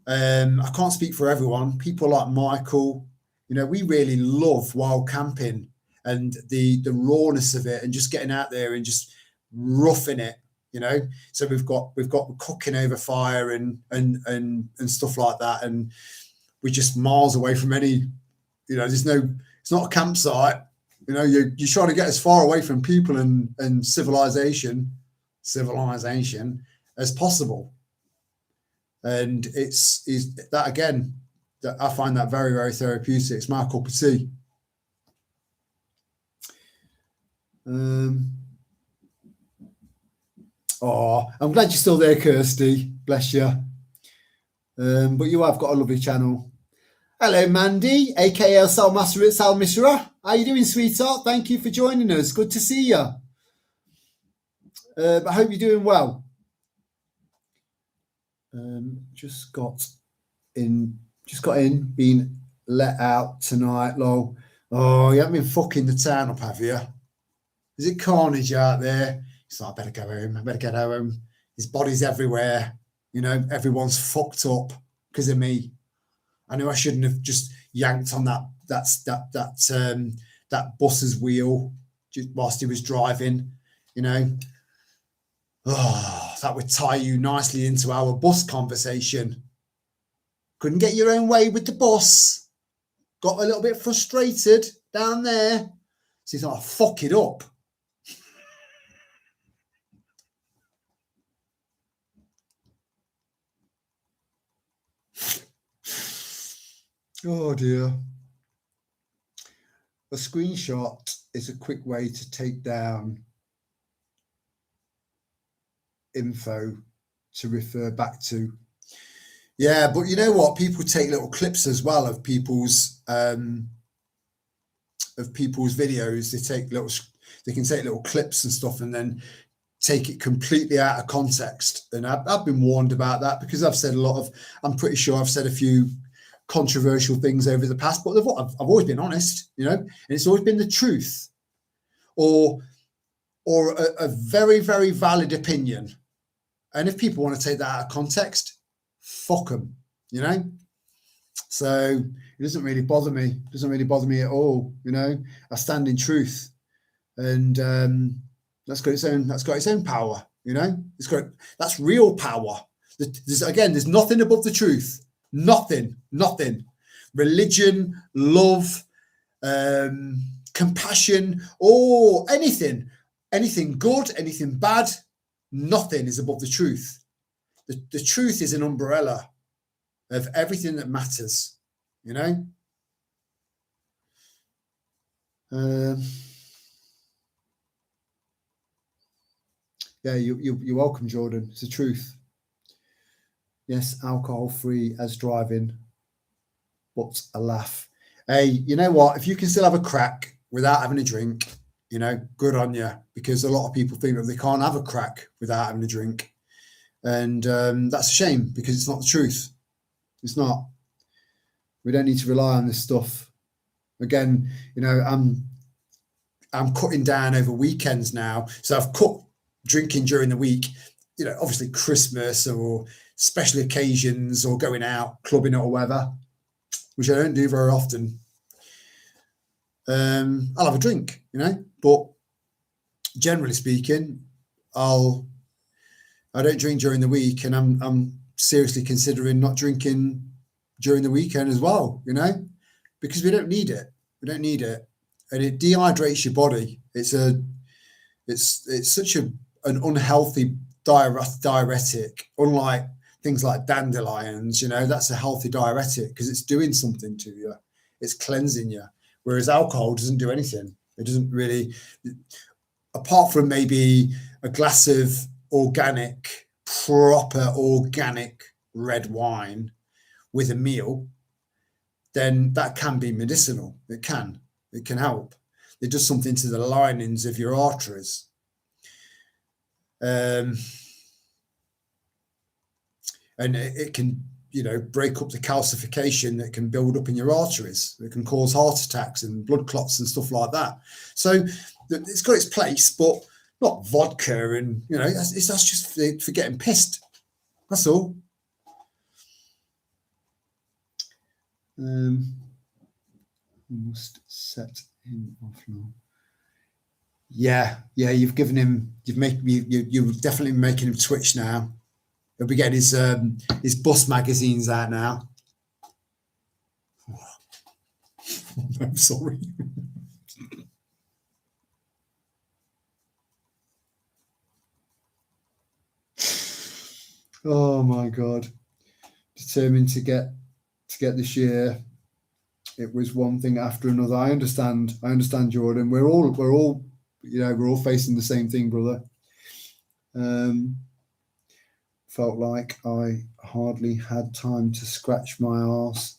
I can't speak for everyone. People like Michael, you know, we really love wild camping and the rawness of it and just getting out there and just roughing it, you know. So we've got cooking over fire and stuff like that, and we're just miles away from any, you know, it's not a campsite, you know. You're trying to get as far away from people and civilization as possible. And it's that again, that I find that very, very therapeutic. It's my cup of tea. Oh, I'm glad you're still there, Kirsty. Bless you. But you have got a lovely channel. Hello, Mandy, aka Sal Misra. How you doing, sweetheart? Thank you for joining us. Good to see you. I hope you're doing well. Just got in, been let out tonight, lol. Oh, you haven't been fucking the town up, have you? Is it carnage out there? He's like, I better go home. I better get home. His body's everywhere. You know, everyone's fucked up because of me. I knew I shouldn't have just yanked on that bus's wheel whilst he was driving. You know, oh, that would tie you nicely into our bus conversation. Couldn't get your own way with the bus. Got a little bit frustrated down there. So he's like, fuck it up. Oh dear. A screenshot is a quick way to take down info to refer back to. Yeah, but you know what? People take little clips as well of people's videos. They can take little clips and stuff and then take it completely out of context. And I've been warned about that because I've said I'm pretty sure I've said a few controversial things over the past, but I've always been honest, you know, and it's always been the truth or a very, very valid opinion. And if people want to take that out of context, fuck them, you know. So it doesn't really bother me. It doesn't really bother me at all, you know. I stand in truth, and that's got its own power, you know. That's real power. There's nothing above the truth. Nothing. Religion, love, compassion, or anything good, anything bad, nothing is above the truth. The truth is an umbrella of everything that matters, you know. Yeah, you're welcome, Jordan. It's the truth. Yes, alcohol-free as driving, but a laugh. Hey, you know what? If you can still have a crack without having a drink, you know, good on you, because a lot of people think that they can't have a crack without having a drink. And that's a shame because it's not the truth. It's not. We don't need to rely on this stuff. Again, you know, I'm cutting down over weekends now. So I've cut drinking during the week, you know, obviously Christmas or special occasions or going out, clubbing or whatever, which I don't do very often. I'll have a drink, you know, but generally speaking, I don't drink during the week, and I'm seriously considering not drinking during the weekend as well, you know, because we don't need it. We don't need it, and it dehydrates your body. It's such an unhealthy diuretic, unlike things like dandelions, you know. That's a healthy diuretic because it's doing something to you. It's cleansing you. Whereas alcohol doesn't do anything. It doesn't really, apart from maybe a glass of proper organic red wine with a meal, then that can be medicinal. It can help. it does something to the linings of your arteries. And it can, break up the calcification that can build up in your arteries. It can cause heart attacks and blood clots and stuff like that. So it's got its place, but not vodka, and that's just for getting pissed. That's all. Must set him off now. Yeah, you've given him. You're definitely making him twitch now. He'll be getting his bus magazines out now. I'm sorry. Oh my God! Determined to get this year. It was one thing after another. I understand, Jordan. We're all facing the same thing, brother. Felt like I hardly had time to scratch my arse.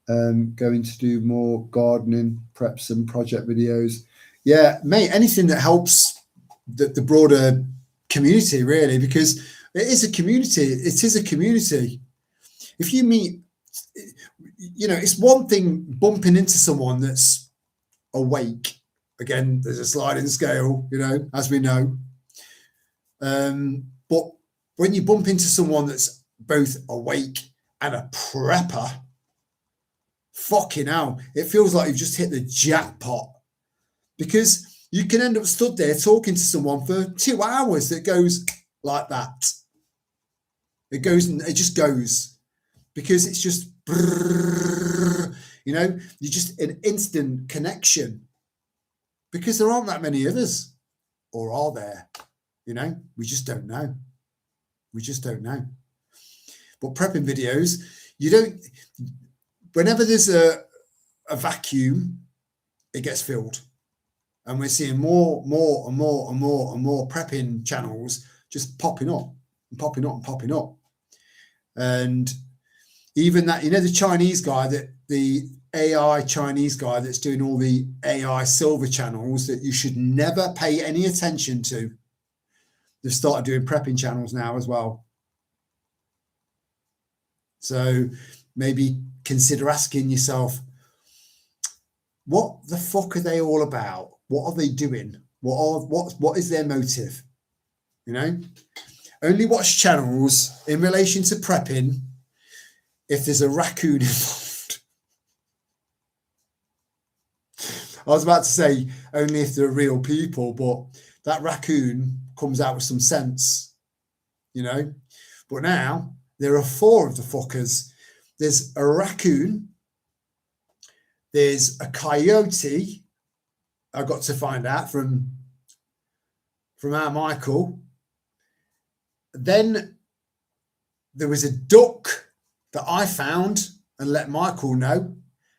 Going to do more gardening preps and project videos. Yeah, mate, anything that helps the broader community, really, because it is a community. It is a community. If you meet, it's one thing bumping into someone that's awake. Again, there's a sliding scale, as we know. But when you bump into someone that's both awake and a prepper, fucking hell, it feels like you've just hit the jackpot, because you can end up stood there talking to someone for 2 hours that goes like that. It just goes, because it's just, you're just an instant connection, because there aren't that many others, or are there? We just don't know. But prepping videos, whenever there's a vacuum, it gets filled. And we're seeing more prepping channels just popping up. And even that, the Chinese guy, the AI Chinese guy that's doing all the AI silver channels that you should never pay any attention to, they've started doing prepping channels now as well. So maybe consider asking yourself, what the fuck are they all about? What are they doing? What is their motive? Only watch channels in relation to prepping if there's a raccoon involved. I was about to say only if they're real people, but that raccoon comes out with some sense, But now there are 4 of the fuckers. There's a raccoon. There's a coyote. I got to find out from our Michael. Then there was a duck that I found and let Michael know.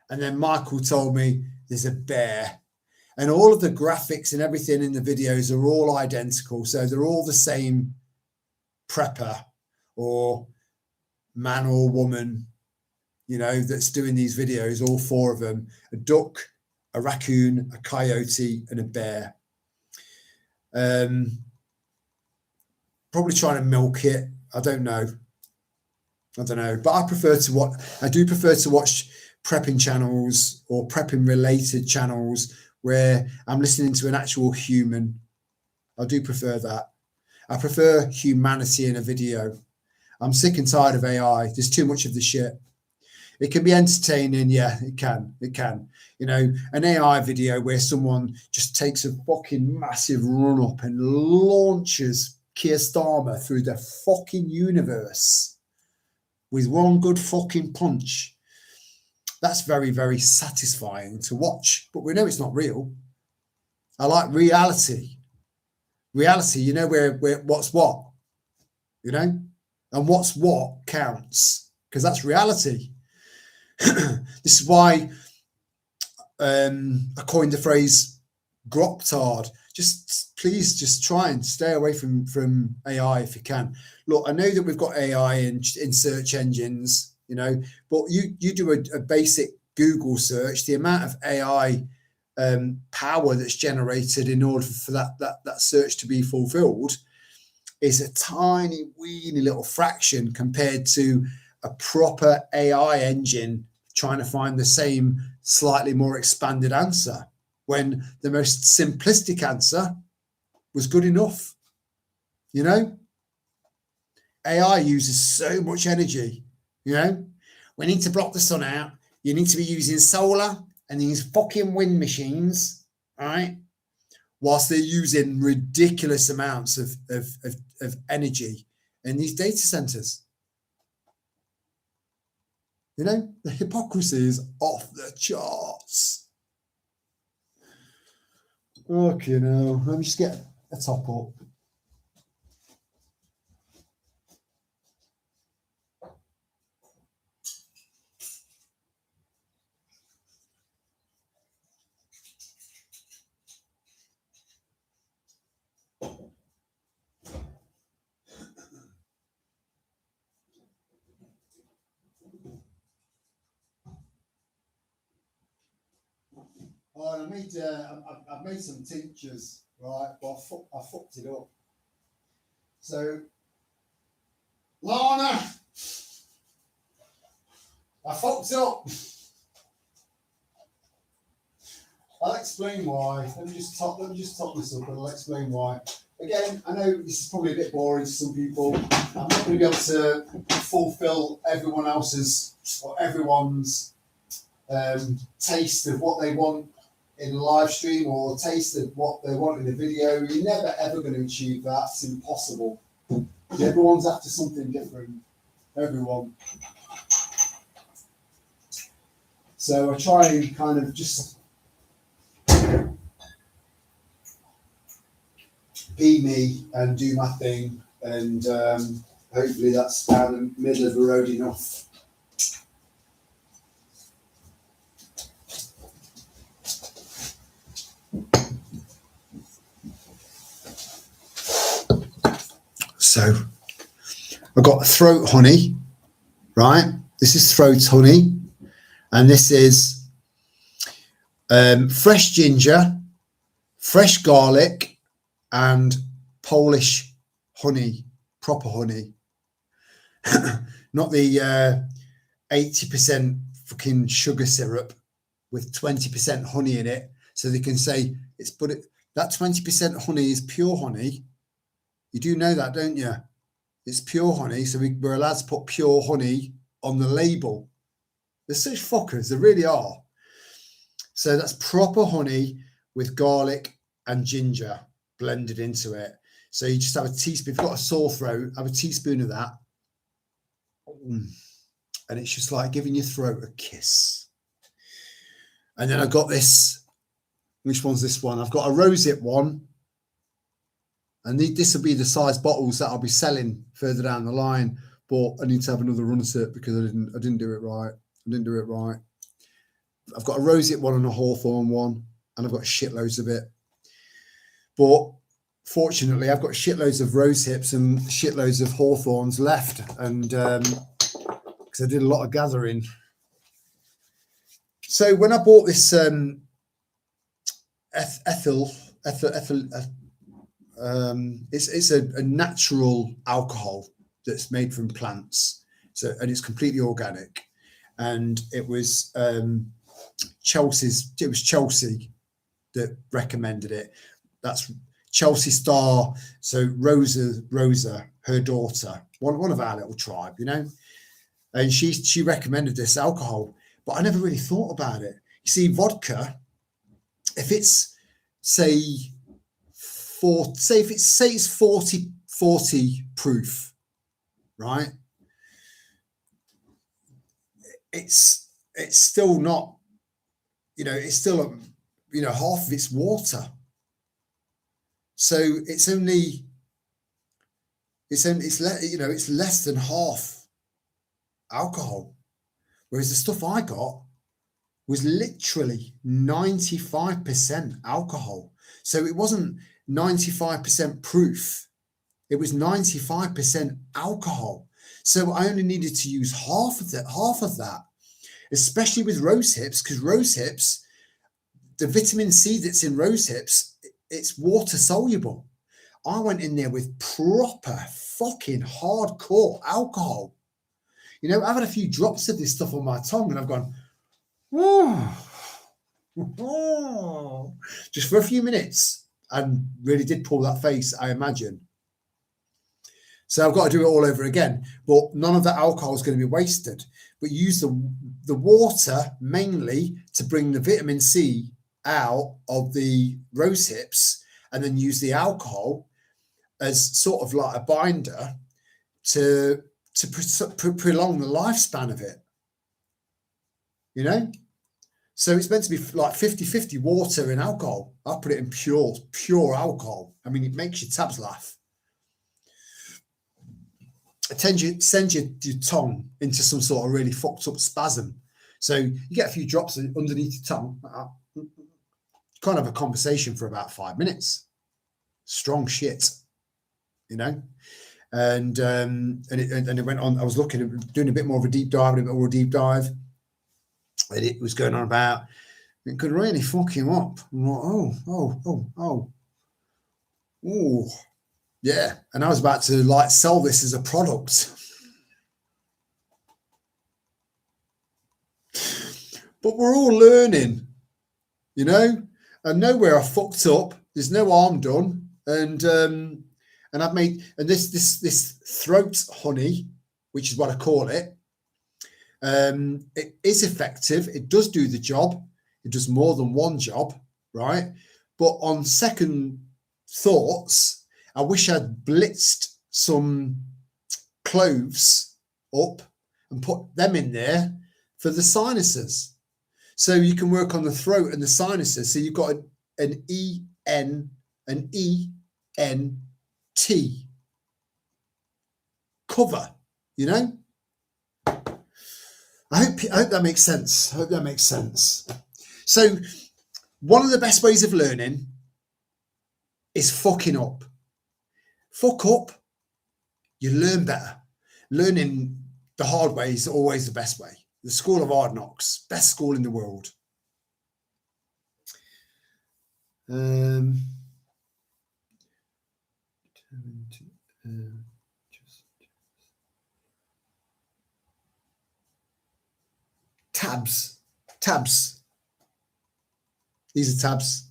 And then Michael told me there's a bear. And all of the graphics and everything in the videos are all identical. So they're all the same prepper or man or woman, that's doing these videos, all 4 of them: a duck, a raccoon, a coyote, and a bear. Probably trying to milk it. I don't know. But I do prefer to watch prepping channels or prepping related channels where I'm listening to an actual human. I do prefer that. I prefer humanity in a video. I'm sick and tired of AI. There's too much of the shit. It can be entertaining. Yeah, it can. An AI video where someone just takes a fucking massive run up and launches Keir Starmer through the fucking universe with one good fucking punch. That's very, very satisfying to watch, but we know it's not real. I like reality. Reality, where what's what, and what's what counts, because that's reality. This is why I coined the phrase "grok-tard." Please try and stay away from AI if you can. Look, I know that we've got AI in search engines, but you do a basic Google search, the amount of AI power that's generated in order for that search to be fulfilled is a tiny, weeny little fraction compared to a proper AI engine trying to find the same slightly more expanded answer, when the most simplistic answer was good enough. You know, AI uses so much energy. You know, we need to block the sun out. You need to be using solar and these fucking wind machines, right? Whilst they're using ridiculous amounts of energy in these data centers. You know, the hypocrisy is off the charts. Okay, now let me just get a top up. Oh, I've made some tinctures, right? But I fucked it up. So, Lana, I fucked up. I'll explain why. Let me just top this up, and I'll explain why. Again, I know this is probably a bit boring to some people. I'm not going to be able to fulfil everyone else's or everyone's taste of what they want in a live stream, or taste of what they want in a video. You're never ever going to achieve that. It's impossible. Everyone's after something different. Everyone. So I try and kind of just be me and do my thing, and hopefully that's down the middle of the road enough. So I've got throat honey, right? This is throat honey, and this is fresh ginger, fresh garlic, and Polish honey, proper honey, not the 80% fucking sugar syrup with 20% honey in it, so they can say it's that 20% honey is pure honey. You do know that, don't you? It's pure honey, so we're allowed to put pure honey on the label. They're such fuckers, they really are. So that's proper honey with garlic and ginger blended into it. So you just have a teaspoon. If you've got a sore throat, have a teaspoon of that. And it's just like giving your throat a kiss. And then I've got this. Which one's this one? I've got a rosehip one. And this will be the size bottles that I'll be selling further down the line. But I need to have another run at it because I didn't do it right. I've got a rosehip one and a hawthorn one, and I've got shitloads of it. But fortunately, I've got shitloads of rose hips and shitloads of hawthorns left, and because I did a lot of gathering. So when I bought this ethyl, it's a natural alcohol that's made from plants. So, and it's completely organic, and it was Chelsea that recommended it. That's Chelsea Star. So Rosa, her daughter, one of our little tribe, you know, and she recommended this alcohol, but I never really thought about it. You see, vodka, if it's say it's 40 proof, right? It's still not, you know, it's still half of it's water. So it's less than half alcohol, whereas the stuff I got was literally 95% alcohol. So it wasn't 95% proof; it was 95% alcohol. So I only needed to use half of that, especially with rose hips, because rose hips the vitamin C that's in rose hips, it's water soluble. I went in there with proper fucking hardcore alcohol. You know, I've had a few drops of this stuff on my tongue and I've gone, oh, just for a few minutes, and really did pull that face, I imagine. So I've got to do it all over again, but none of that alcohol is going to be wasted. But use the water mainly to bring the vitamin C out of the rose hips, and then use the alcohol as sort of like a binder to prolong the lifespan of it, you know? So it's meant to be like 50-50 water and alcohol. I'll put it in pure alcohol. I mean, it makes your tabs laugh. It sends your tongue into some sort of really fucked up spasm. So you get a few drops underneath your tongue. Can't have a conversation for about 5 minutes. Strong shit, you know? And it went on. I was looking at doing a bit more of a deep dive, and it was going on about it could really fuck you up. I'm like, oh, yeah. And I was about to like sell this as a product, but we're all learning, you know. I know where I fucked up. There's no harm done, and I've made this throat honey, which is what I call it. It is effective. It does do the job. It does more than one job, right? But on second thoughts, I wish I'd blitzed some cloves up and put them in there for the sinuses. So you can work on the throat and the sinuses. So you've got an E-N, an E-N-T cover, you know? I hope that makes sense. I hope that makes sense. So one of the best ways of learning is fucking up. Fuck up, you learn better. Learning the hard way is always the best way. The school of hard knocks, best school in the world. Tabs. These are tabs,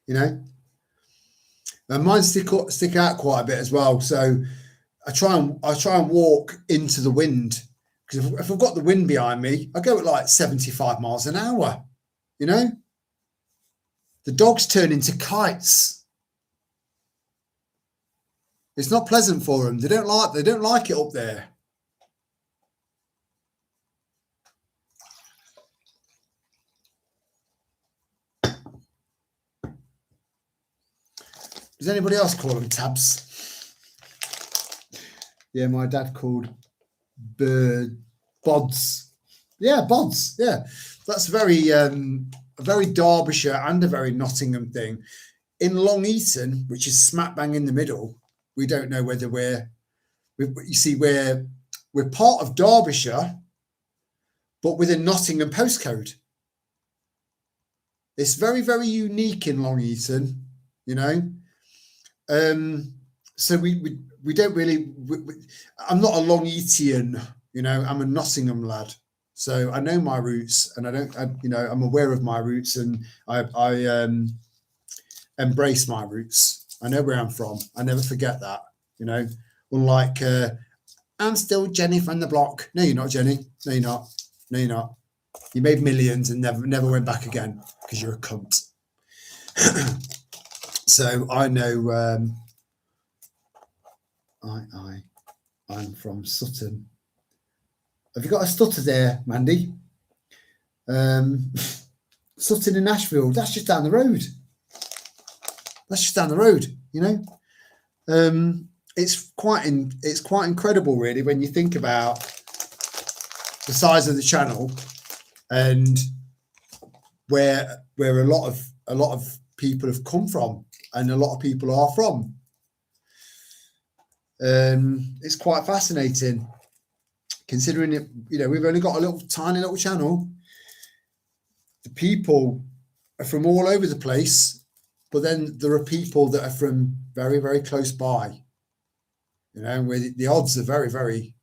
you know. And mine stick out quite a bit as well. So I try and walk into the wind, because if I've got the wind behind me, I go at like 75 miles an hour, you know. The dogs turn into kites. It's not pleasant for them. They don't like it up there. Does anybody else call them tabs? Yeah, my dad called bods. Yeah, bods. Yeah, that's a very Derbyshire and a very Nottingham thing. In Long Eaton, which is smack bang in the middle, we don't know whether we're part of Derbyshire, but with a Nottingham postcode. It's very, very unique in Long Eaton, you know. So we don't really. I'm not a Long Eatian, you know. I'm a Nottingham lad, so I know my roots, and I'm aware of my roots, and I embrace my roots. I know where I'm from. I never forget that, you know. Unlike I'm still Jenny from the block. No, you're not, Jenny. No, you're not. No, you're not. You made millions and never went back again because you're a cunt. So I know. I'm from Sutton. Have you got a stutter there, Mandy? Sutton in Nashville. That's just down the road. You know. It's quite incredible, really, when you think about the size of the channel and where a lot of people have come from, and a lot of people are from. It's quite fascinating, considering it. You know, we've only got a tiny little channel. The people are from all over the place, but then there are people that are from very, very close by, you know, where the odds are very, very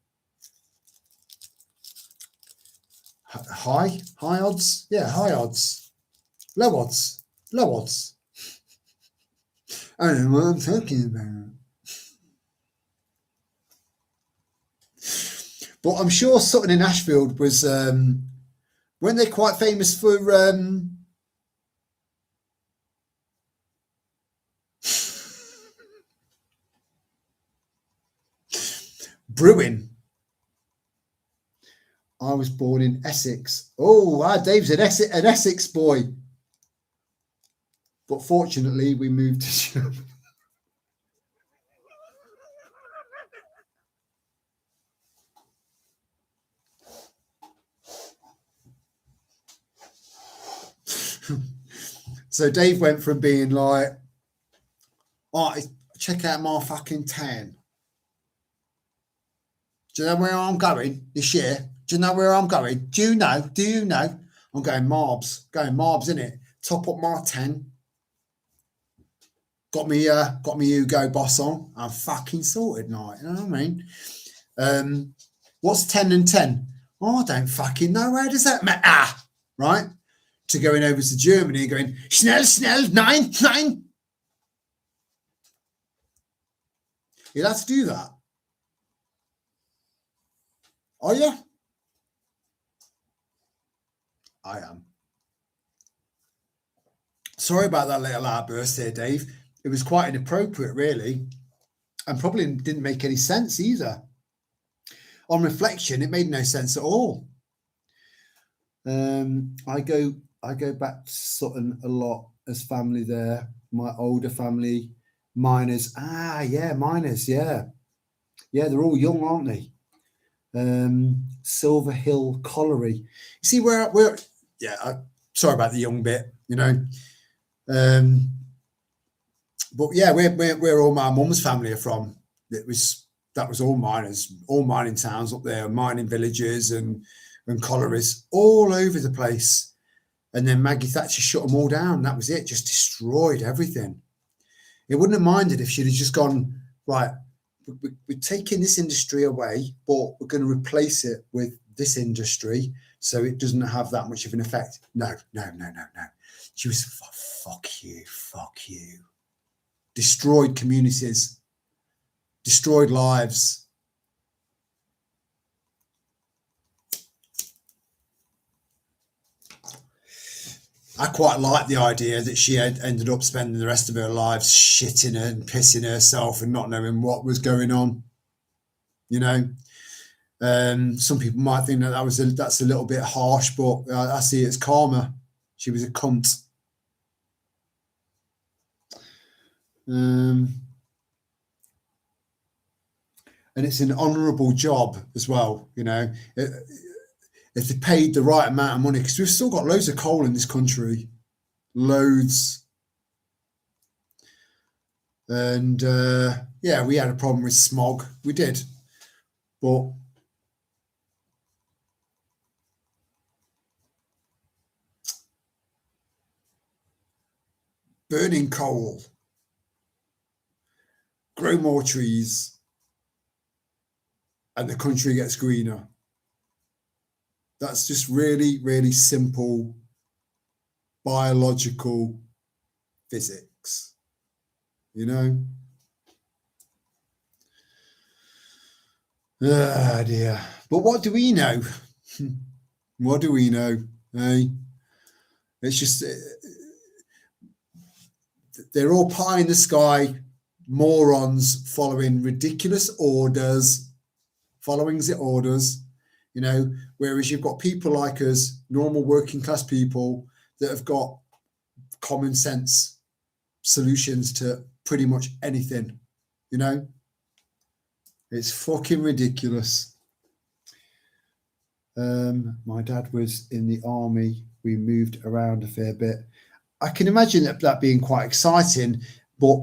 high odds. Yeah, high odds, low odds, low odds. I don't know what I'm talking about. But I'm sure Sutton in Ashfield was, weren't they quite famous for brewing? I was born in Essex. Oh, Dave's an Essex boy. But fortunately, we moved to Germany. So Dave went from being like, oh, check out my fucking tan. Do you know where I'm going this year? Do you know where I'm going? Do you know? Do you know? I'm going Marbs, innit? Top up my 10. Got me Hugo Boss on. I'm fucking sorted, night. You know what I mean? What's 10 and 10? Oh, I don't fucking know. Where does that matter? Right? To going over to Germany and going, schnell, 9. You'll have to do that. Are you? I am. Sorry about that little outburst there, Dave. It was quite inappropriate, really, and probably didn't make any sense either. On reflection, it made no sense at all. I go back to Sutton a lot as family there. My older family, miners. Miners. Yeah, they're all young, aren't they? Silver Hill Colliery. You see where we're. Yeah, sorry about the young bit, you know. But yeah, where all my mum's family are from. That was all miners, all mining towns up there, mining villages and collieries all over the place. And then Maggie Thatcher shut them all down. That was it. Just destroyed everything. It wouldn't have minded if she'd have just gone, right, we're taking this industry away, but we're going to replace it with this industry so it doesn't have that much of an effect. No. She was, fuck you. Destroyed communities, destroyed lives. I quite like the idea that she had ended up spending the rest of her life shitting and pissing herself and not knowing what was going on. You know, some people might think that that's a little bit harsh, but I see it as karma. She was a cunt. And it's an honourable job as well, you know. If they paid the right amount of money, because we've still got loads of coal in this country, loads. And we had a problem with smog. We did, but burning coal, grow more trees, and the country gets greener. That's just really, really simple biological physics, you know? Ah, dear. But what do we know? What do we know? Eh? It's just, they're all pie in the sky morons following ridiculous orders, you know, whereas you've got people like us, normal working class people, that have got common sense solutions to pretty much anything, you know. It's fucking ridiculous. My dad was in the army. We moved around a fair bit. I can imagine that being quite exciting, but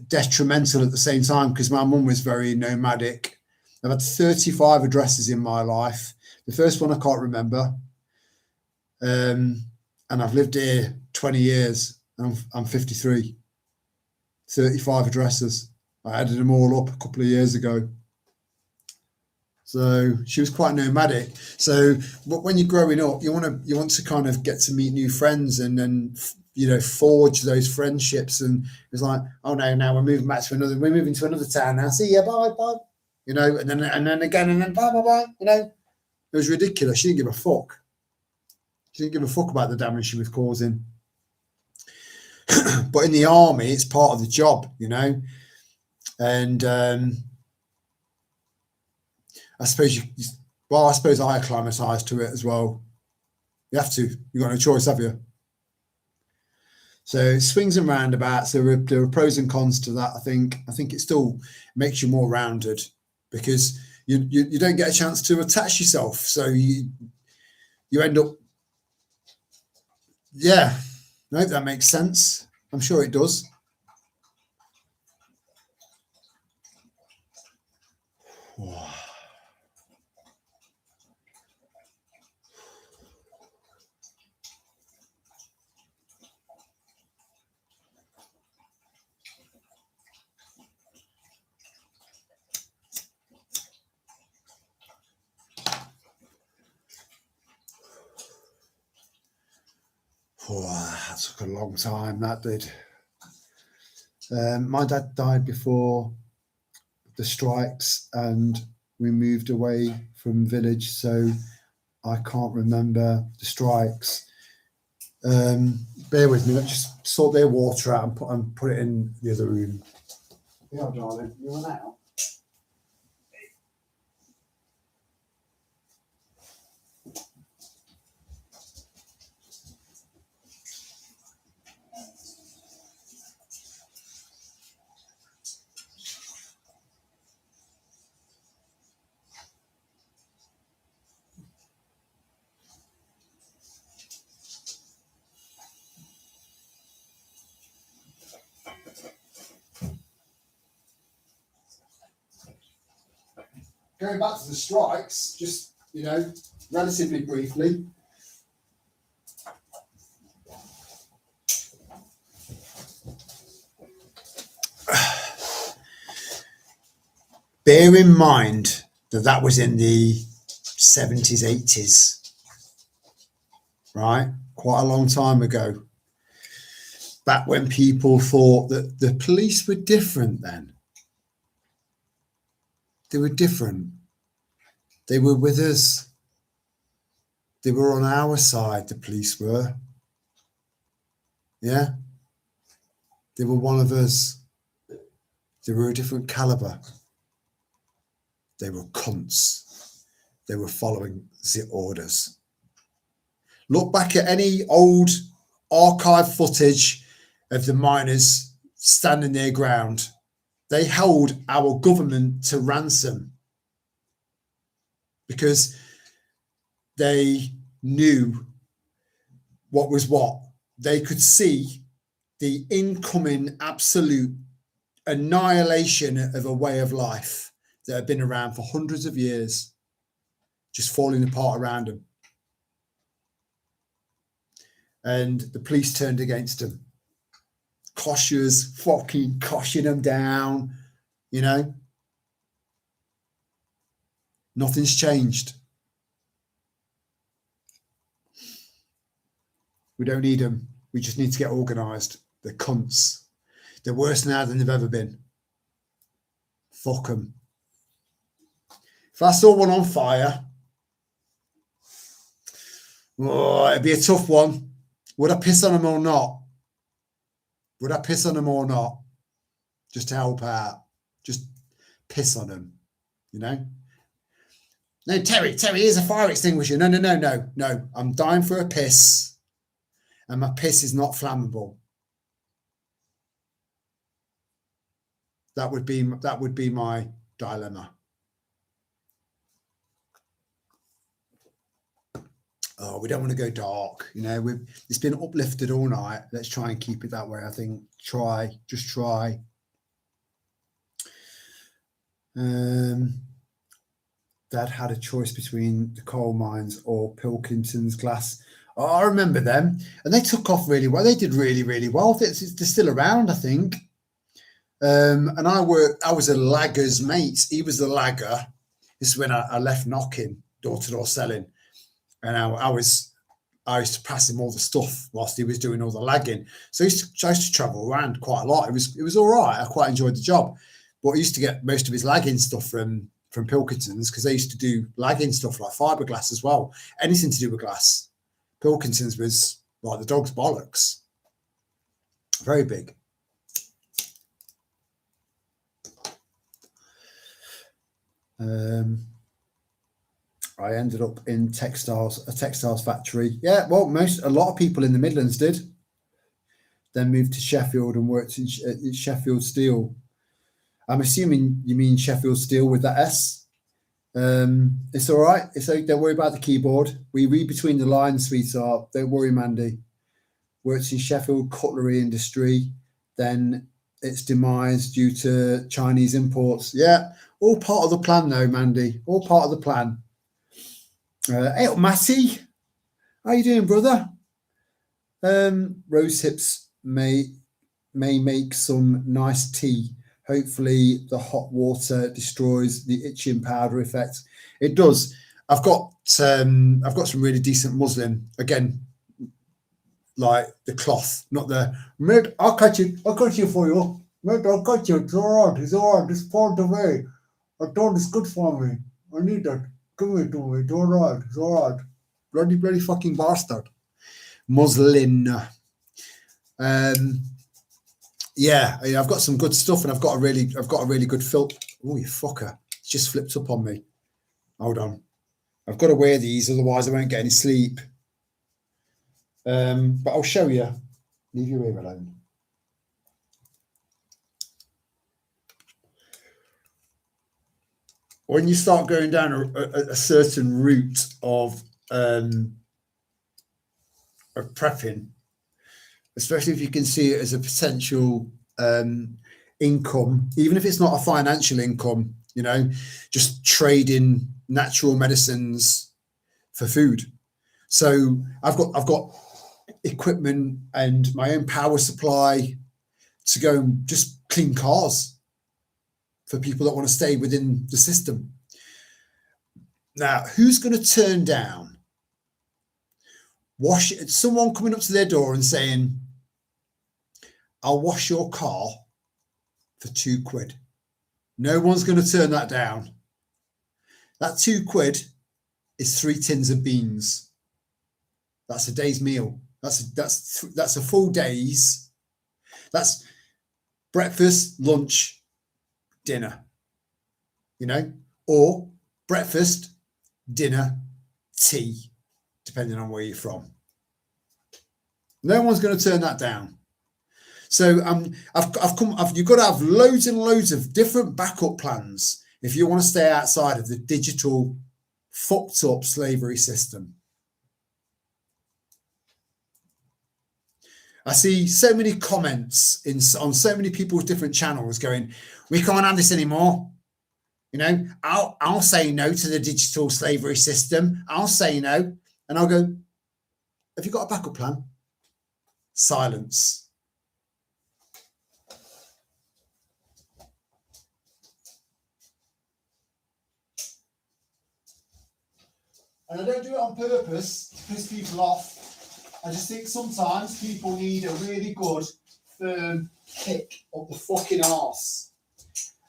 detrimental at the same time, because my mum was very nomadic. I've had 35 addresses in my life. The first one I can't remember. And I've lived here 20 years. I'm 53. 35 addresses. I added them all up a couple of years ago. So she was quite nomadic. So, but when you're growing up, you want to kind of get to meet new friends and then forge those friendships. And it's like, oh no, now we're moving to another town now. See ya, bye, bye. And then again, and then bye, bye, bye. It was ridiculous. She didn't give a fuck. She didn't give a fuck about the damage she was causing. But in the army, it's part of the job, and I suppose I suppose I acclimatized to it as well. You have to. You've got no choice, have you? So swings and roundabouts. There are pros and cons to that. I think it still makes you more rounded because you don't get a chance to attach yourself. So you end up. Yeah, I hope that makes sense. I'm sure it does. That took a long time, that did. My dad died before the strikes and we moved away from village, so I can't remember the strikes. Bear with me, let's just sort their water out and put it in the other room. Yeah, darling, you want out? Going back to the strikes, just, relatively briefly. Bear in mind that was in the 70s, 80s, right? Quite a long time ago. Back when people thought that the police were different then. They were different. They were with us. They were on our side, the police were. Yeah? They were one of us. They were a different caliber. They were cunts. They were following the orders. Look back at any old archive footage of the miners standing their ground. They held our government to ransom because they knew what was what. They could see the incoming absolute annihilation of a way of life that had been around for hundreds of years, just falling apart around them. And the police turned against them. Coshers fucking coshing them down, Nothing's changed. We don't need them. We just need to get organised. They're cunts. They're worse now than they've ever been. Fuck them. If I saw one on fire, it'd be a tough one. Would I piss on them or not? Would I piss on them or not? Just to help out. Just piss on them, No, Terry, here's a fire extinguisher. No. I'm dying for a piss. And my piss is not flammable. That would be my dilemma. Oh, we don't want to go dark. It's been uplifted all night. Let's try and keep it that way. I think just try. Dad had a choice between the coal mines or Pilkington's glass. I remember them, and they took off really well. They did really, really well. They're still around, I think. And I was a lagger's mate. He was the lagger. This is when I left knocking, door-to-door selling, and I used to pass him all the stuff whilst he was doing all the lagging. So I used to travel around quite a lot. It was all right. I quite enjoyed the job, but I used to get most of his lagging stuff from Pilkingtons, because they used to do lagging stuff like fiberglass as well. Anything to do with glass. Pilkingtons was like the dog's bollocks. Very big. I ended up in a textiles factory. Yeah, well, a lot of people in the Midlands did. Then moved to Sheffield and worked in Sheffield Steel. I'm assuming you mean Sheffield Steel with that S. It's all right. Don't worry about the keyboard. We read between the lines, sweetheart. Don't worry, Mandy. Worked in Sheffield cutlery industry. Then its demise due to Chinese imports. Yeah, all part of the plan, though, Mandy. All part of the plan. Hey, up, Matty. How you doing, brother? Rose hips may make some nice tea. Hopefully the hot water destroys the itching powder effect. It does. I've got some really decent muslin. Again, like the cloth, not the mate. I'll cut you for you. Mate, I'll cut you. It's all right. It's all right. Just pour it away. I thought it's good for me. I need that. Give it to me. It's all right. It's all right. Bloody fucking bastard. Muslin. Yeah, I've got some good stuff, and I've got a really good filter. Oh, you fucker! It's just flipped up on me. Hold on, I've got to wear these, otherwise I won't get any sleep. But I'll show you. Leave your ear alone. When you start going down a certain route of prepping, especially if you can see it as a potential income, even if it's not a financial income, just trading natural medicines for food. So I've got equipment and my own power supply to go and just clean cars for people that want to stay within the system. Now, who's going to turn down someone coming up to their door and saying, I'll wash your car for £2? No one's going to turn that down. That £2 is 3 tins of beans. That's a day's meal. That's a full day's. That's breakfast, lunch, dinner, or breakfast, dinner, tea, depending on where you're from. No one's going to turn that down. So you've got to have loads and loads of different backup plans if you want to stay outside of the digital fucked up slavery system. I see so many comments on so many people's different channels going, we can't have this anymore. I'll say no to the digital slavery system. I'll say no. And I'll go, have you got a backup plan? Silence. And I don't do it on purpose to piss people off. I just think sometimes people need a really good, firm kick up the fucking arse.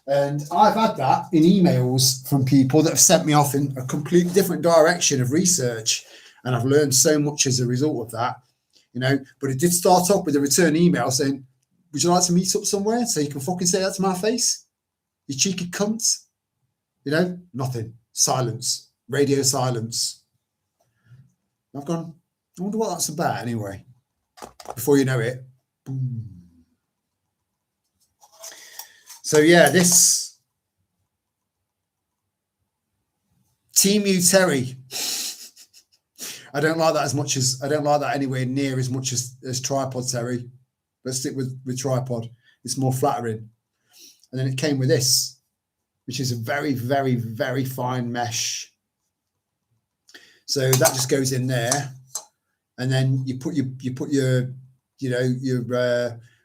And I've had that in emails from people that have sent me off in a completely different direction of research. And I've learned so much as a result of that, But it did start off with a return email saying, would you like to meet up somewhere so you can fucking say that to my face? You cheeky cunt. Nothing. Silence. Radio silence. I've gone, I wonder what that's about anyway. Before you know it, boom. So yeah, this Team U Terry. I don't like that anywhere near as much as Tripod Terry. Let's stick with Tripod. It's more flattering. And then it came with this, which is a very, very, very fine mesh. So that just goes in there. and then you put your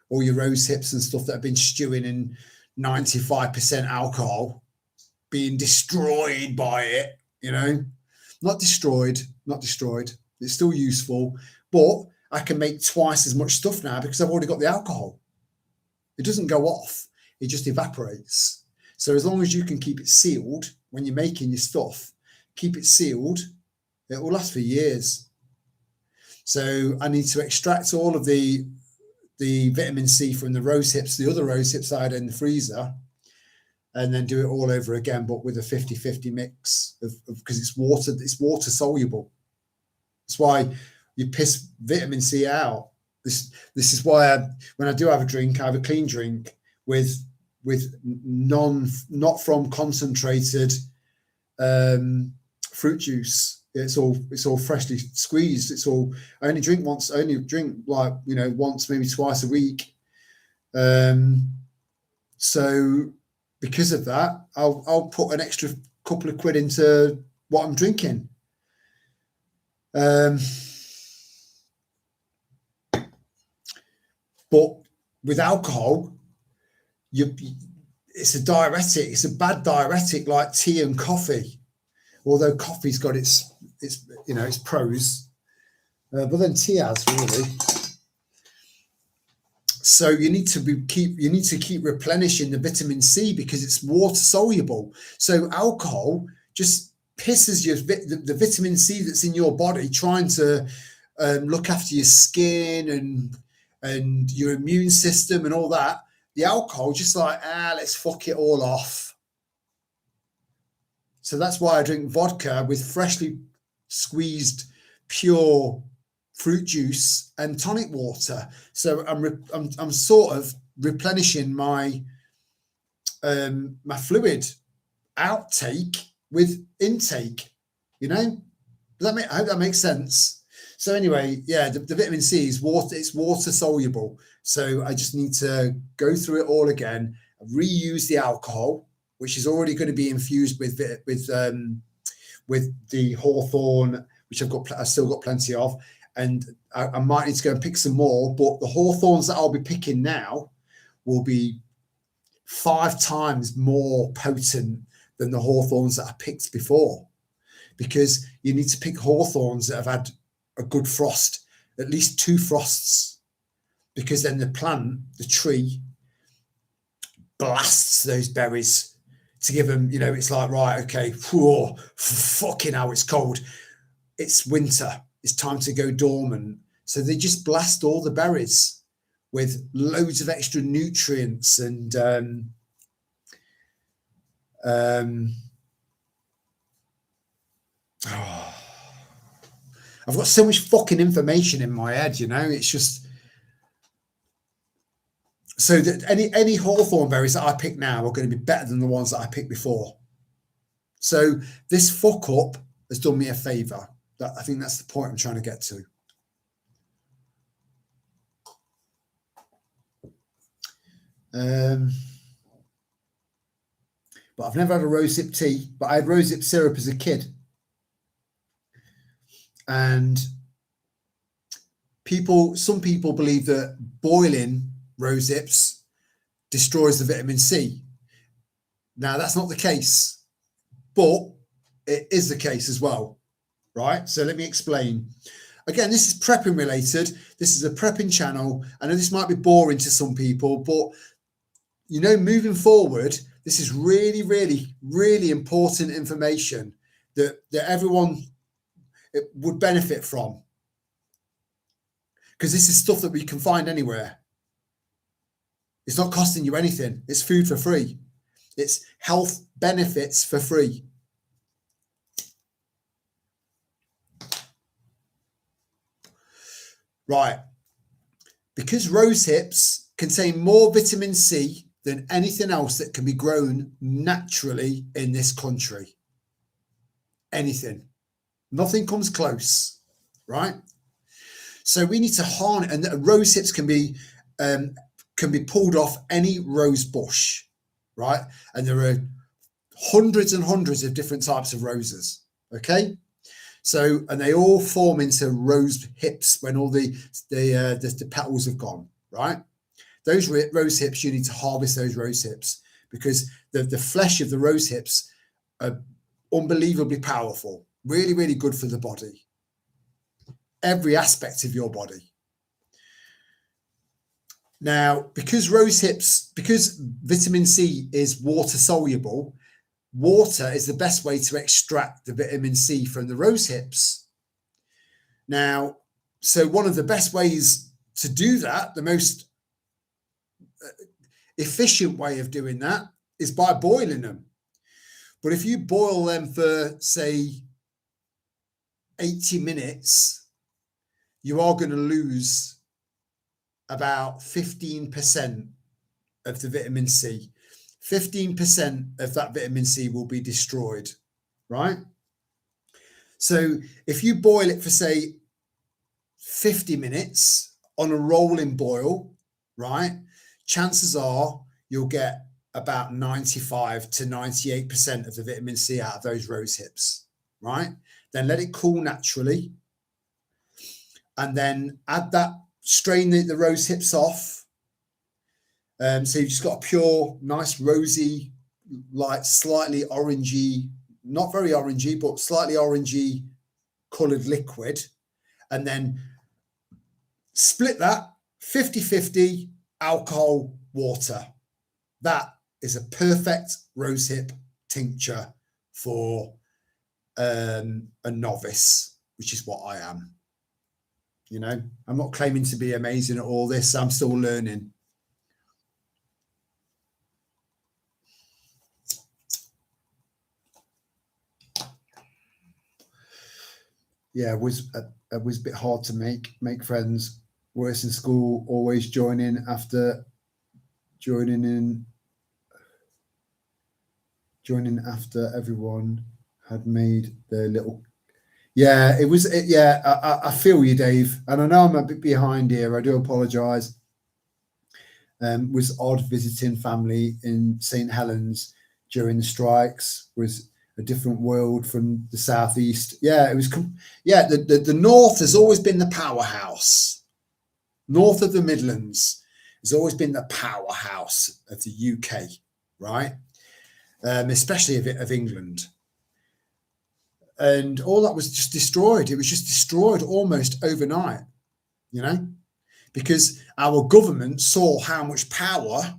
all your rose hips and stuff that have been stewing in 95% alcohol, being destroyed by it, not destroyed. It's still useful, but I can make twice as much stuff now because I've already got the alcohol. It doesn't go off, it just evaporates. So as long as you can keep it sealed when you're making your stuff, keep it sealed, it will last for years. So I need to extract all of the vitamin C from the rose hips, the other rose hips I had in the freezer, and then do it all over again, but with a 50-50 mix because it's water soluble. That's why you piss vitamin C out. This is why when I do have a drink, I have a clean drink with not from concentrated fruit juice. It's all freshly squeezed. I only drink once, once, maybe twice a week. So because of that, I'll put an extra couple of quid into what I'm drinking. But with alcohol, it's a diuretic. It's a bad diuretic like tea and coffee. Although coffee's got its pros, but then tea has really. So you need to keep replenishing the vitamin C because it's water soluble. So alcohol just pisses the vitamin C that's in your body, trying to look after your skin and your immune system and all that. The alcohol just like, let's fuck it all off. So that's why I drink vodka with freshly squeezed pure fruit juice and tonic water. So I'm sort of replenishing my my fluid outtake with intake. I hope that makes sense. So anyway, yeah, the vitamin C is water. It's water soluble. So I just need to go through it all again, reuse the alcohol, which is already going to be infused with the hawthorn, which I've still got plenty of, and I might need to go and pick some more. But the hawthorns that I'll be picking now will be 5 times more potent than the hawthorns that I picked before, because you need to pick hawthorns that have had a good frost, at least 2 frosts, because then the tree blasts those berries to give them, it's like, right, okay, whoa, fucking hell, it's cold. It's winter. It's time to go dormant. So they just blast all the berries with loads of extra nutrients and I've got so much fucking information in my head, it's just. So that any hawthorn berries that I pick now are going to be better than the ones that I picked before. So this fuck up has done me a favour. I think that's the point I'm trying to get to. But I've never had a rosehip tea, but I had rosehip syrup as a kid. And some people believe that boiling rosehips destroys the vitamin C. Now that's not the case, but it is the case as well, right? So let me explain. Again, this is prepping related. This is a prepping channel. I know this might be boring to some people, but moving forward, this is really, really, really important information that everyone would benefit from, because this is stuff that we can find anywhere. It's not costing you anything. It's food for free. It's health benefits for free. Right. Because rose hips contain more vitamin C than anything else that can be grown naturally in this country. Anything. Nothing comes close, right? So we need to harness, and rose hips can be pulled off any rose bush, right? And there are hundreds and hundreds of different types of roses, okay? So, and they all form into rose hips when all the petals have gone, right? Those rose hips, you need to harvest those rose hips because the flesh of the rose hips are unbelievably powerful, really, really good for the body, every aspect of your body. Now, because vitamin C is water soluble, water is the best way to extract the vitamin C from the rose hips. Now, so one of the best ways to do that, the most efficient way of doing that, is by boiling them. But if you boil them for, say, 80 minutes, you are going to lose about 15% of the vitamin C. 15% of that vitamin C will be destroyed, right? So if you boil it for, say, 50 minutes on a rolling boil, right, chances are you'll get about 95 to 98% of the vitamin C out of those rose hips, right? Then let it cool naturally. And then add that, strain the rose hips off. So you've just got a pure, nice, rosy, like slightly orangey, not very orangey, but slightly orangey coloured liquid. And then split that 50-50 alcohol water. That is a perfect rosehip tincture for a novice, which is what I am. You know, I'm not claiming to be amazing at all this. I'm still learning. Yeah, it was a bit hard to make friends. Worse in school, always joining after everyone had made their little. Yeah, it was. Yeah, I feel you, Dave, and I know I'm a bit behind here. I do apologise. Was odd visiting family in St Helens during the strikes. Was a different world from the southeast. Yeah, it was. Yeah, the north has always been the powerhouse. North of the Midlands has always been the powerhouse of the UK, right? Especially of England. And all that was just destroyed. It was just destroyed almost overnight, you know, because our government saw how much power,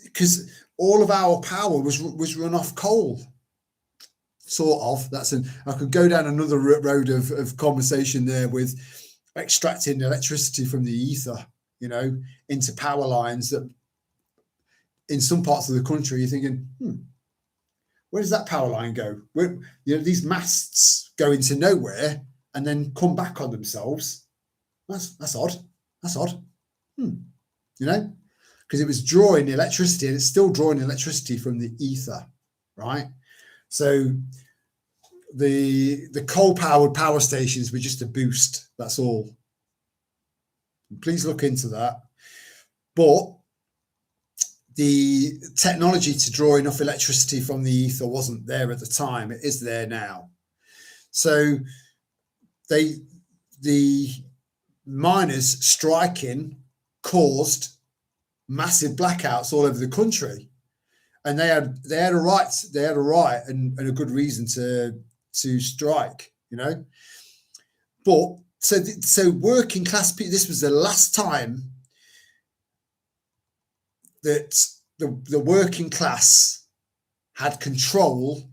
because all of our power was run off coal. Sort of. I could go down another road of conversation there with extracting electricity from the ether, you know, into power lines that in some parts of the country you're thinking, where does that power line go? Where, you know, these masts go into nowhere and then come back on themselves. That's odd. That's odd. You know, because it was drawing electricity and it's still drawing electricity from the ether, right? So the coal-powered power stations were just a boost. That's all. Please look into that. But the technology to draw enough electricity from the ether wasn't there at the time. It is there now. So the miners striking caused massive blackouts all over the country, and they had a right and a good reason to strike, you know. But so working class people, this was the last time that the working class had control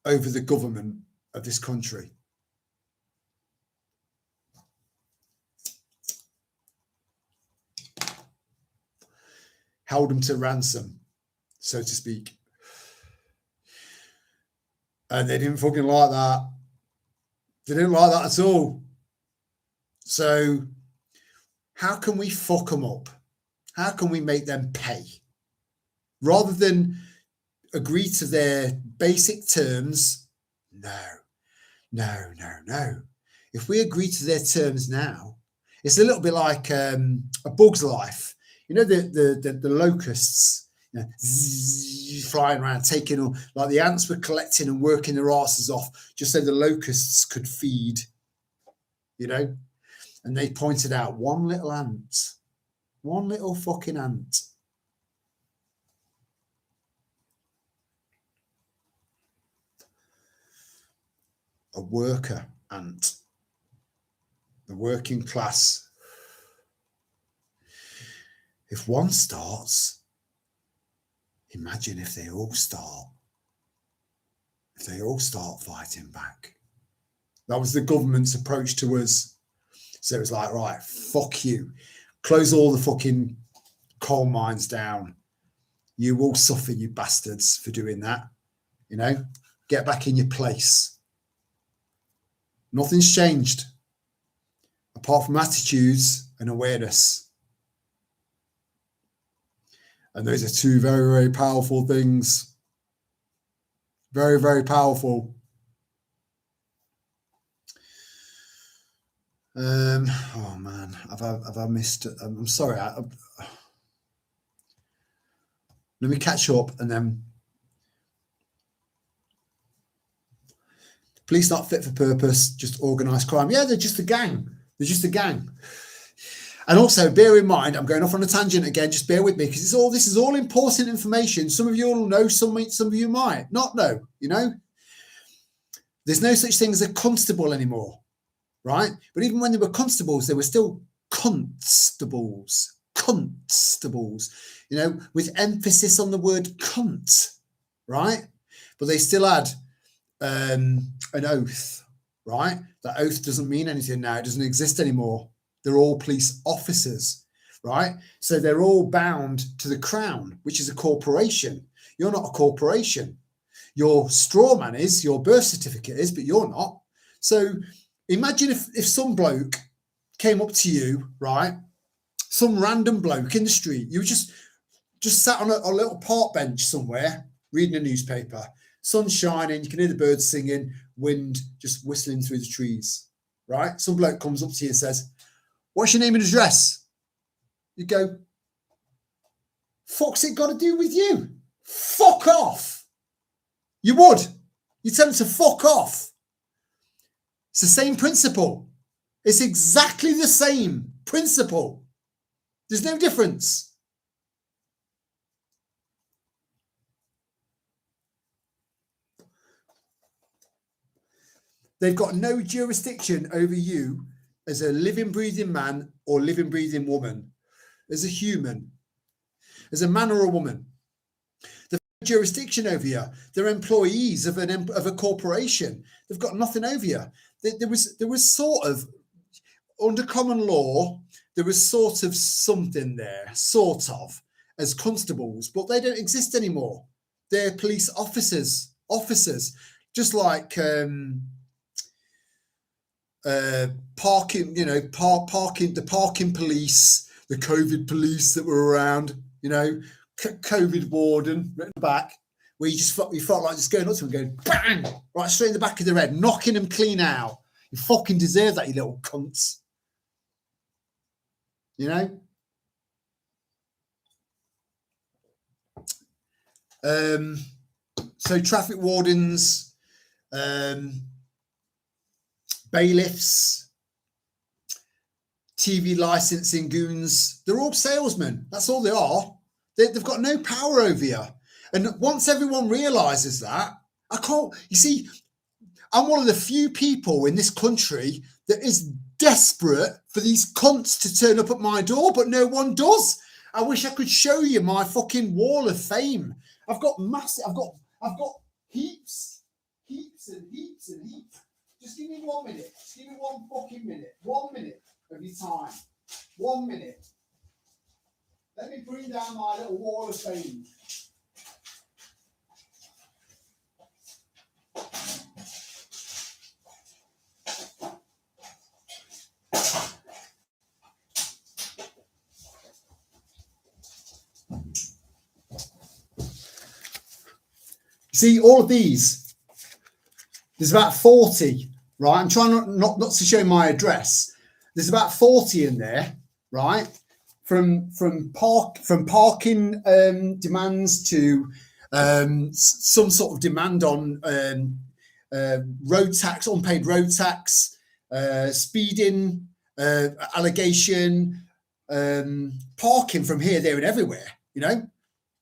over the government of this country. Held them to ransom, so to speak. And they didn't fucking like that. They didn't like that at all. So how can we fuck them up? How can we make them pay? Rather than agree to their basic terms, no. If we agree to their terms now, it's a little bit like A Bug's Life. You know, the locusts, you know, zzz, flying around, taking all, like the ants were collecting and working their asses off just so the locusts could feed, you know. And they pointed out one little ant, one little fucking ant. A worker ant, the working class. If one starts, imagine if they all start. If they all start fighting back. That was the government's approach to us. So it was like, right, fuck you. Close all the fucking coal mines down. You will suffer, you bastards, for doing that. You know, get back in your place. Nothing's changed apart from attitudes and awareness. And those are two very, very powerful things. Very, very powerful. Oh man, have I missed it? I'm sorry. Let me catch up and then. Police not fit for purpose, just organised crime. Yeah, they're just a gang. They're just a gang. And also, bear in mind, I'm going off on a tangent again. Just bear with me because this is all important information. Some of you will know, some of you might not know. You know, there's no such thing as a constable anymore, right? But even when they were constables, they were still constables. Constables, you know, with emphasis on the word cunt, right? But they still had an oath, right? That oath doesn't mean anything now. It doesn't exist anymore. They're all police officers, right? So they're all bound to the Crown, which is a corporation. You're not a corporation. Your straw man is, your birth certificate is, but you're not. So imagine if some bloke came up to you, right? Some random bloke in the street. You were just sat on a little park bench somewhere, reading a newspaper. Sun shining, you can hear the birds singing, wind just whistling through the trees, right? Some bloke comes up to you and says, "What's your name and address?" You go, "Fuck's it got to do with you? Fuck off." You would. You tell him to fuck off. It's the same principle. It's exactly the same principle. There's no difference. They've got no jurisdiction over you as a living, breathing man or living, breathing woman, as a human, as a man or a woman. They've got no jurisdiction over you. They're employees of a corporation. They've got nothing over you. There was sort of, under common law, there was sort of something there, sort of, as constables, but they don't exist anymore. They're police officers, just like parking, you know, parking, the parking police, the COVID police that were around, you know, COVID warden written back, where you felt like just going up to them and going bang, right straight in the back of their head, knocking them clean out. You fucking deserve that, you little cunts. You know? So traffic wardens, bailiffs, TV licensing goons, they're all salesmen. That's all they are. They've got no power over you. And once everyone realizes that, you see, I'm one of the few people in this country that is desperate for these cunts to turn up at my door, but no one does. I wish I could show you my fucking wall of fame. I've got heaps and heaps and heaps. Just give me 1 minute. Just give me one fucking minute. 1 minute of your time. 1 minute. Let me bring down my little wall of fame. See, all of these, there's about 40, right? I'm trying not to show my address. There's about 40 in there, right? from parking demands to some sort of demand on road tax, unpaid road tax, speeding allegation, parking from here, there, and everywhere. You know,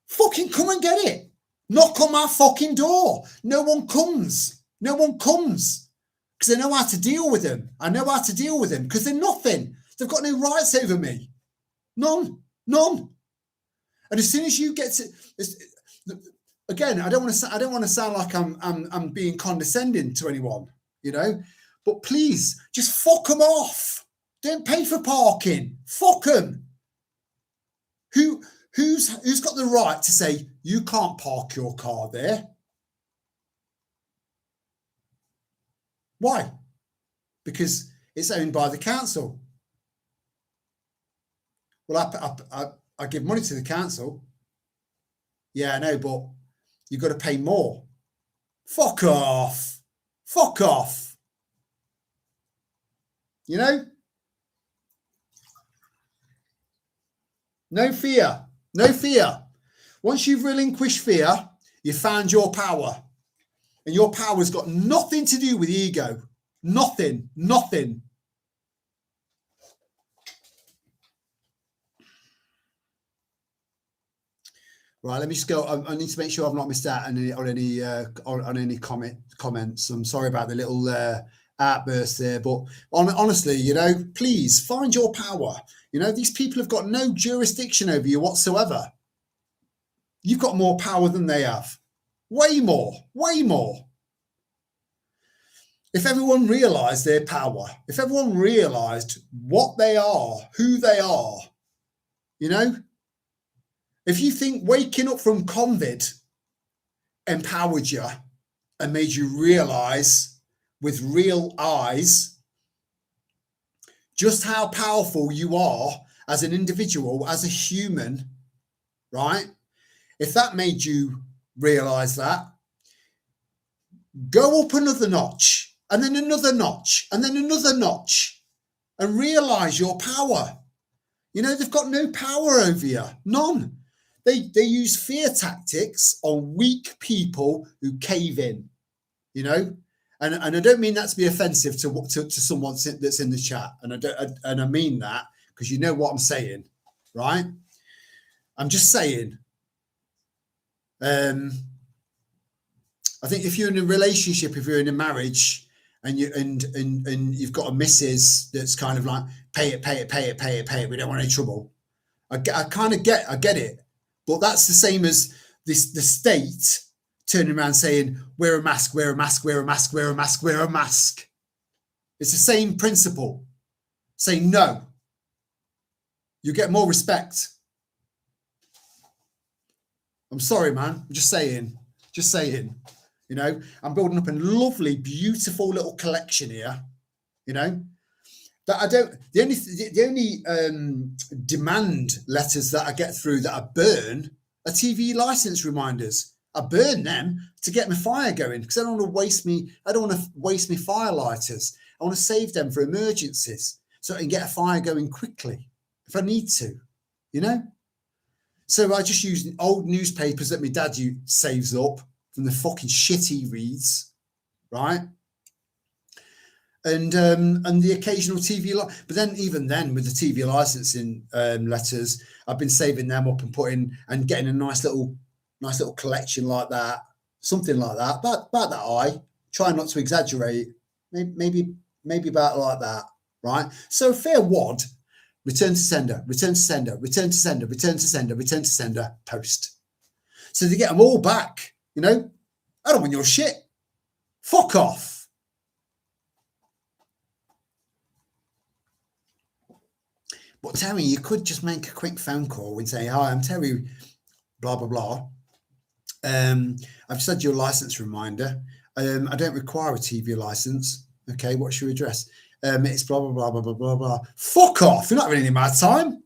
fucking come and get it. Knock on my fucking door. No one comes. No one comes because I know how to deal with them. I know how to deal with them because they're nothing. They've got no rights over me. None. And as soon as you get to, again, I don't want to sound like I'm being condescending to anyone, you know, but please just fuck them off. Don't pay for parking. Fuck them. Who's got the right to say you can't park your car there? Why? Because it's owned by the council. Well, I give money to the council. Yeah, I know, but you've got to pay more. Fuck off. Fuck off. You know? No fear. No fear. Once you've relinquished fear, you've found your power. And your power's got nothing to do with ego. Nothing. Right, let me just go. I need to make sure I've not missed out on any comments. I'm sorry about the little outburst there, but honestly, you know, please find your power. You know, these people have got no jurisdiction over you whatsoever. You've got more power than they have. Way more. If everyone realised their power, if everyone realised what they are, who they are, you know, if you think waking up from COVID empowered you and made you realise with real eyes just how powerful you are as an individual, as a human, right? If that made you realise that, go up another notch and then another notch and then another notch and realise your power. You know, they've got no power over you. None. They use fear tactics on weak people who cave in, you know, and I don't mean that to be offensive to someone that's in the chat, and I mean that because you know what I'm saying, right? I'm just saying. I think if you're in a relationship, if you're in a marriage, and you've got a missus that's kind of like pay it, we don't want any trouble. I get it. But that's the same as the state turning around saying, wear a mask. It's the same principle. Say no. You get more respect. I'm sorry, man. I'm just saying. You know, I'm building up a lovely, beautiful little collection here, you know. The only demand letters that I get through that I burn are TV license reminders. I burn them to get my fire going because I don't want to waste me fire lighters. I want to save them for emergencies so I can get a fire going quickly if I need to, you know. So I just use old newspapers that my dad saves up from the fucking shit he reads, right? And the occasional TV, but then even then with the TV licensing letters, I've been saving them up and getting a nice little collection like that, something like that, about that high. Try not to exaggerate, maybe about like that, right? So fair wad, return to sender, post. So they get them all back, you know. I don't want your shit. Fuck off. But Terry, you could just make a quick phone call and say, hi, I'm Terry, blah, blah, blah. I've said your license reminder. I don't require a TV license. Okay, what's your address? It's blah, blah, blah, blah, blah, blah, blah. Fuck off. You're not having any of my time. I'm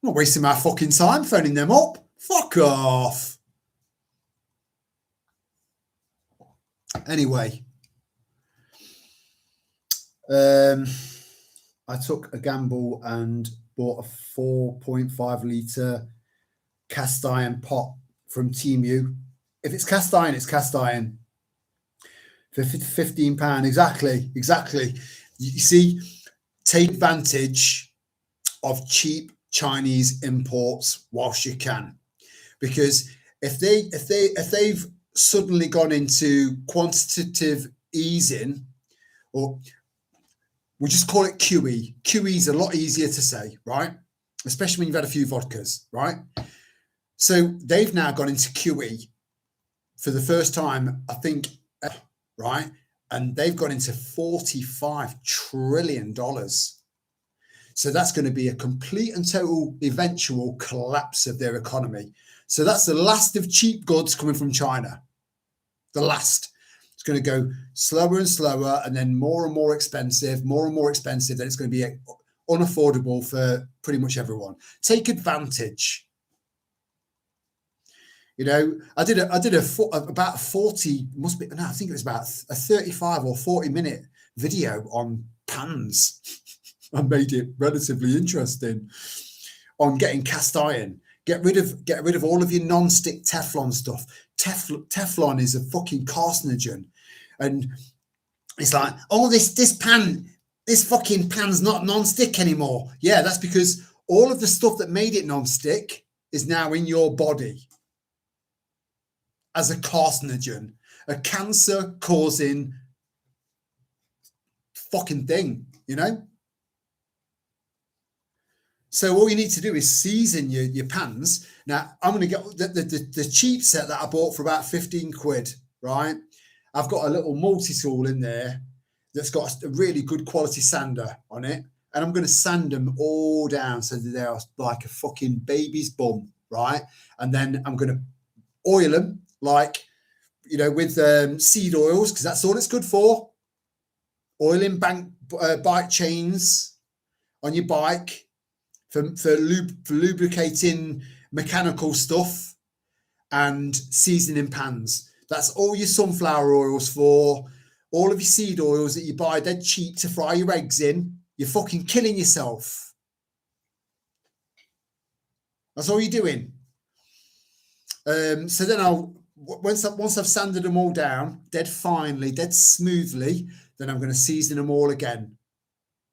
not wasting my fucking time phoning them up. Fuck off. Anyway. I took a gamble and bought a 4.5 litre cast iron pot from Temu. If it's cast iron, it's cast iron. For £15. Exactly. You see, take advantage of cheap Chinese imports whilst you can, because if they've suddenly gone into quantitative easing, or we'll just call it QE. QE is a lot easier to say, right? Especially when you've had a few vodkas, right? So they've now gone into QE for the first time, I think, right? And they've gone into $45 trillion. So that's going to be a complete and total eventual collapse of their economy. So that's the last of cheap goods coming from China. The last. It's going to go slower and slower, and then more and more expensive, then it's going to be unaffordable for pretty much everyone. Take advantage. You know, I did about 40, must be, no, I think it was about a 35 or 40 minute video on pans. I made it relatively interesting on getting cast iron. Get rid of all of your non-stick Teflon stuff. Teflon is a fucking carcinogen, and it's like, oh, this fucking pan's not non-stick anymore. Yeah, that's because all of the stuff that made it non-stick is now in your body as a carcinogen, a cancer-causing fucking thing, you know? So all you need to do is season your pans. Now, I'm going to get the cheap set that I bought for about 15 quid, right? I've got a little multi-tool in there that's got a really good quality sander on it. And I'm going to sand them all down so that they're like a fucking baby's bum, right? And then I'm going to oil them, like, you know, with seed oils, because that's all it's good for. Oiling bike chains on your bike. For lubricating mechanical stuff, and seasoning pans. That's all your sunflower oils for. All of your seed oils that you buy dead cheap to fry your eggs in. You're fucking killing yourself. That's all you're doing. So then once I've sanded them all down, dead finely, dead smoothly, then I'm going to season them all again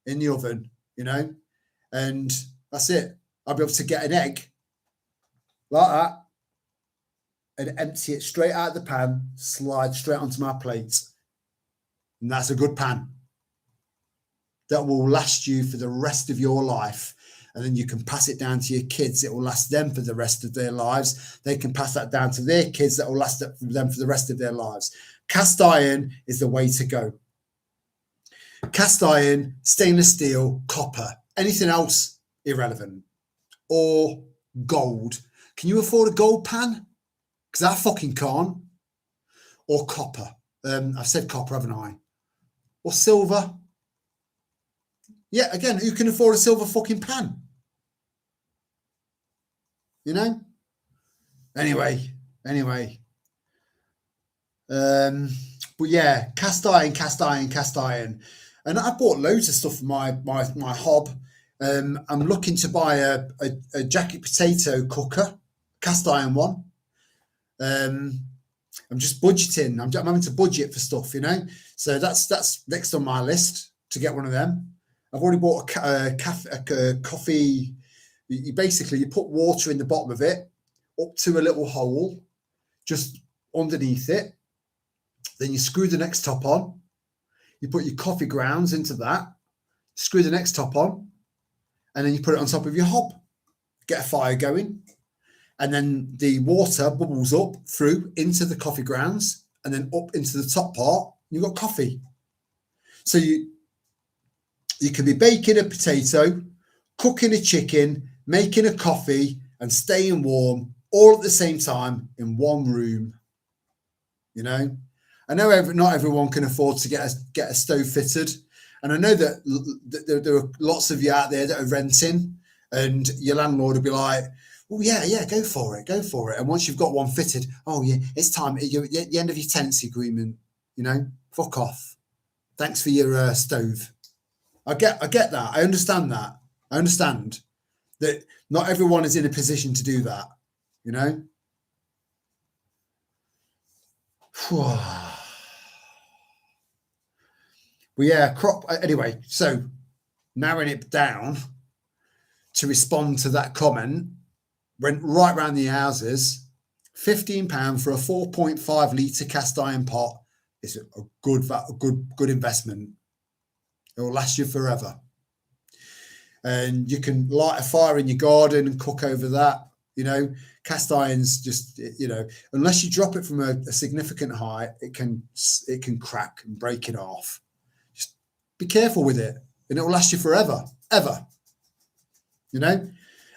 in the oven, you know, and that's it. I'll be able to get an egg like that and empty it straight out of the pan, slide straight onto my plate. And that's a good pan that will last you for the rest of your life. And then you can pass it down to your kids. It will last them for the rest of their lives. They can pass that down to their kids. That will last them for the rest of their lives. Cast iron is the way to go. Cast iron, stainless steel, copper, anything else, irrelevant. Or gold. Can you afford a gold pan? Because I fucking can't. Or copper. I've said copper, haven't I? Or silver. Yeah, again, who can afford a silver fucking pan? You know? Anyway. But yeah, cast iron. And I bought loads of stuff for my hob. I'm looking to buy a jacket potato cooker, cast iron one. I'm just budgeting. I'm having to budget for stuff, you know. So that's next on my list to get one of them. I've already bought a coffee. You put water in the bottom of it, up to a little hole, just underneath it. Then you screw the next top on. You put your coffee grounds into that. Screw the next top on. And then you put it on top of your hob, get a fire going, and then the water bubbles up through into the coffee grounds and then up into the top part. You've got coffee. So you could be baking a potato, cooking a chicken, making a coffee, and staying warm all at the same time in one room. You know, I know not everyone can afford to get a stove fitted. And I know that there are lots of you out there that are renting, and your landlord will be like, oh, yeah, go for it. And once you've got one fitted, oh, yeah, it's time. You're at the end of your tenancy agreement, you know, fuck off. Thanks for your stove. I get that. I understand that. I understand that not everyone is in a position to do that, you know. Well, yeah, crop anyway. So narrowing it down to respond to that comment, went right round the houses. £15 for a 4.5 litre cast iron pot is a good investment. It will last you forever. And you can light a fire in your garden and cook over that. You know, cast irons just, you know, unless you drop it from a significant height, it can crack and break it off. Just be careful with it, and it will last you forever, ever. You know,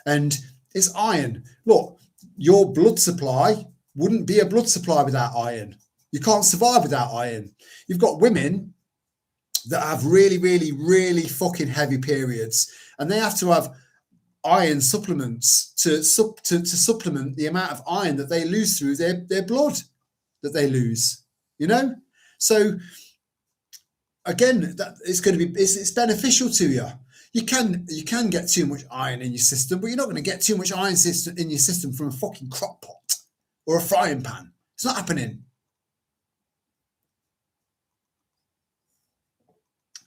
and it's iron. Look, your blood supply wouldn't be a blood supply without iron. You can't survive without iron. You've got women that have really, really, really fucking heavy periods, and they have to have iron supplements to supplement the amount of iron that they lose through their blood that they lose, you know. So again, that it's going to be it's beneficial to you. You can get too much iron in your system, but you're not going to get too much iron in your system from a fucking crock pot or a frying pan. It's not happening.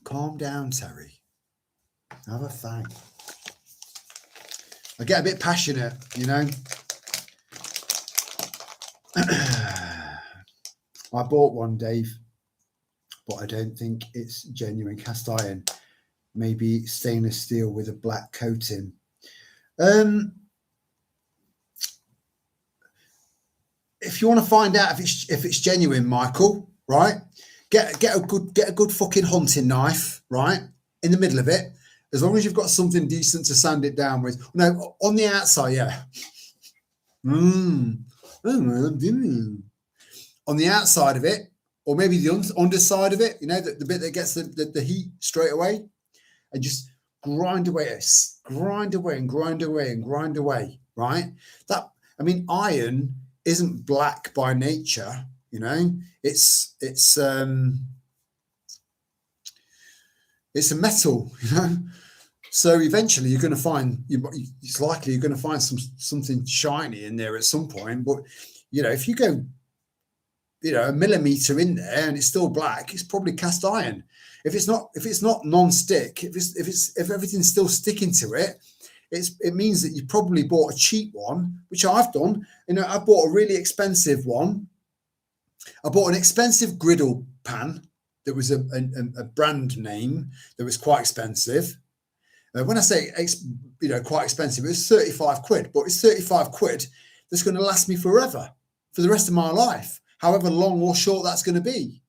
Calm down, Terry. Have a thing. I get a bit passionate, you know. I bought one, Dave, but I don't think it's genuine cast iron. Maybe stainless steel with a black coating. If you want to find out if it's genuine, Michael, right? Get a good fucking hunting knife, right, in the middle of it. As long as you've got something decent to sand it down with. No, on the outside, yeah. On the outside of it, or maybe the underside of it, you know, the bit that gets the heat straight away, and just grind away, right? That, I mean, iron isn't black by nature, you know. It's a metal, you know. So eventually you're going to find, it's likely you're going to find something shiny in there at some point. But, you know, if you go, you know, a millimeter in there and it's still black, it's probably cast iron. If it's not non-stick, if everything's still sticking to it, it means that you probably bought a cheap one, which I've done. You know, I bought a really expensive one. I bought an expensive griddle pan that was a brand name that was quite expensive. When I say, you know, quite expensive, it was 35 quid, but it's 35 quid that's going to last me forever, for the rest of my life, however long or short that's going to be.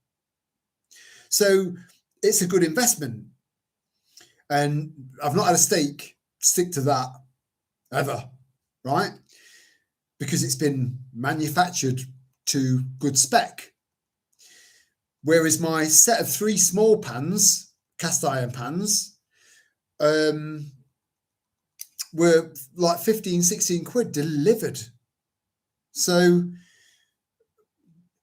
So it's a good investment. And I've not had a stick to that ever, right? Because it's been manufactured to good spec. Whereas my set of 3 small pans, cast iron pans, were like 15, 16 quid delivered. So,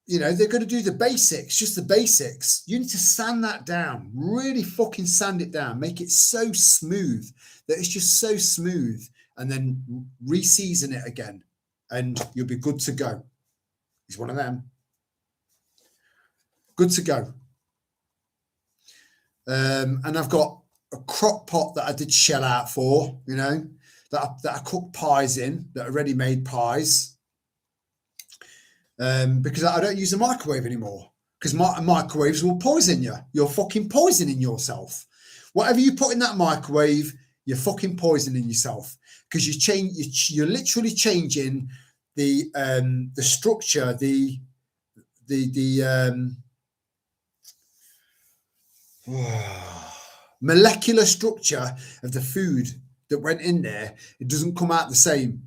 you know, they're going to do the basics, just the basics. You need to sand that down, really fucking sand it down, make it so smooth that it's just so smooth, and then re-season it again, and you'll be good to go. He's one of them. Good to go. And I've got a crock pot that I did shell out for, you know, that I cook pies in, that are ready-made pies. Because I don't use a microwave anymore, because microwaves will poison you. You're fucking poisoning yourself. Whatever you put in that microwave, you're fucking poisoning yourself, because you're literally changing the structure, the molecular structure of the food that went in there. It doesn't come out the same.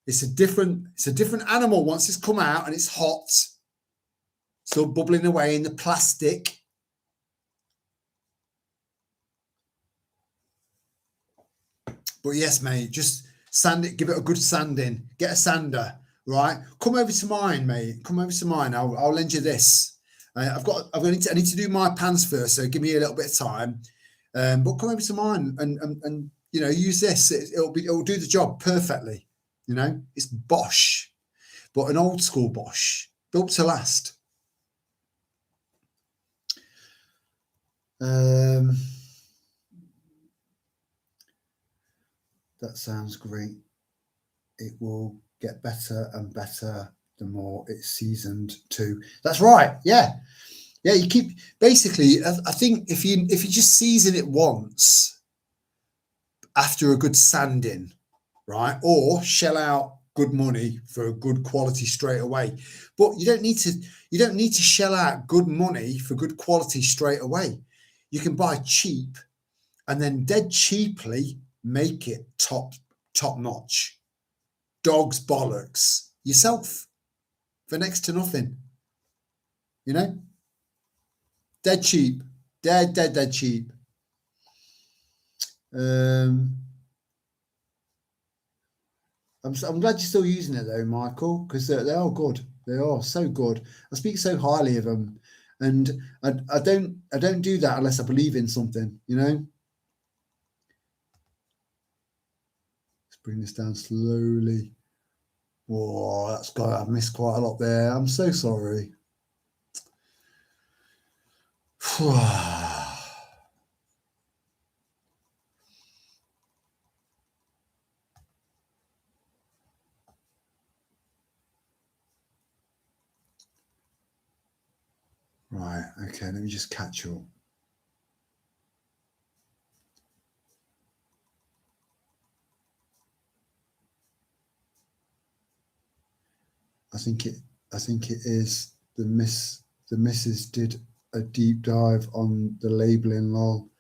It's a different animal once it's come out and it's hot, still bubbling away in the plastic. But yes, mate, just sand it, give it a good sanding. Get a sander, right? Come over to mine, mate. Come over to mine. I'll lend you this. I need to do my pans first, so give me a little bit of time. But come over to mine and you know, use this. It'll do the job perfectly. You know, it's Bosch, but an old school Bosch, built to last. That sounds great. It will get better and better the more it's seasoned too. That's right. Yeah. Yeah. You keep basically, I think if you just season it once after a good sanding, right? Or shell out good money for a good quality straight away. But you don't need to shell out good money for good quality straight away. You can buy cheap and then dead cheaply make it top notch. Dog's bollocks yourself for next to nothing. You know? Dead cheap. Dead cheap. I'm glad you're still using it though, Michael, because they are good. They are so good. I speak so highly of them, and I don't do that unless I believe in something. You know. Let's bring this down slowly. Whoa, that's got. I've missed quite a lot there. I'm so sorry. Right, okay, let me just catch up. I think it is the missus did a deep dive on the labeling, lol.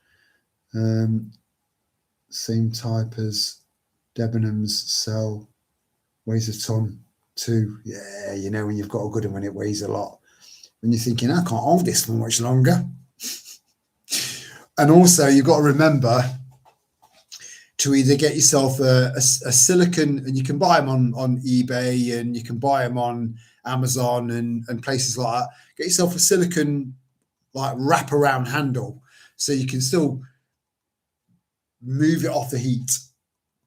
Same type as Debenhams sell, weighs a ton too. Yeah, you know, when you've got a good one when it weighs a lot. When you're thinking, I can't hold this for much longer. And also you've got to remember to either get yourself a silicone, and you can buy them on eBay and you can buy them on Amazon and places like that. Get yourself a silicone like wrap around handle so you can still move it off the heat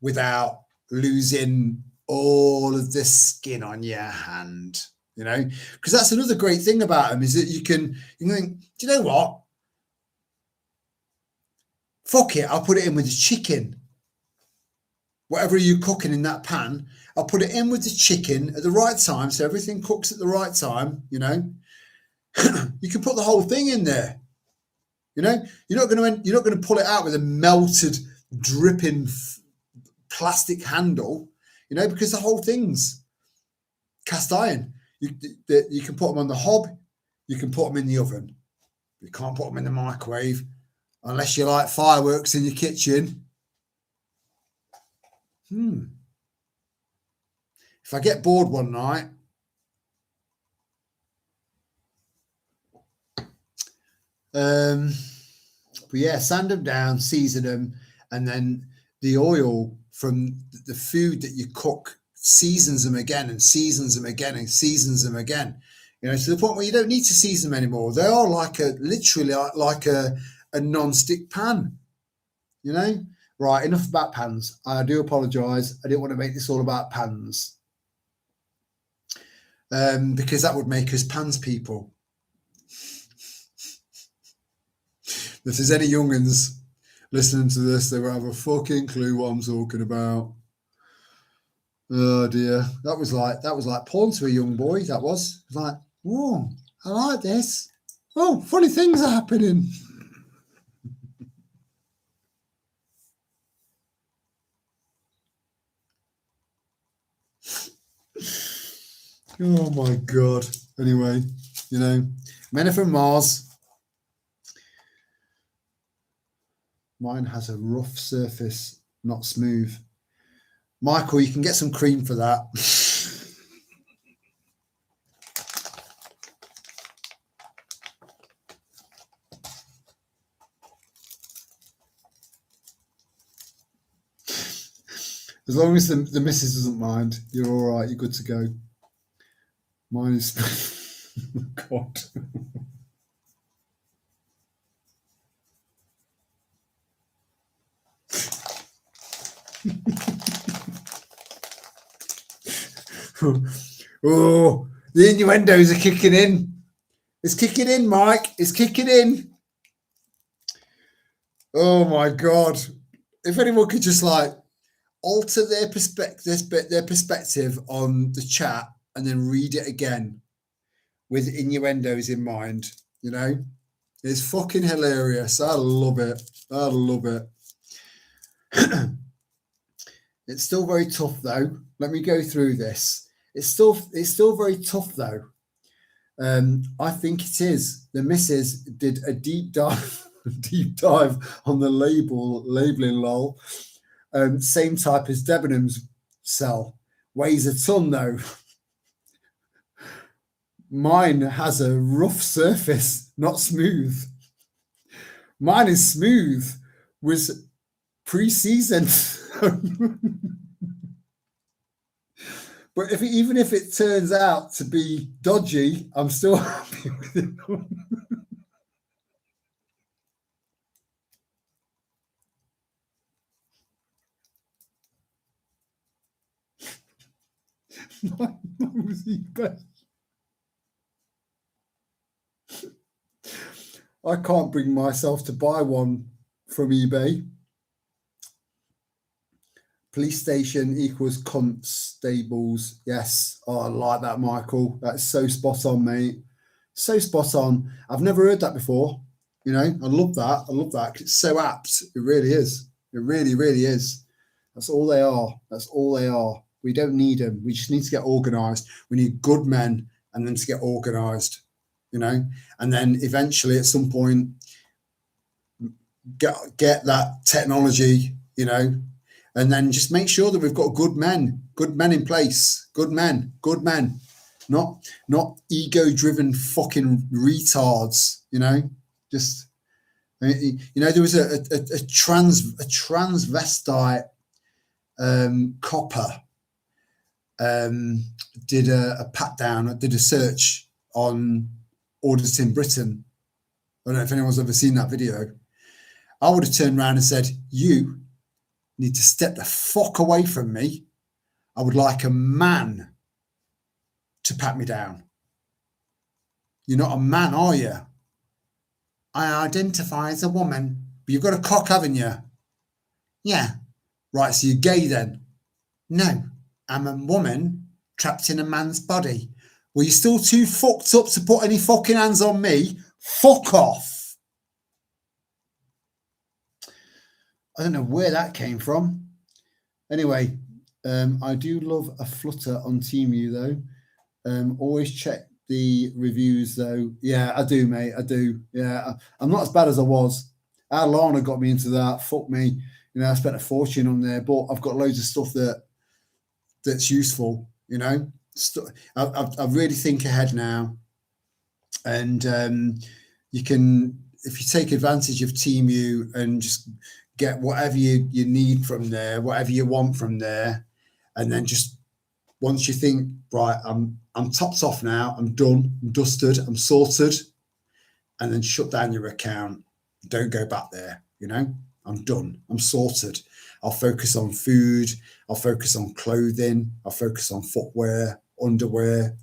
without losing all of the skin on your hand, you know, because that's another great thing about them is that you think, do you know what? Fuck it, I'll put it in with the chicken. Whatever you're cooking in that pan, I'll put it in with the chicken at the right time, so everything cooks at the right time. You know, you can put the whole thing in there. You know, you're not going to pull it out with a melted, dripping plastic handle. You know, because the whole thing's cast iron. You can put them on the hob. You can put them in the oven. You can't put them in the microwave unless you like fireworks in your kitchen. If I get bored one night, but yeah, sand them down, season them, and then the oil from the food that you cook seasons them again and seasons them again and seasons them again. You know, to the point where you don't need to season them anymore. They are literally like a non-stick pan. You know, right? Enough about pans. I do apologise. I didn't want to make this all about pans. Because that would make us pans people. If there's any young'uns listening to this, they won't have a fucking clue what I'm talking about. Oh dear, that was like porn to a young boy. That was like, oh, I like this. Oh, funny things are happening. Oh my god. Anyway, you know, men are from Mars. Mine has a rough surface, not smooth. Michael, you can get some cream for that. As long as the missus doesn't mind, you're all right. You're good to go. Mine is... oh, God. Oh, the innuendos are kicking in. It's kicking in, Mike. It's kicking in. Oh my God. If anyone could just like alter their perspective on the chat and then read it again with innuendos in mind, you know, it's fucking hilarious. I love it. I love it. It's still very tough though. Let me go through this. It's still very tough though. I think it is. The missus did a deep dive on the labeling lol. Same type as Debenham's cell. Weighs a ton though. Mine has a rough surface, not smooth. Mine is smooth. Was pre-season. But even if it turns out to be dodgy, I'm still happy with it. Mine was the best. I can't bring myself to buy one from eBay. Police station equals constables. Yes. Oh, I like that, Michael. That's so spot on, mate. So spot on. I've never heard that before. You know, I love that. I love that. It's so apt. It really is. It really, really is. That's all they are. That's all they are. We don't need them. We just need to get organised. We need good men and then to get organised, you know, and then eventually at some point get that technology, you know, and then just make sure that we've got good men in place, good men, not ego-driven fucking retards, you know. Just, you know, there was a transvestite copper did a pat down, did a search on auditing Britain. I don't know if anyone's ever seen that video. I would have turned around and said, you need to step the fuck away from me. I would like a man to pat me down. You're not a man, are you? I identify as a woman, but you've got a cock, haven't you? Yeah. Right, so you're gay then? No, I'm a woman trapped in a man's body. Well, you're still too fucked up to put any fucking hands on me. Fuck off. I don't know where that came from. Anyway, I do love a flutter on Temu though. Always check the reviews though. Yeah, I do, mate. I do. Yeah, I'm not as bad as I was. Alana got me into that. Fuck me. You know, I spent a fortune on there, but I've got loads of stuff that's useful. You know, I really think ahead now, and you can, if you take advantage of Temu and just get whatever you need from there, whatever you want from there, and then just once you think, right, I'm topped off now, I'm done, I'm dusted, I'm sorted, and then shut down your account. Don't go back there. You know, I'm done, I'm sorted. I'll focus on food, I'll focus on clothing, I'll focus on footwear, underwear,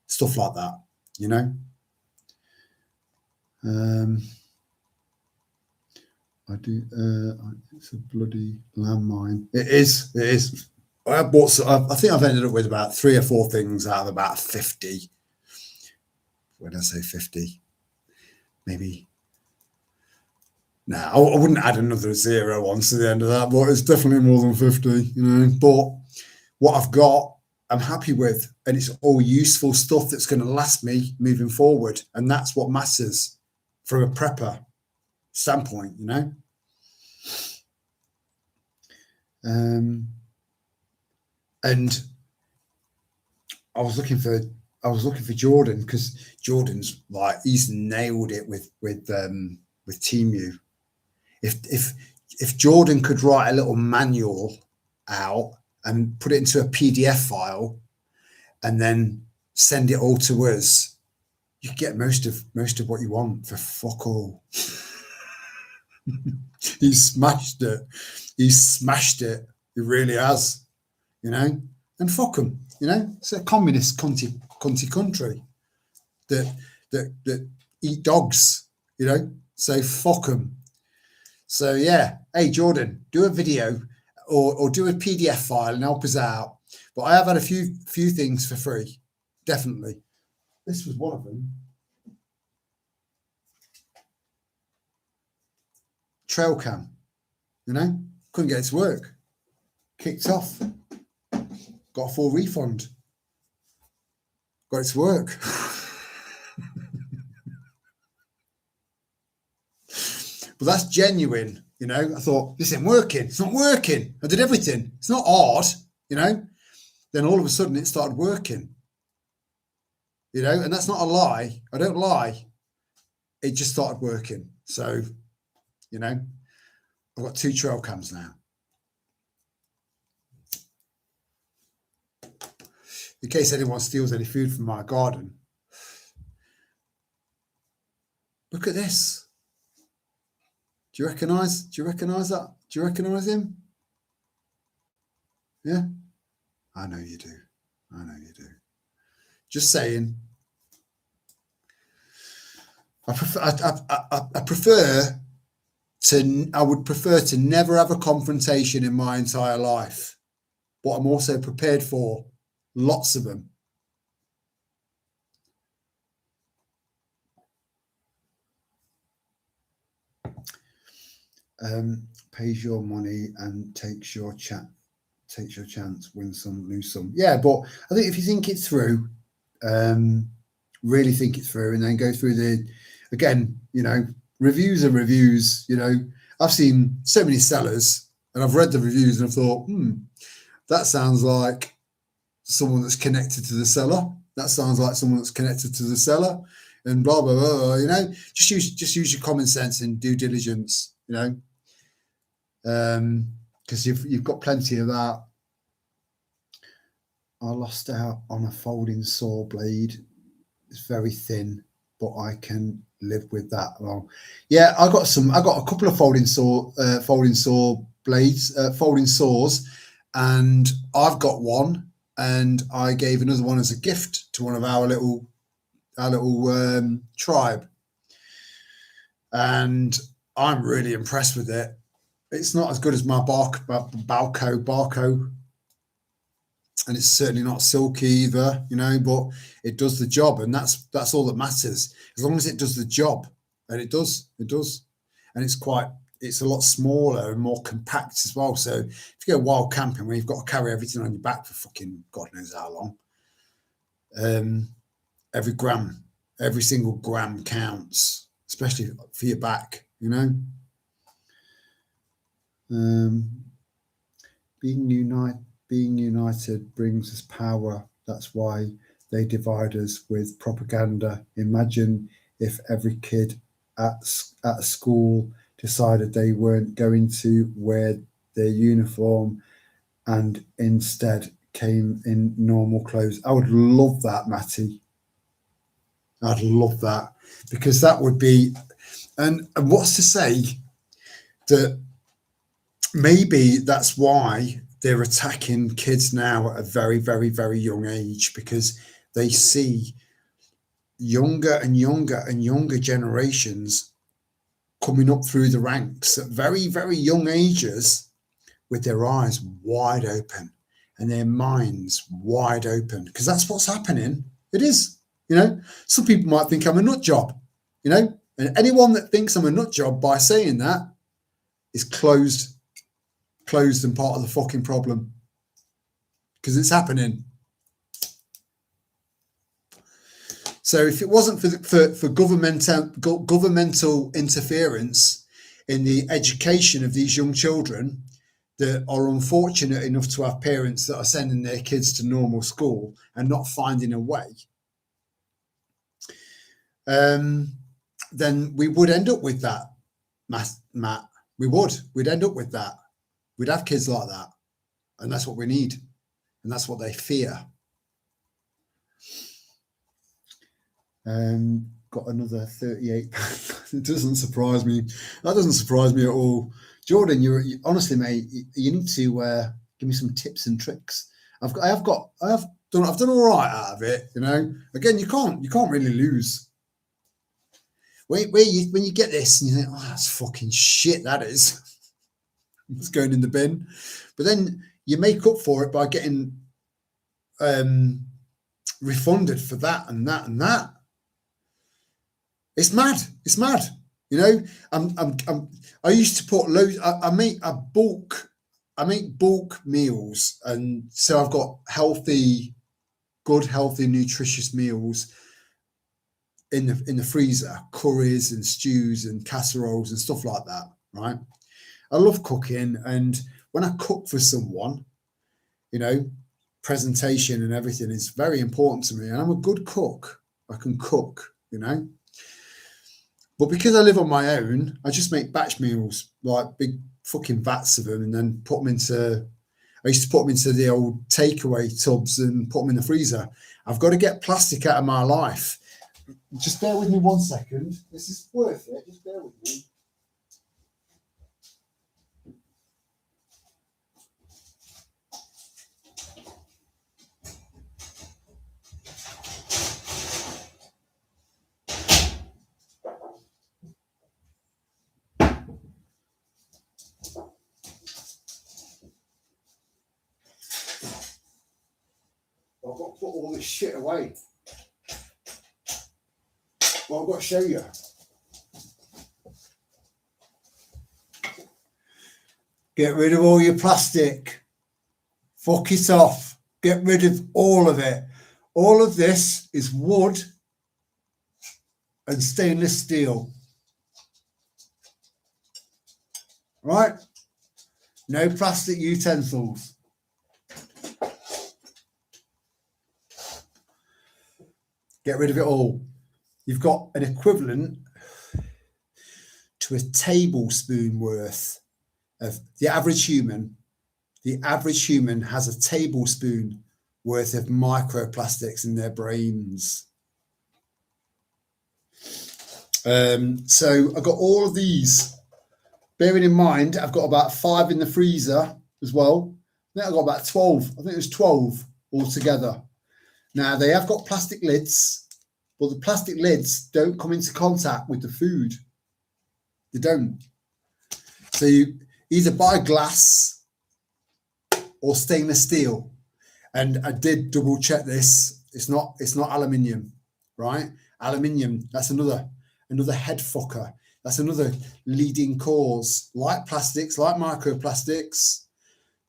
stuff like that, you know. I do. It's a bloody landmine. It is. I think I've ended up with about 3 or 4 things out of about 50. When I say 50, maybe. No, I wouldn't add another 0 onto the end of that, but it's definitely more than 50, you know. But what I've got, I'm happy with, and it's all useful stuff that's going to last me moving forward, and that's what matters from a prepper standpoint, you know. And I was looking for Jordan, because Jordan's like, he's nailed it with Temu. If Jordan could write a little manual out and put it into a PDF file and then send it all to us, you get most of what you want for fuck all. He smashed it. It really has, you know. And fuck them, you know. It's a communist cunty country that eat dogs, you know. So fuck them. So yeah, hey Jordan, do a video or do a PDF file and help us out. But I have had a few things for free, definitely. This was one of them. Trail cam, you know, couldn't get it to work. Kicked off. Got a full refund. Got it to work. But that's genuine, you know. I thought, this ain't working. It's not working. I did everything. It's not hard, you know. Then all of a sudden it started working, you know, and that's not a lie. I don't lie. It just started working. So, you know, I've got 2 trail cams now. In case anyone steals any food from my garden. Look at this. Do you recognise that? Do you recognise him? Yeah? I know you do. I know you do. Just saying. I would prefer to never have a confrontation in my entire life. But I'm also prepared for lots of them. Pays your money and takes your chance, win some, lose some. Yeah, but I think if you think it through, really think it through, and then go through again, you know, reviews are reviews. You know, I've seen so many sellers and I've read the reviews and I've thought, that sounds like someone that's connected to the seller. That sounds like someone that's connected to the seller, and blah blah blah. You know, just use your common sense and due diligence. You know. Because you've got plenty of that. I lost out on a folding saw blade. It's very thin, but I can live with that. Well, yeah, I got a couple of folding saw blades, folding saws, and I've got one, and I gave another one as a gift to one of our little tribe, and I'm really impressed with it. It's not as good as my Balco, and it's certainly not silky either, you know, but it does the job, and that's all that matters. As long as it does the job, and it does, and it's a lot smaller and more compact as well. So if you go wild camping where you've got to carry everything on your back for fucking God knows how long, every single gram counts, especially for your back, you know. Being united brings us power. That's why they divide us with propaganda. Imagine if every kid at a school decided they weren't going to wear their uniform and instead came in normal clothes. I would love that, Matty. I'd love that, because that would be, and what's to say that maybe that's why they're attacking kids now at a very, very, very young age, because they see younger and younger generations coming up through the ranks at very, very young ages with their eyes wide open and their minds wide open, because that's what's happening. It is, you know. Some people might think I'm a nut job, you know, and anyone that thinks I'm a nut job by saying that is closed and part of the fucking problem, because it's happening. So if it wasn't for governmental interference in the education of these young children that are unfortunate enough to have parents that are sending their kids to normal school and not finding a way, then we would end up with that, Matt. We'd end up with that. We'd have kids like that, and that's what we need, and that's what they fear. Got another 38. It doesn't surprise me. That doesn't surprise me at all. Jordan, you honestly, mate, you need to Give me some tips and tricks. I've done all right out of it. You know, again, you can't really lose. When you get this and you think, oh, that's fucking shit, that is. It's going in the bin. But then you make up for it by getting refunded for that and that and that. It's mad. It's mad. You know, I used to put loads. I make bulk meals, and so I've got good, healthy, nutritious meals in the freezer, curries and stews and casseroles and stuff like that. Right. I love cooking, and when I cook for someone, you know, presentation and everything is very important to me, and I'm a good cook. I can cook, you know. But because I live on my own, I just make batch meals, like big fucking vats of them, and then put them into. I used to put them into the old takeaway tubs and put them in the freezer. I've got to get plastic out of my life. Just bear with me 1 second. This is worth it. Just bear with me. I've got to put all this shit away. Well, I've got to show you. Get rid of all your plastic. Fuck it off. Get rid of all of it. All of this is wood and stainless steel. Right? No plastic utensils. Get rid of it all. You've got an equivalent to a tablespoon worth of the average human. The average human has a tablespoon worth of microplastics in their brains. So I've got all of these. Bearing in mind, I've got about 5 in the freezer as well. I think I've got about 12. I think it was 12 altogether. Now, they have got plastic lids, but the plastic lids don't come into contact with the food. They don't. So you either buy glass or stainless steel. And I did double check this. It's not aluminium, right? Aluminium, that's another head fucker. That's another leading cause, like plastics, like microplastics,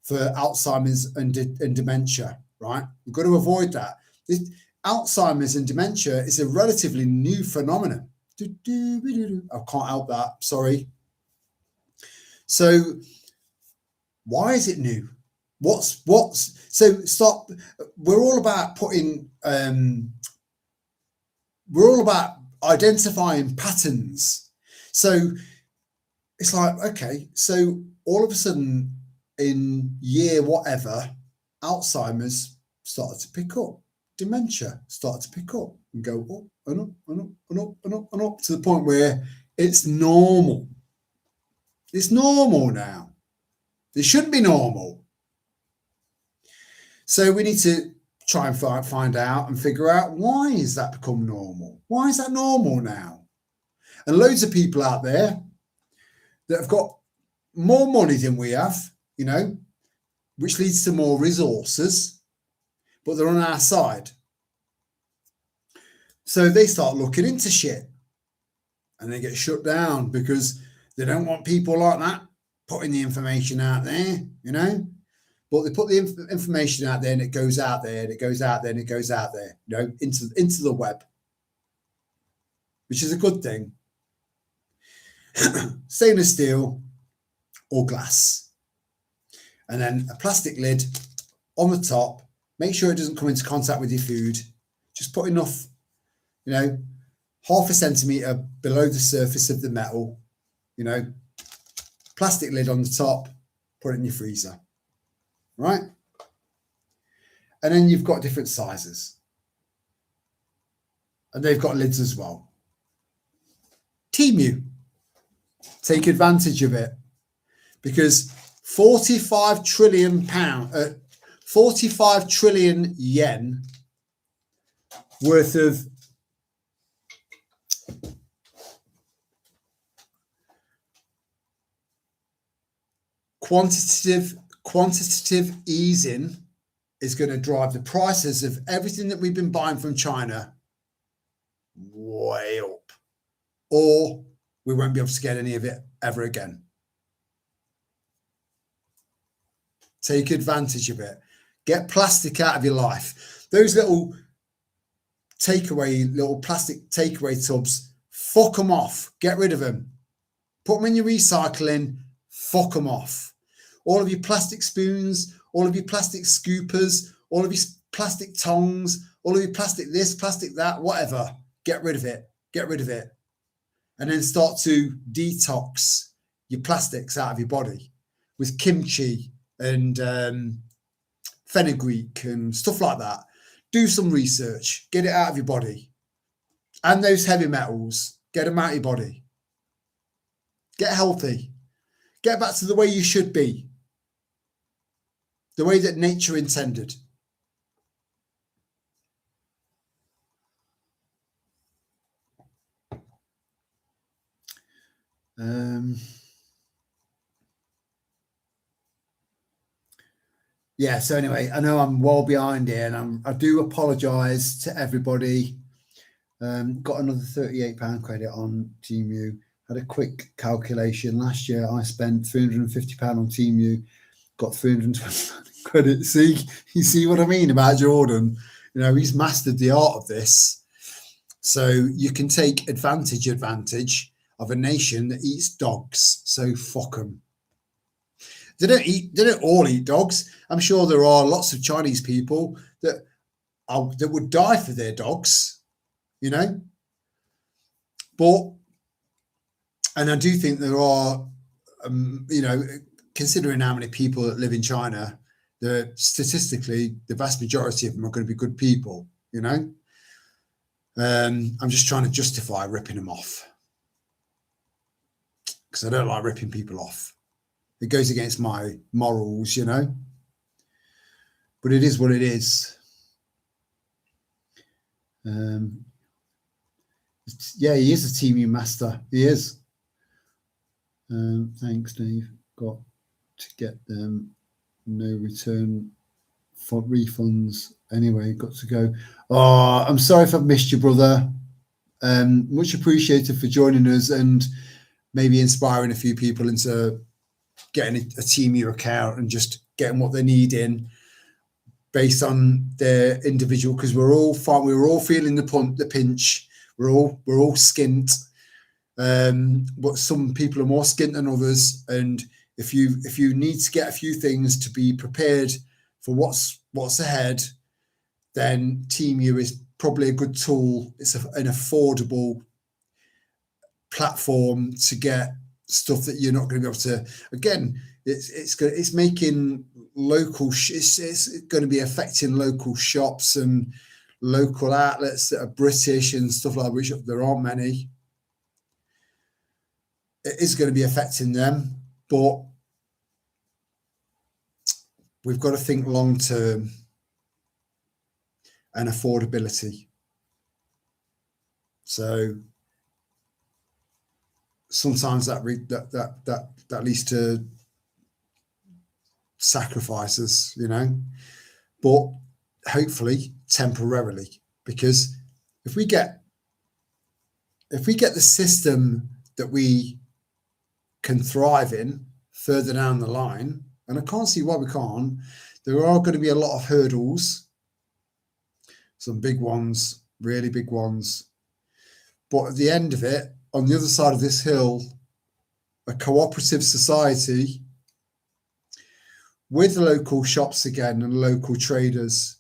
for Alzheimer's and dementia, right? You've got to avoid that. Alzheimer's and dementia is a relatively new phenomenon. I can't help that, sorry. So why is it new? So stop. We're all about we're all about identifying patterns. So it's like, okay, so all of a sudden in year whatever, Alzheimer's started to pick up. Dementia started to pick up and go up and up and up and up and up and up to the point where it's normal. It's normal now. It shouldn't be normal. So we need to try and find out and figure out, why is that become normal? Why is that normal now? And loads of people out there that have got more money than we have, you know, which leads to more resources, but they're on our side. So they start looking into shit and they get shut down because they don't want people like that putting the information out there, you know. But they put the information out there and it goes out there and it goes out there and it goes out there, you know, into the web, which is a good thing. Stainless steel or glass. And then a plastic lid on the top. Make sure it doesn't come into contact with your food. Just put enough, you know, 0.5 centimetre below the surface of the metal, you know, plastic lid on the top, put it in your freezer, right? And then you've got different sizes. And they've got lids as well. Temu, take advantage of it, because 45 trillion pound, 45 trillion yen worth of quantitative easing is going to drive the prices of everything that we've been buying from China way up, or we won't be able to get any of it ever again. Take advantage of it. Get plastic out of your life. Those little plastic takeaway tubs, fuck them off. Get rid of them. Put them in your recycling. Fuck them off. All of your plastic spoons, all of your plastic scoopers, all of your plastic tongs, all of your plastic this, plastic that, whatever. Get rid of it. Get rid of it. And then start to detox your plastics out of your body with kimchi and fenugreek and stuff like that. Do some research. Get it out of your body. And those heavy metals, get them out of your body. Get healthy. Get back to the way you should be. The way that nature intended. Yeah, so anyway, I know I'm well behind here, and I do apologise to everybody. Got another £38 credit on Temu. Had a quick calculation. Last year I spent £350 on Temu, got £320 credit. You see what I mean about Jordan? You know, he's mastered the art of this. So you can take advantage of a nation that eats dogs. So fuck them. They don't all eat dogs. I'm sure there are lots of Chinese people that would die for their dogs, you know. And I do think there are, you know, considering how many people that live in China, statistically, the vast majority of them are going to be good people, you know. I'm just trying to justify ripping them off because I don't like ripping people off. It goes against my morals, you know. But it is what it is. Yeah, he is a Temu master. He is. Thanks, Dave. Got to get them. No return for refunds. Anyway, got to go. Oh, I'm sorry if I've missed you, brother. Much appreciated for joining us and maybe inspiring a few people into getting a Temu account and just getting what they need in based on their individual, because we're all fine. We were all feeling the pinch. We're all skint. But some people are more skint than others. And if you need to get a few things to be prepared for what's ahead, then Temu is probably a good tool. It's an affordable platform to get stuff that you're not going to be able to. Again, it's making local. It's going to be affecting local shops and local outlets that are British and stuff like that, which there aren't many. It is going to be affecting them, but we've got to think long term and affordability. So sometimes that leads to sacrifices, you know, but hopefully temporarily, because if we get the system that we can thrive in further down the line, and I can't see why we can't, there are going to be a lot of hurdles, some big ones, really big ones, but at the end of it, on the other side of this hill, a cooperative society with local shops again and local traders,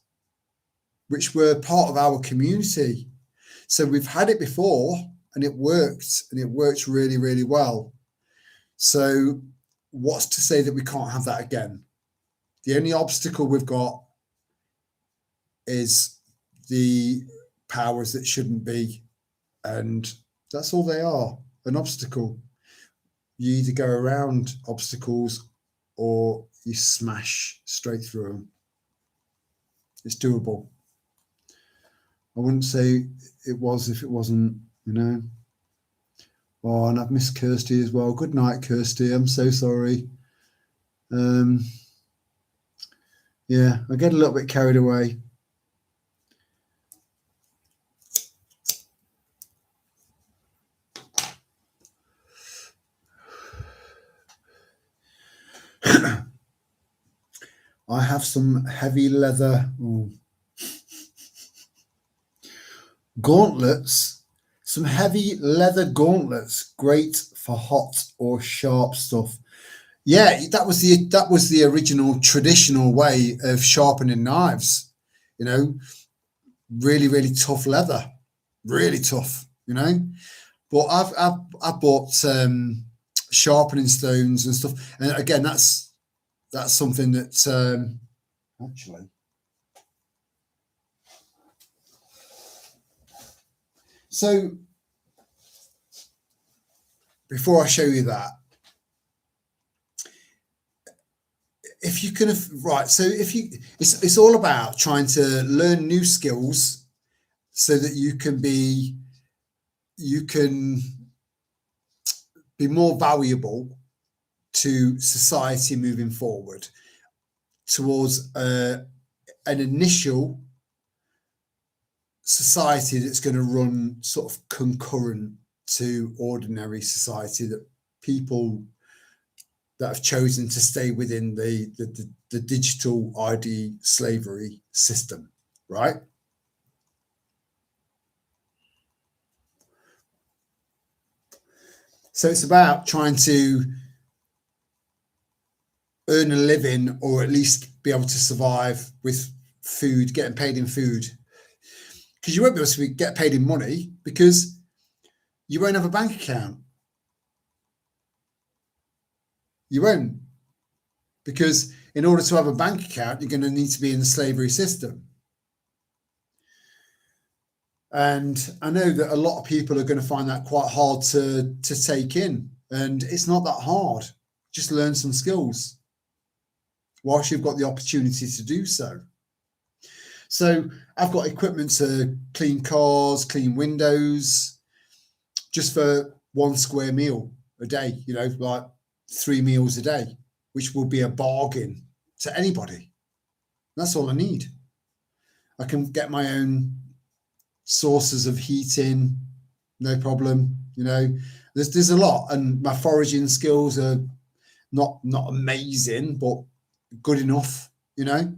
which were part of our community. So we've had it before and it worked really, really well. So what's to say that we can't have that again? The only obstacle we've got is the powers that shouldn't be. And that's all they are, an obstacle. You either go around obstacles or you smash straight through them. It's doable. I wouldn't say it was if it wasn't, you know. Oh, and I've missed Kirsty as well. Good night, Kirsty. I'm so sorry. Yeah, I get a little bit carried away. I have some heavy leather gauntlets, some heavy leather gauntlets, great for hot or sharp stuff. Yeah, that was the original traditional way of sharpening knives. You know, really, really tough leather, really tough. You know, but I bought sharpening stones and stuff, and again, that's something that actually. So before I show you that, if you can, right, so if you, it's all about trying to learn new skills so that you can be more valuable to society moving forward towards an initial society that's going to run sort of concurrent to ordinary society, that people that have chosen to stay within the digital ID slavery system, right? So it's about trying to earn a living, or at least be able to survive with food, getting paid in food. Because you won't be able to get paid in money because you won't have a bank account. You won't. Because in order to have a bank account, you're going to need to be in the slavery system. And I know that a lot of people are going to find that quite hard to take in. And it's not that hard. Just learn some skills whilst you've got the opportunity to do so. So I've got equipment to clean cars, clean windows, just for 1 square meal a day, you know, like 3 meals a day, which will be a bargain to anybody. That's all I need. I can get my own sources of heating, no problem. You know, there's a lot, and my foraging skills are not amazing, but good enough, you know.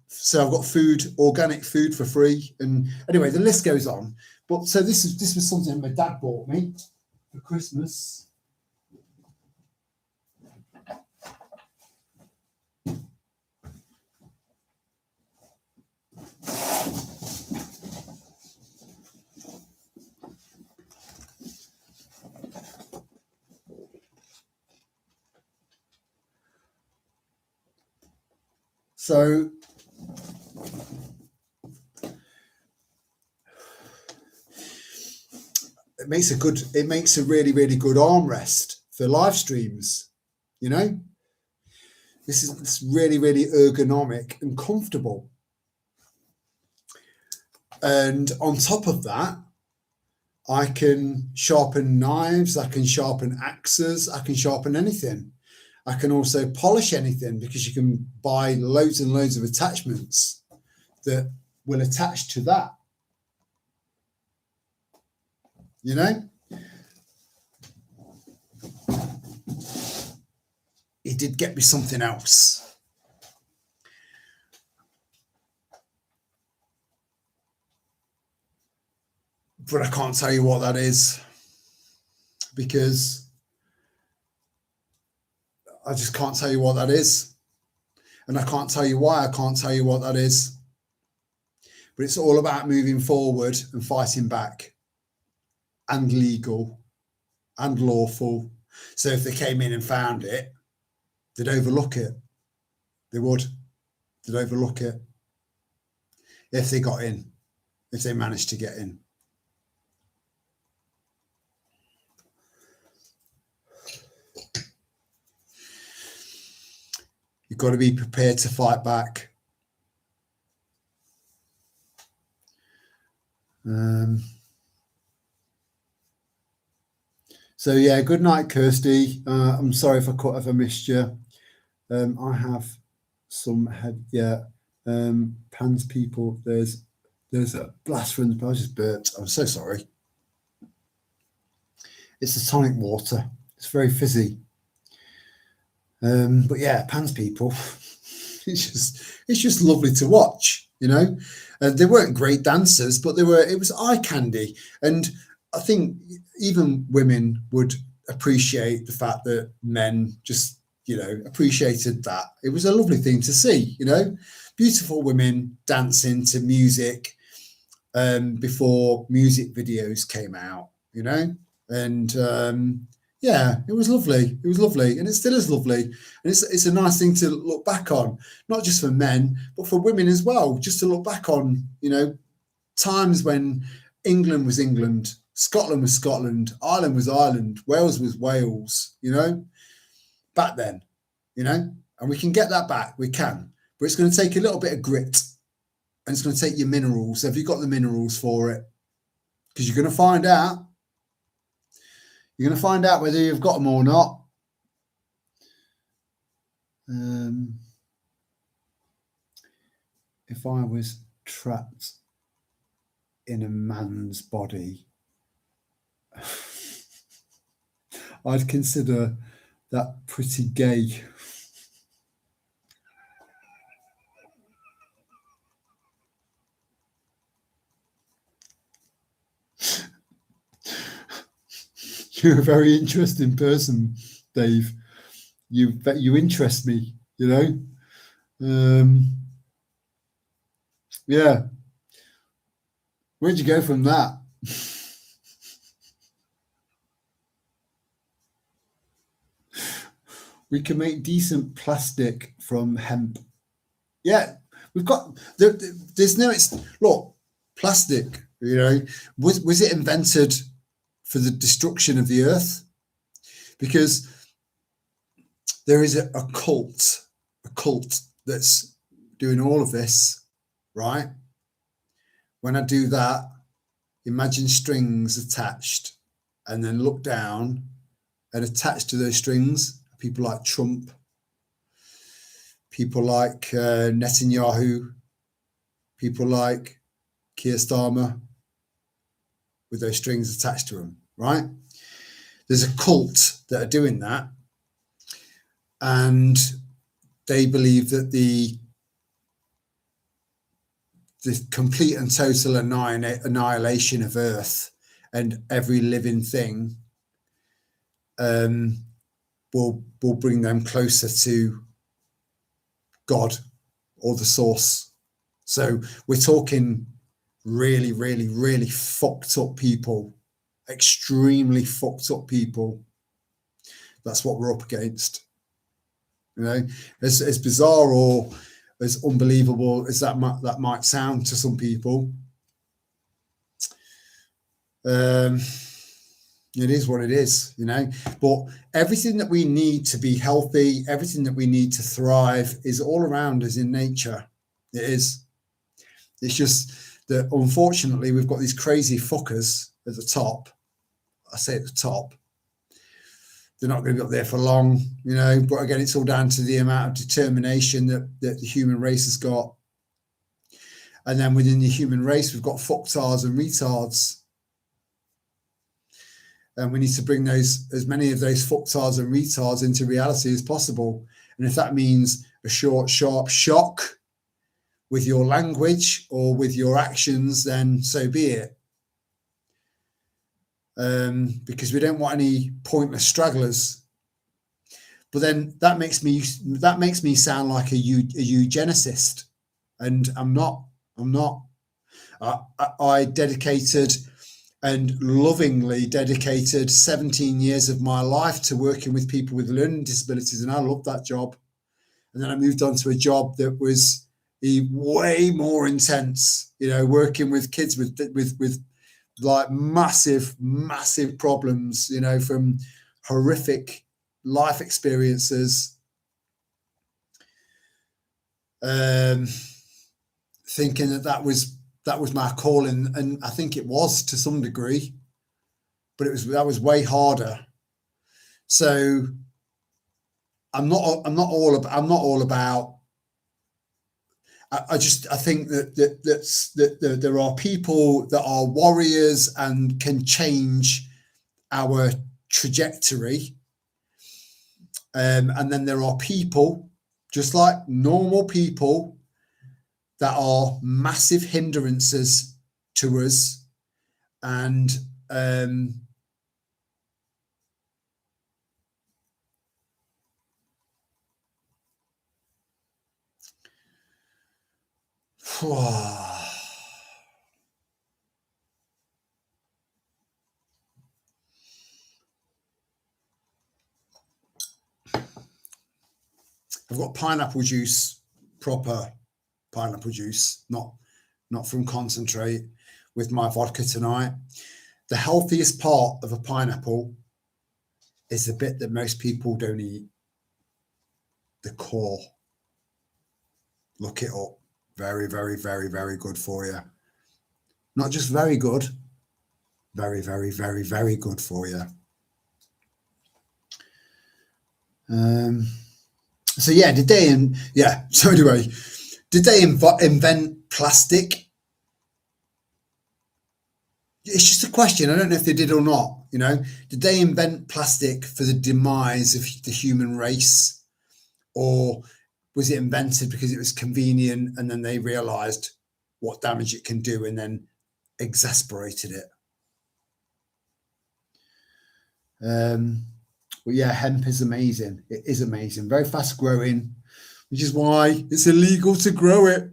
So I've got food, organic food for free, and anyway, the list goes on. But so this was something my dad bought me for Christmas. So it makes a really, really good armrest for live streams, you know. It's really, really ergonomic and comfortable. And on top of that, I can sharpen knives, I can sharpen axes, I can sharpen anything. I can also polish anything, because you can buy loads and loads of attachments that will attach to that. You know? He did get me something else. But I can't tell you what that is, because I just can't tell you what that is. And I can't tell you why I can't tell you what that is. But it's all about moving forward and fighting back, and legal and lawful. So if they came in and found it, they'd overlook it. They would. They'd overlook it if they got in, if they managed to get in. You've got to be prepared to fight back. So yeah, good night, Kirsty. I'm sorry if I missed you. I have some Pans people. There's a blast from the. I just burped. I'm so sorry. It's the tonic water. It's very fizzy. But yeah, Pans people. It's just lovely to watch. You know, they weren't great dancers, but it was eye candy, and I think even women would appreciate the fact that men just, you know, appreciated that. It was a lovely thing to see, you know, beautiful women dancing to music before music videos came out, you know, and yeah, it was lovely. It was lovely, and it still is lovely, and it's a nice thing to look back on, not just for men but for women as well, just to look back on, you know, times when England was England, Scotland was Scotland, Ireland was Ireland, Wales was Wales, you know, back then, you know, and we can get that back. We can, but it's going to take a little bit of grit, and it's going to take your minerals. Have you got the minerals for it? Because you're going to find out. You're going to find out whether you've got them or not. If I was trapped in a man's body, I'd consider that pretty gay. You're a very interesting person, Dave. You interest me, you know. Yeah. Where'd you go from that? We can make decent plastic from hemp. Yeah, we've got there's no. It's look, plastic. You know, was it invented for the destruction of the earth? Because there is a cult that's doing all of this, right? When I do that, imagine strings attached, and then look down, and attached to those strings, people like Trump, people like Netanyahu, people like Keir Starmer, with those strings attached to them, right? There's a cult that are doing that, and they believe that the complete and total annihilation of Earth and every living thing will bring them closer to God or the source. So we're talking really, really, really fucked up people, extremely fucked up people. That's what we're up against. You know, as bizarre or as unbelievable as that might sound to some people, it is what it is, you know. But everything that we need to be healthy, everything that we need to thrive is all around us in nature. It is. It's just that unfortunately we've got these crazy fuckers at the top. I say at the top. They're not going to be up there for long, you know. But again, it's all down to the amount of determination that the human race has got. And then within the human race, we've got fucktards and retards. And we need to bring as many of those fucktards and retards into reality as possible. And if that means a short, sharp shock with your language or with your actions, then so be it. Because we don't want any pointless stragglers. But then that makes me sound like a eugenicist, and I'm not. I dedicated and lovingly dedicated 17 years of my life to working with people with learning disabilities, and I loved that job. And then I moved on to a job that was way more intense, you know, working with kids with like massive problems, you know, from horrific life experiences. thinking that was my calling, and I think it was to some degree, but that was way harder. So I'm not all about. I think that there are people that are warriors and can change our trajectory, and then there are people, just like normal people, that are massive hindrances to us, and I've got pineapple juice, proper pineapple juice, not from concentrate, with my vodka tonight. The healthiest part of a pineapple is the bit that most people don't eat, the core. Look it up. Very, very, very, very good for you. Not just very good, very, very, very, very good for you. So yeah, did they invent plastic? It's just a question. I don't know if they did or not. Did they invent plastic for the demise of the human race, or was it invented because it was convenient and then they realized what damage it can do and then exasperated it? But yeah, hemp is amazing. It is amazing. Very fast growing, which is why it's illegal to grow it.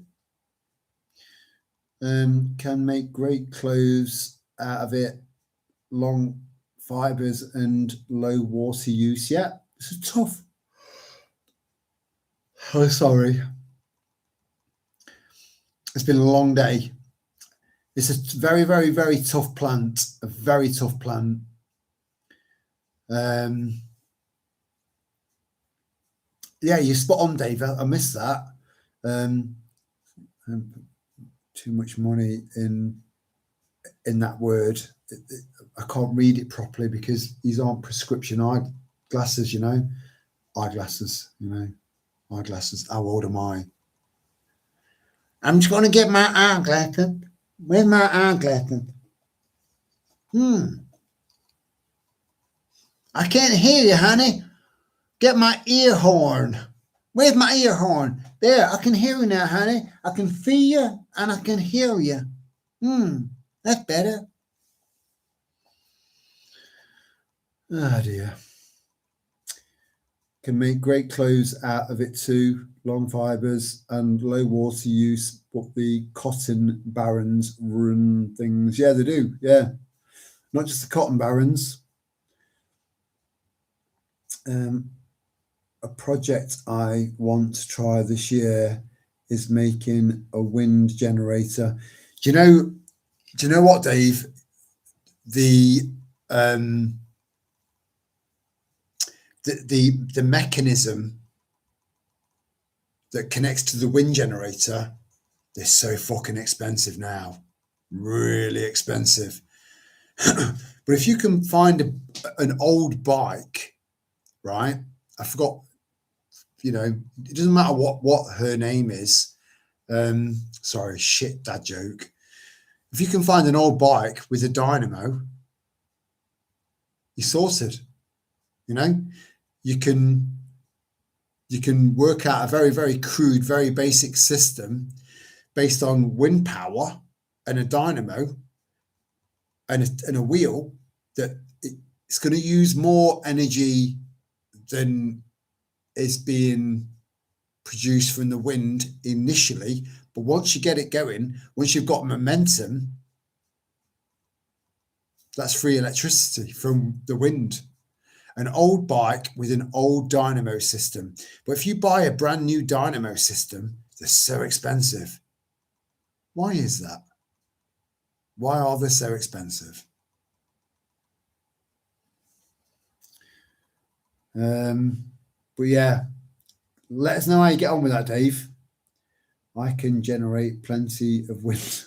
Can make great clothes out of it. Long fibers and low water use. Yeah, this is tough. Oh, sorry. It's been a long day. It's a very, very, very tough plant. A very tough plant. Yeah, you're spot on, Dave. I missed that. Too much money in that word. I can't read it properly because these aren't prescription eyeglasses, eyeglasses, eyeglasses. How old am I? I'm just going to get my eyeglasses. Where's my eyeglasses? I can't hear you, honey. Get my ear horn. Where's my ear horn? There, I can hear you now, honey. I can feel you and I can hear you. That's better. Oh dear. Can make great clothes out of it too. Long fibers and low water use. But the cotton barons run things. Yeah, they do. Yeah. Not just the cotton barons. A project I want to try this year is making a wind generator. Do you know what, Dave? The mechanism that connects to the wind generator, they're so fucking expensive now. Really expensive. But if you can find an old bike, right? I forgot, it doesn't matter what her name is. Sorry, shit, dad joke. If you can find an old bike with a dynamo, you're sorted. You can work out a very, very crude, very basic system based on wind power and a dynamo and a wheel that it's going to use more energy than is being produced from the wind initially. But once you get it going, once you've got momentum, that's free electricity from the wind. An old bike with an old dynamo system. But if you buy a brand new dynamo system, they're so expensive. Why is that? Why are they so expensive? But yeah, let us know how you get on with that, Dave. I can generate plenty of wind.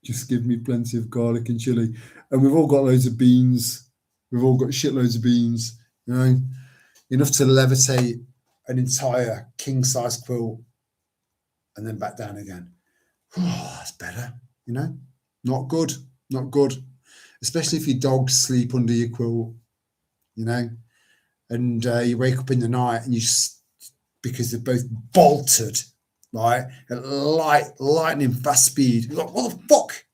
Just give me plenty of garlic and chili. And we've all got loads of beans. We've all got shitloads of beans, you know, enough to levitate an entire king-size quilt and then back down again. Oh, that's better, you know. Not good, not good. Especially if your dogs sleep under your quilt, you know, and you wake up in the night and you just, because they're both bolted, right, at lightning fast speed. You're like, what the fuck?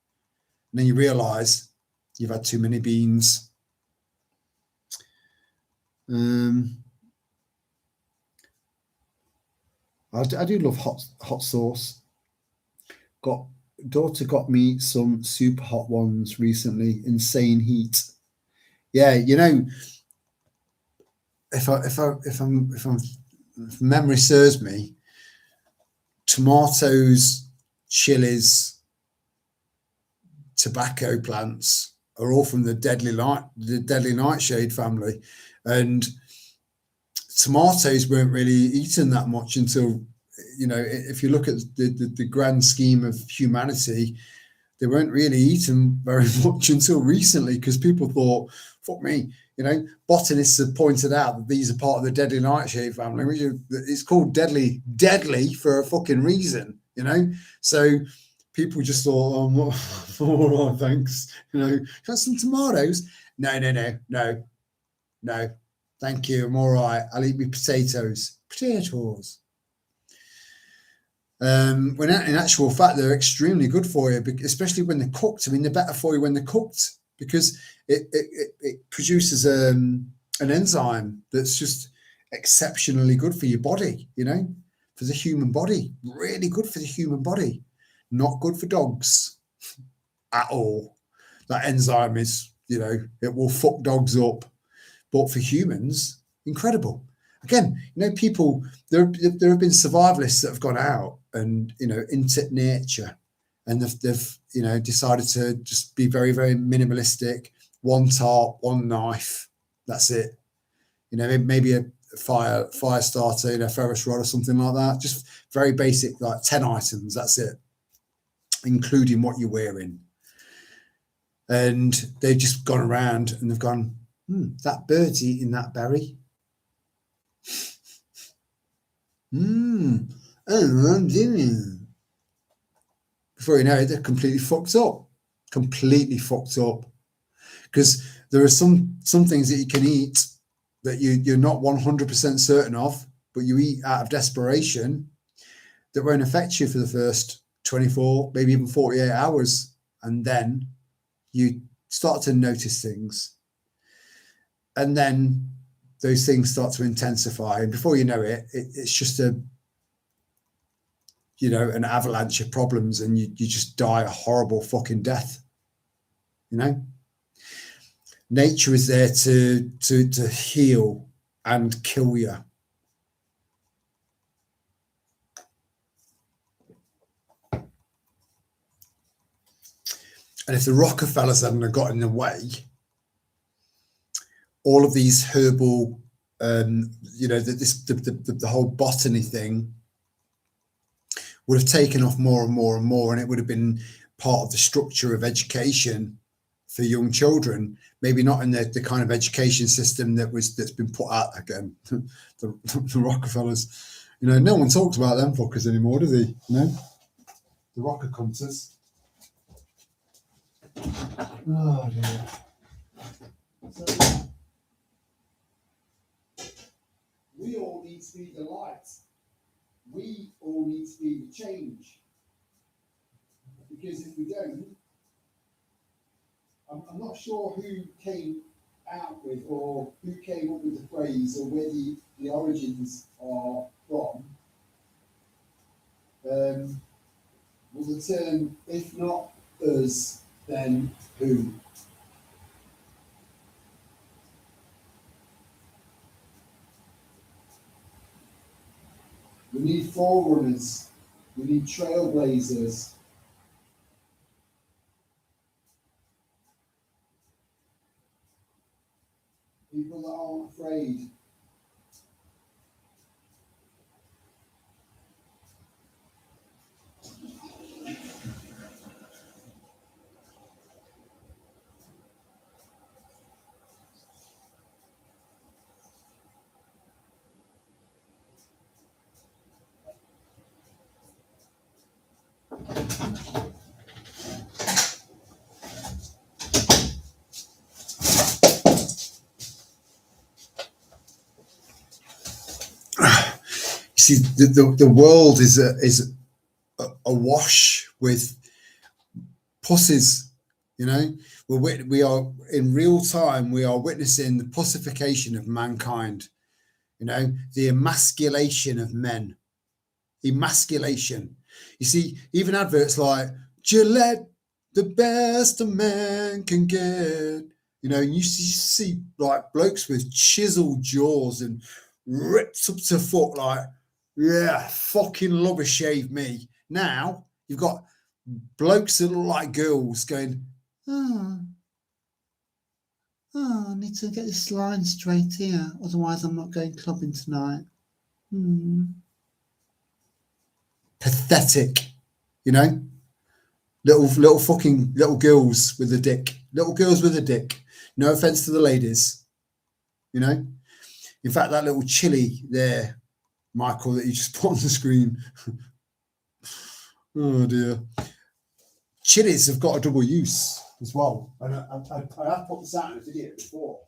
And then you realise you've had too many beans. I do love hot sauce. Daughter got me some super hot ones recently. Insane heat. Yeah, you know, if memory serves me, tomatoes, chilies, tobacco plants are all from the deadly nightshade family, and tomatoes weren't really eaten that much until, you know, if you look at the grand scheme of humanity, they weren't really eaten very much until recently, because people thought, fuck me, you know, botanists have pointed out that these are part of the deadly nightshade family, which it's called deadly for a fucking reason, you know. So people just thought, oh, I'm all right, thanks, you know, got some tomatoes. No, thank you, I'm all right, I'll eat my potatoes. When in actual fact they're extremely good for you, especially when they're cooked. I mean, they're better for you when they're cooked, because it produces an enzyme that's just exceptionally good for your body, you know, for the human body. Really good for the human body. Not good for dogs at all. That enzyme is, you know, it will fuck dogs up. But for humans, incredible. Again, you know, people, there have been survivalists that have gone out and, you know, into nature, and they've you know, decided to just be very, very minimalistic. One tarp, one knife, that's it. You know, maybe a fire starter, you know, ferrous rod or something like that. Just very basic, like 10 items, that's it, including what you're wearing. And they've just gone around and they've gone, that bird's eating that berry. I'm doing. Before you know it, they're completely fucked up. Because there are some things that you can eat that you're not 100% certain of, but you eat out of desperation, that won't affect you for the first 24, maybe even 48 hours. And then you start to notice things. And then those things start to intensify. And before you know it, it's just an avalanche of problems, and you just die a horrible fucking death. You know? Nature is there to heal and kill you. And if the Rockefellers hadn't got in the way, all of these herbal, the whole botany thing would have taken off more and more and more, and it would have been part of the structure of education for young children. Maybe not in the kind of education system that's been put out again. the Rockefellers, you know, no one talks about them fuckers anymore, do they? You know, the rocker cunters. Oh dear. So, we all need to be the light. We all need to be the change. Because if we don't, I'm not sure who came out with, or who came up with the phrase, or where the origins are from. Well, the term, if not us, then who? We need forerunners. We need trailblazers. People that aren't afraid. You see, the world is awash with pussies. You know, we are in real time. We are witnessing the pussification of mankind. You know, the emasculation of men. Emasculation. You see, even adverts like Gillette, the best a man can get. You know, you see like blokes with chiseled jaws and ripped up to foot, like, yeah, fucking love a shave me. Now you've got blokes that look like girls going, oh, I need to get this line straight here, otherwise I'm not going clubbing tonight. Pathetic, you know. Little fucking little girls with a dick. Little girls with a dick. No offense to the ladies, you know. In fact, that little chili there, Michael, that you just put on the screen. Oh dear. Chilies have got a double use as well. And I have put this out in a video before.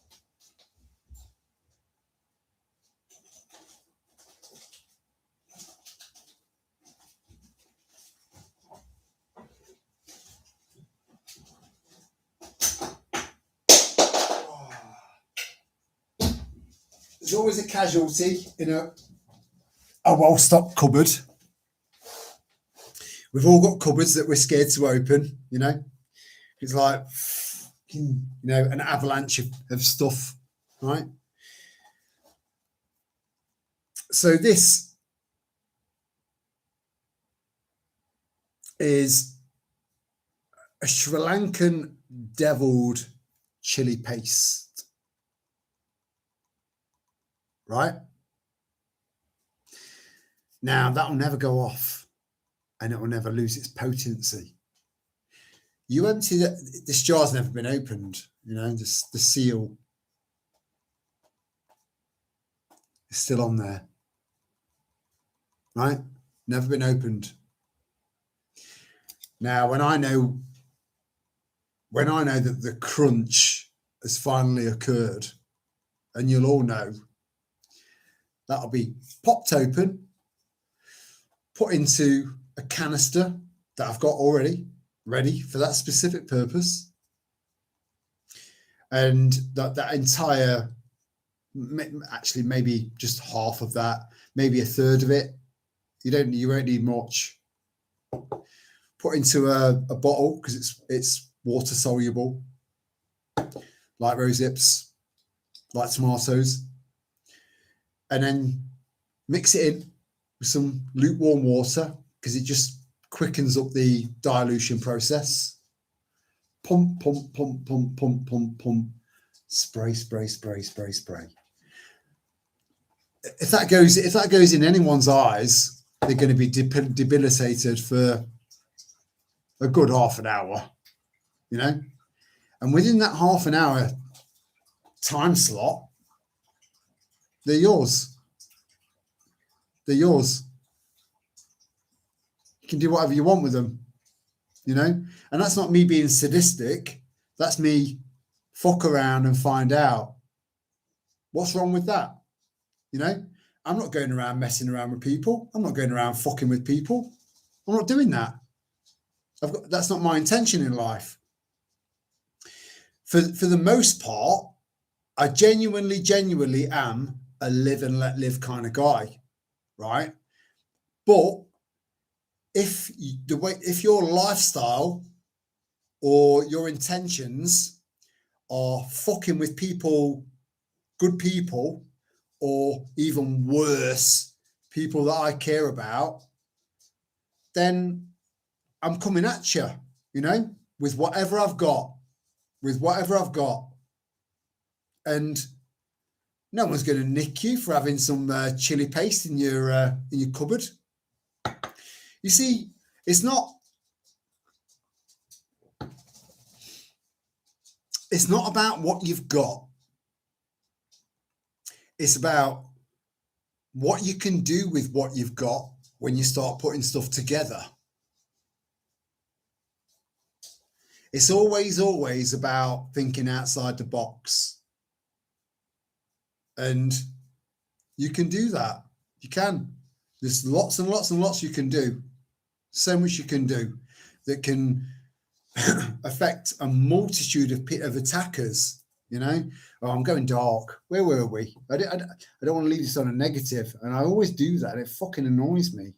There's always a casualty in a well-stocked cupboard. We've all got cupboards that we're scared to open, you know. It's like, you know, an avalanche of stuff, right? So this is a Sri Lankan deviled chili paste, right? Now that will never go off and it will never lose its potency. You empty this jar's never been opened, you know, the seal is still on there, right? Never been opened. Now, when I know that the crunch has finally occurred, and you'll all know, that'll be popped open, put into a canister that I've got already ready for that specific purpose. And that entire, actually maybe just half of that, maybe a third of it, you won't need much. Put into a bottle because it's water soluble, like rose hips, like tomatoes, and then mix it in with some lukewarm water because it just quickens up the dilution process. Pump, pump, pump, pump, pump, pump, pump. Spray, spray, spray, spray, spray. If that goes in anyone's eyes, they're going to be debilitated for a good half an hour, you know. And within that half an hour time slot, they're yours. They're yours. You can do whatever you want with them, you know. And that's not me being sadistic. That's me fuck around and find out what's wrong with that. You know, I'm not going around messing around with people. I'm not going around fucking with people. I'm not doing that. That's not my intention in life. For the most part, I genuinely am a live and let live kind of guy, right? But if your lifestyle or your intentions are fucking with people, good people, or even worse, people that I care about, then I'm coming at you, you know, with whatever I've got, and no one's going to nick you for having some chili paste in your cupboard. You see, it's not about what you've got. It's about what you can do with what you've got when you start putting stuff together. It's always about thinking outside the box. And you can do that. You can. There's lots and lots and lots you can do. So much you can do that can affect a multitude of attackers, you know. Oh, I'm going dark. Where were we? I don't want to leave this on a negative, and I always do that. It fucking annoys me.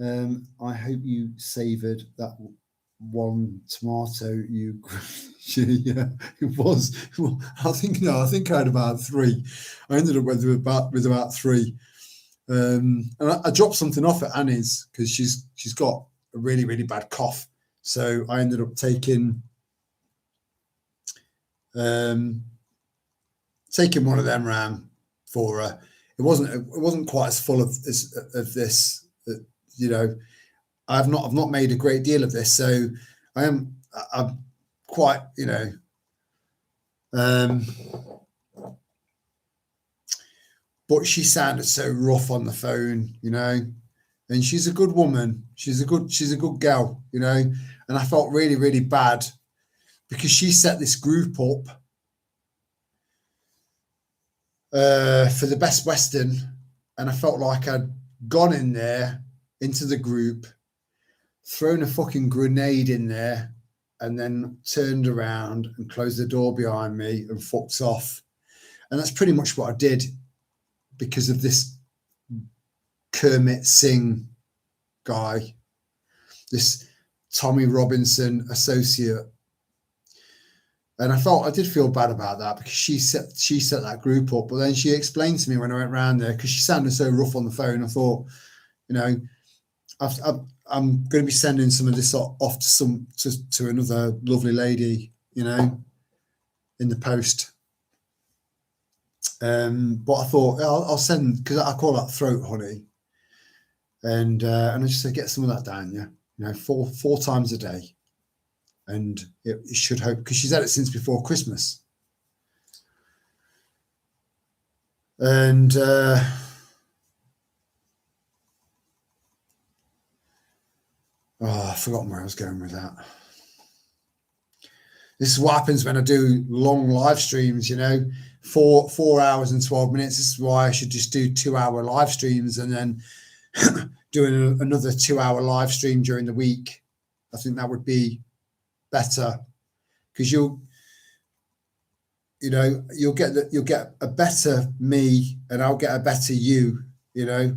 I hope you savoured that one tomato you yeah, it was. Well, I think I had about 3. I ended up with about 3. And I dropped something off at Annie's because she's got a really, really bad cough. So I ended up taking one of them round for her. It wasn't quite as full of this. You know, I've not made a great deal of this, so I'm quite, you know, but she sounded so rough on the phone, you know, and she's a good woman. She's a good gal, you know, and I felt really, really bad because she set this group up for the Best Western, and I felt like I'd gone in there into the group, thrown a fucking grenade in there, and then turned around and closed the door behind me and fucked off. And that's pretty much what I did because of this Kermit Singh guy, this Tommy Robinson associate. And I did feel bad about that because she set that group up. But then she explained to me when I went around there, because she sounded so rough on the phone, I thought, you know, I'm going to be sending some of this off to another lovely lady, you know, in the post. But I thought I'll send, because I call that throat honey, and I just said, get some of that down, yeah, you know, four times a day, and it should hope, because she's had it since before Christmas, and I've forgotten where I was going with that. This is what happens when I do long live streams, you know, 4 hours and 12 minutes. This is why I should just do 2-hour live streams and then doing another 2-hour live stream during the week. I think that would be better, because you'll get a better me and I'll get a better you, you know,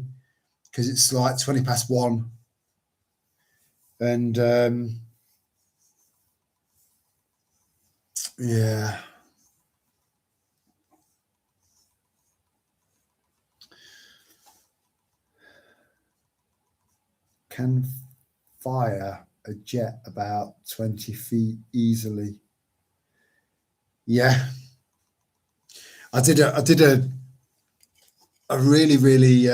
because it's like 1:20. And yeah. Can fire a jet about 20 feet easily. Yeah. I did a really, really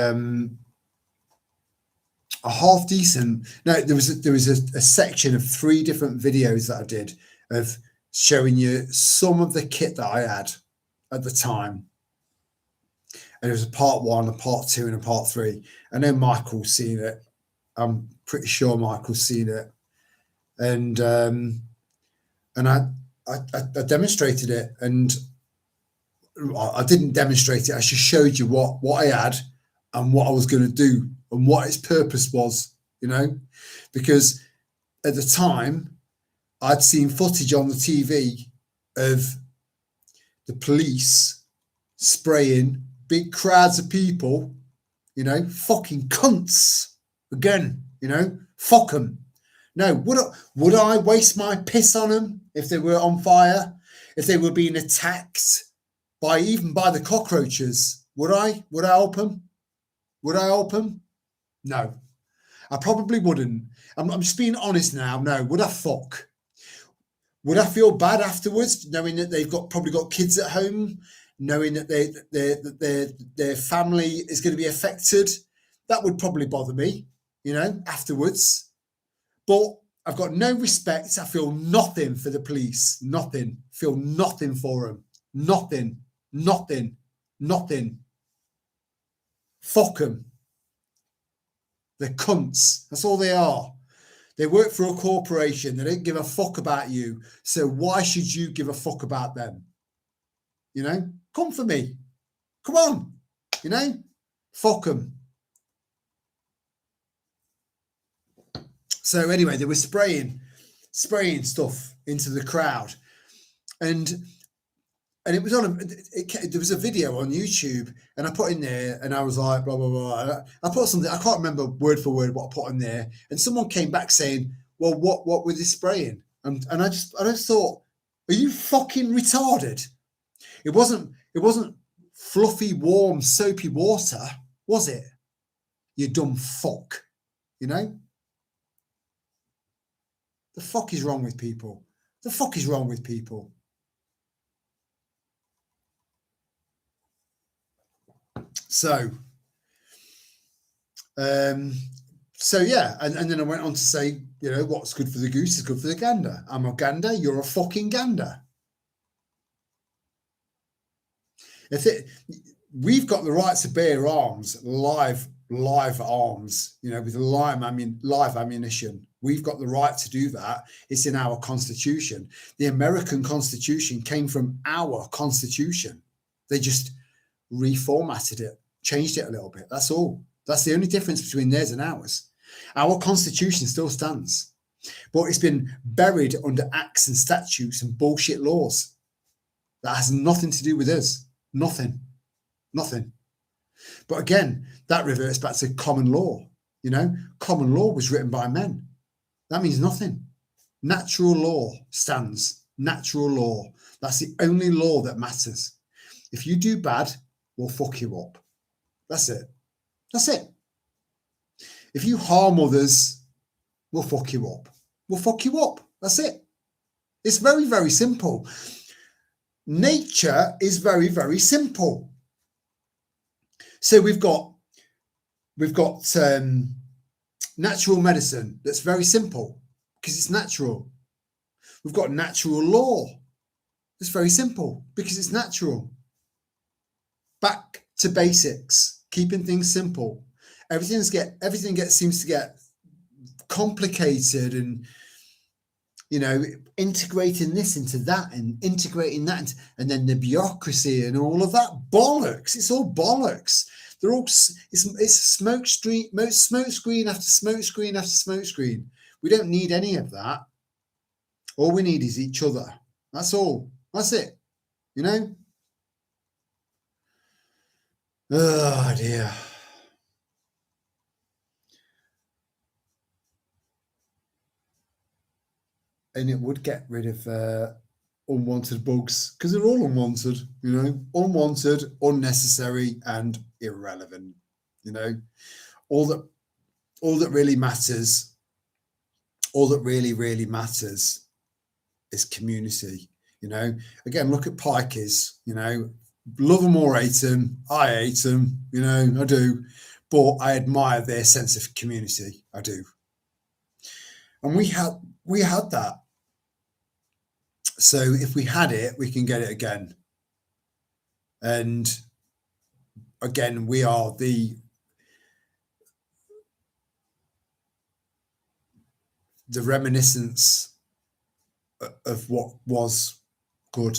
a half decent. No, there was a section of 3 different videos that I did of showing you some of the kit that I had at the time. And it was a part 1, a part 2, and a part 3. I know Michael's seen it. I'm pretty sure Michael's seen it. And I demonstrated it, and I didn't demonstrate it. I just showed you what I had and what I was going to do and what its purpose was, you know, because at the time I'd seen footage on the TV of the police spraying big crowds of people, you know, fucking cunts again, you know, fuck them. No, would I waste my piss on them if they were on fire, if they were being attacked by the cockroaches? Would I help them? Would I help them? No, I probably wouldn't. I'm just being honest now. No, would I fuck? Would I feel bad afterwards, knowing that they've probably got kids at home, knowing that their family is going to be affected? That would probably bother me, you know, afterwards. But I've got no respect. I feel nothing for the police. Nothing. Feel nothing for them. Nothing. Fuck them. They're cunts. That's all they are. They work for a corporation. They don't give a fuck about you. So why should you give a fuck about them? You know, come for me. Come on. You know, fuck them. So anyway, they were spraying stuff into the crowd, and it was on. There was a video on YouTube, and I put in there, and I was like, blah blah blah. I put something. I can't remember word for word what I put in there, and someone came back saying, "Well, what were they spraying?" And I just thought, "Are you fucking retarded?" It wasn't fluffy, warm, soapy water, was it? You dumb fuck. You know. The fuck is wrong with people? The fuck is wrong with people? So yeah, and then I went on to say, you know, what's good for the goose is good for the gander. I'm a gander, you're a fucking gander. We've got the right to bear arms, live arms, you know, with live ammunition. We've got the right to do that. It's in our constitution. The American Constitution came from our constitution. They just reformatted it, changed it a little bit. That's all. That's the only difference between theirs and ours. Our constitution still stands, but it's been buried under acts and statutes and bullshit laws. That has nothing to do with us. Nothing. But again, that reverts back to common law. You know, common law was written by men. That means nothing. Natural law stands. Natural law. That's the only law that matters. If you do bad, we'll fuck you up. That's it. That's it. If you harm others, we'll fuck you up. We'll fuck you up. That's it. It's very, very simple. Nature is very, very simple. So we've got natural medicine that's very simple because it's natural. We've got natural law. It's very simple because it's natural. Back to basics, keeping things simple. Everything seems to get complicated, and you know, integrating this into that and integrating that, and then the bureaucracy and all of that bollocks. It's all bollocks. They're all it's smoke screen after smoke screen after smoke screen. We don't need any of that. All we need is each other. That's all. That's it. You know? Oh dear. And it would get rid of unwanted bugs, because they're all unwanted, you know, unwanted, unnecessary, and irrelevant. You know, all that really matters, all that really matters is community. You know, again, look at pikers. You know, love them or hate them. I hate them. You know, I do, but I admire their sense of community. I do. And we had that. So if we had it, we can get it again. And again, we are the reminiscence of what was good.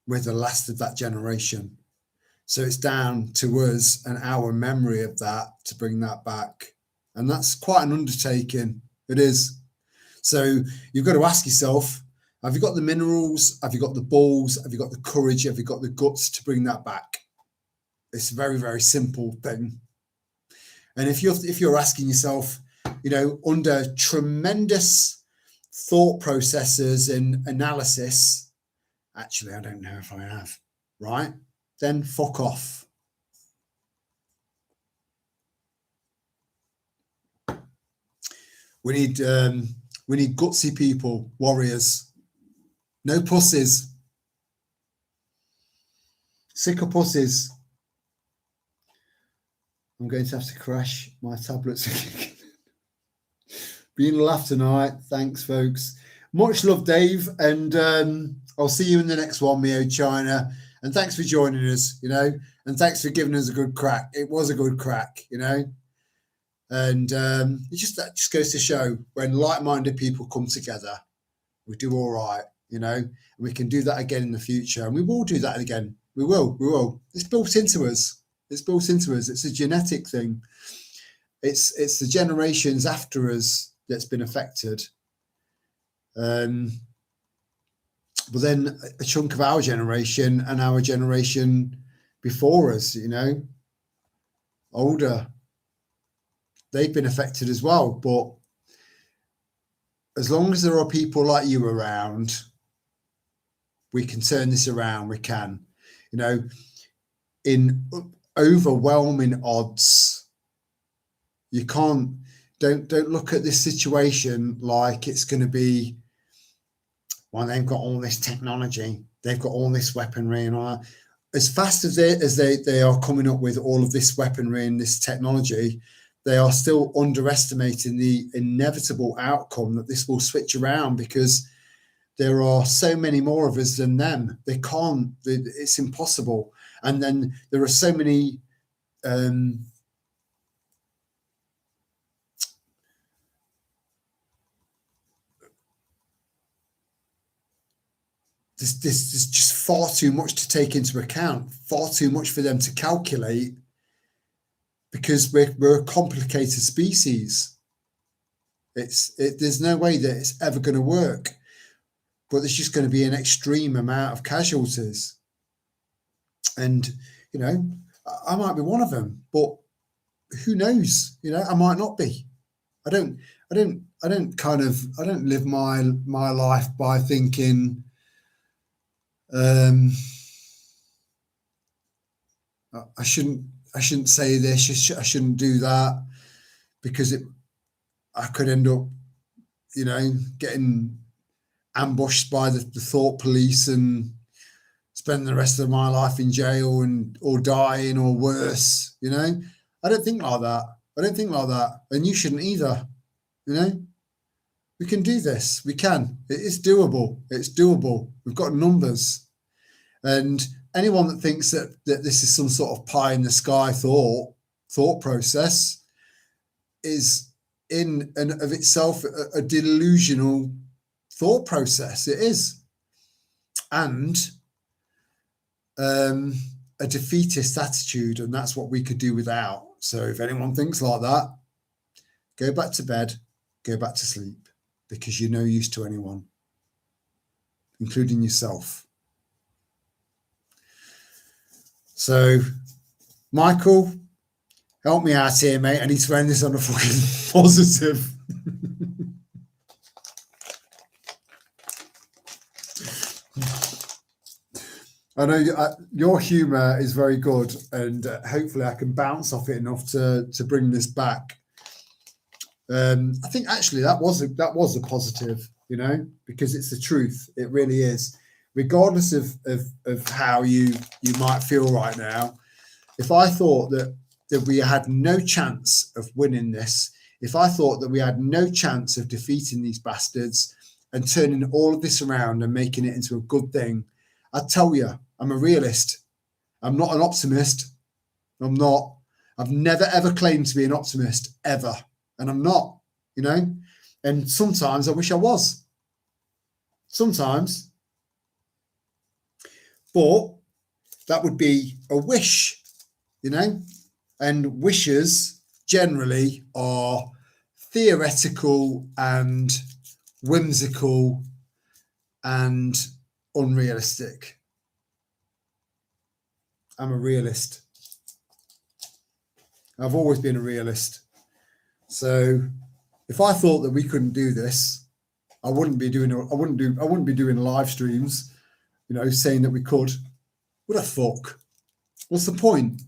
We're the last of that generation. So it's down to us and our memory of that to bring that back. And that's quite an undertaking. It is. So you've got to ask yourself, have you got the minerals? Have you got the balls? Have you got the courage? Have you got the guts to bring that back? It's a very, very simple thing. And if you're asking yourself, you know, under tremendous thought processes and analysis, actually, I don't know if I have, right? Then fuck off. We need gutsy people, warriors. No pussies. Sick of pussies. I'm going to have to crash my tablets. Been a laugh tonight. Thanks, folks. Much love, Dave. And I'll see you in the next one, Mio China. And thanks for joining us, you know. And thanks for giving us a good crack. It was a good crack, you know. And that just goes to show when like-minded people come together, we do all right, you know, and we can do that again in the future. And we will do that again. We will. It's built into us. It's a genetic thing. It's the generations after us that's been affected. But then a chunk of our generation and our generation before us, you know, older, they've been affected as well. But as long as there are people like you around, we can turn this around. We can, you know, in overwhelming odds, you can't, don't look at this situation like it's going to be, well, they've got all this technology, they've got all this weaponry and all that. As fast as they are coming up with all of this weaponry and this technology, they are still underestimating the inevitable outcome that this will switch around, because there are so many more of us than them. They can't, it's impossible. And then there are so many there's just far too much to take into account, far too much for them to calculate, because we're a complicated species. There's no way that it's ever going to work, but there's just going to be an extreme amount of casualties. And, you know, I might be one of them, but who knows? You know, I might not be. I don't live my life by thinking, I shouldn't say this, I shouldn't do that, because I could end up, you know, getting ambushed by the thought police and spend the rest of my life in jail or dying or worse, you know. I don't think like that. And you shouldn't either, you know. We can do this. We can. It is doable. It's doable. We've got numbers. And anyone that thinks that this is some sort of pie in the sky thought process is in and of itself a delusional thought process. It is. And a defeatist attitude, and that's what we could do without. So if anyone thinks like that, go back to bed, go back to sleep, because you're no use to anyone, including yourself. So, Michael, help me out here, mate. I need to end this on a fucking positive. I know your humour is very good, and hopefully I can bounce off it enough to bring this back. I think actually that was a positive, you know, because it's the truth. It really is. Regardless of how you might feel right now, if I thought that we had no chance of winning this, if I thought that we had no chance of defeating these bastards and turning all of this around and making it into a good thing, I'd tell you, I'm a realist. I'm not an optimist. I'm not. I've never, ever claimed to be an optimist, ever. And I'm not, you know. And sometimes I wish I was. Sometimes. But that would be a wish, you know. And wishes generally are theoretical and whimsical and unrealistic. I'm a realist. I've always been a realist. So if I thought that we couldn't do this, I wouldn't be doing live streams, you know, saying that we could. What the fuck? What's the point?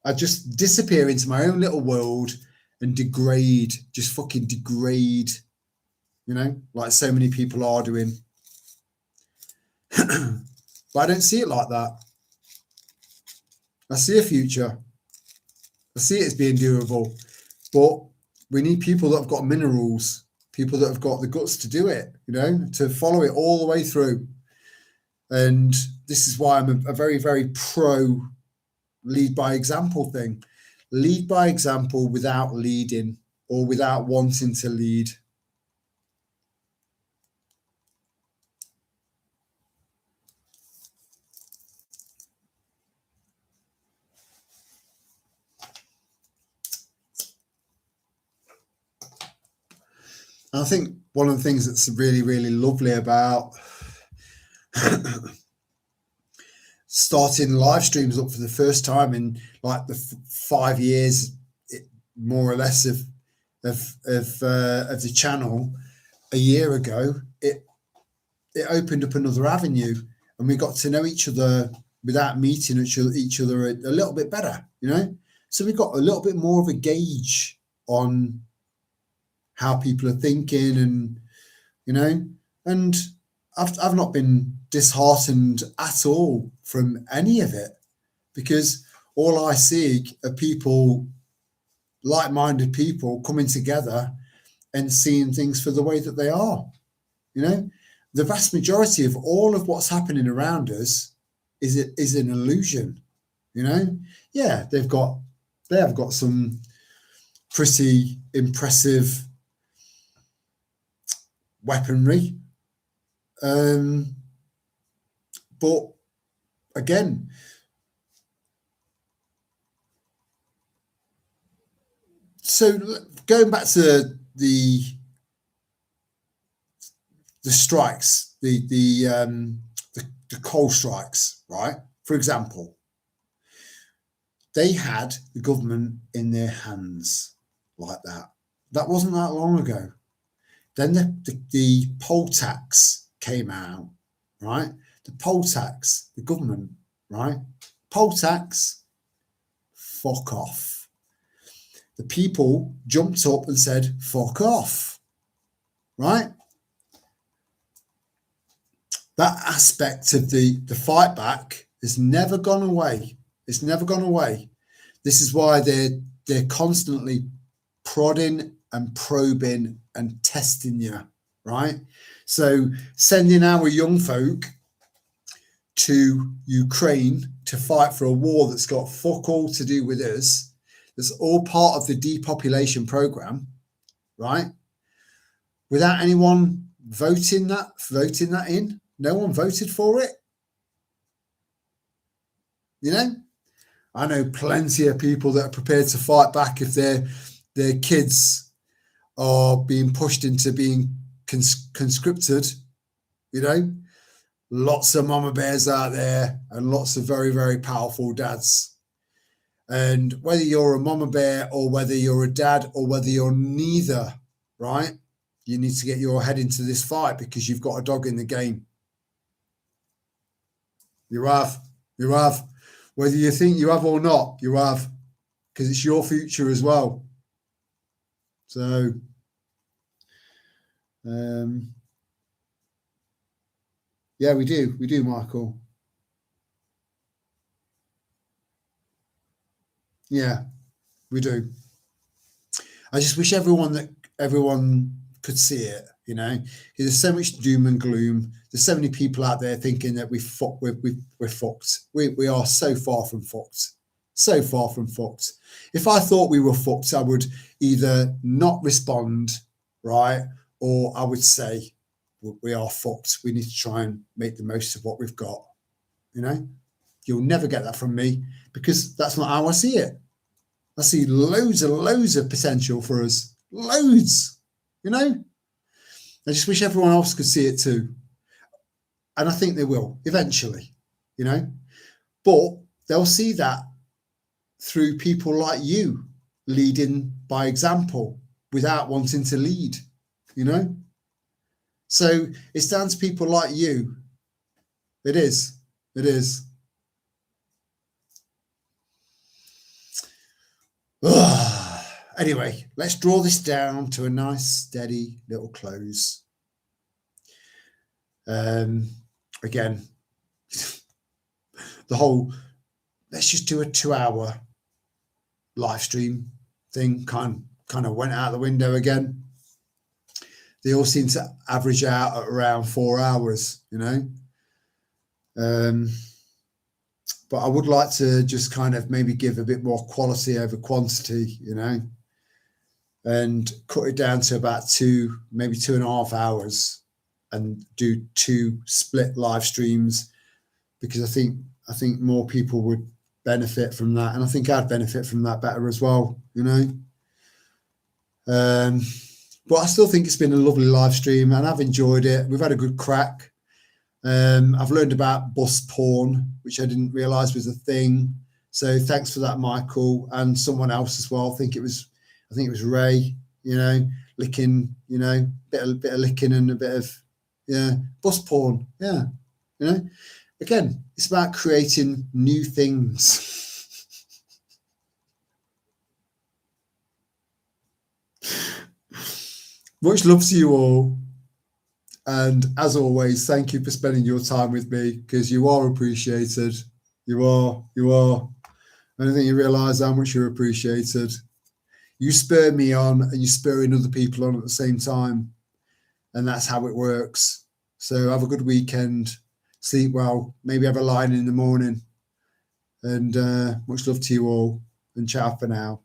I just disappear into my own little world and degrade, just fucking degrade, you know, like so many people are doing. But I don't see it like that. I see a future. I see it as being doable. But we need people that have got minerals, people that have got the guts to do it, you know, to follow it all the way through. And this is why I'm a very, very pro lead by example thing. lead by example without leading or without wanting to lead. And I think one of the things that's really, really lovely about starting live streams up for the first time in like the 5 years, more or less, of the channel a year ago, it opened up another avenue, and we got to know each other without meeting each other a little bit better, you know. So we got a little bit more of a gauge on how people are thinking, and you know, and I've not been disheartened at all from any of it, because all I see are people, like-minded people, coming together and seeing things for the way that they are. You know, the vast majority of all of what's happening around us is an illusion. You know, yeah, they have got some pretty impressive weaponry, but again, so going back to the strikes, the coal strikes, right? For example, they had the government in their hands like that. That wasn't that long ago. Then the poll tax came out, right? The poll tax, the government, right? Poll tax, fuck off. The people jumped up and said, fuck off, right? That aspect of the fight back has never gone away. It's never gone away. This is why they're constantly prodding and probing and testing you, right? So sending our young folk to Ukraine to fight for a war that's got fuck all to do with us, that's all part of the depopulation program, right? Without anyone voting that in. No one voted for it. You know, I know plenty of people that are prepared to fight back if their kids are being pushed into being conscripted. You know, lots of mama bears out there and lots of very, very powerful dads. And whether you're a mama bear or whether you're a dad or whether you're neither, right? You need to get your head into this fight because you've got a dog in the game. You have. Whether you think you have or not, you have, because it's your future as well. So, yeah, we do, Michael. Yeah, we do. I just wish everyone could see it, you know. There's so much doom and gloom. There's so many people out there thinking that we're fucked. We are so far from fucked. So far from fucked. If I thought we were fucked, I would either not respond, right, or I would say we are fucked. We need to try and make the most of what we've got. You know, you'll never get that from me because that's not how I see it. I see loads of potential for us. Loads, you know. I just wish everyone else could see it too. And I think they will eventually, you know. But they'll see that through people like you leading by example without wanting to lead, you know. So it's down to people like you. It is. Anyway, let's draw this down to a nice, steady little close. Again, the whole let's just do a 2-hour live stream thing kind of went out the window again. They all seem to average out at around 4 hours, you know. but I would like to just kind of maybe give a bit more quality over quantity, you know, and cut it down to about maybe 2.5 hours, and do 2 split live streams, because I think more people would benefit from that, and I think I'd benefit from that better as well, you know. But I still think it's been a lovely live stream, and I've enjoyed it. We've had a good crack. I've learned about bus porn, which I didn't realise was a thing. So thanks for that, Michael, and someone else as well. I think it was Ray. You know, licking. You know, bit of licking and a bit of bus porn. Yeah, you know. Again, it's about creating new things. Much love to you all. And as always, thank you for spending your time with me, because you are appreciated. You are. I don't think you realise how much you're appreciated. You spur me on, and you're spurring other people on at the same time. And that's how it works. So have a good weekend. Sleep well. Maybe have a line in the morning. And much love to you all. And ciao for now.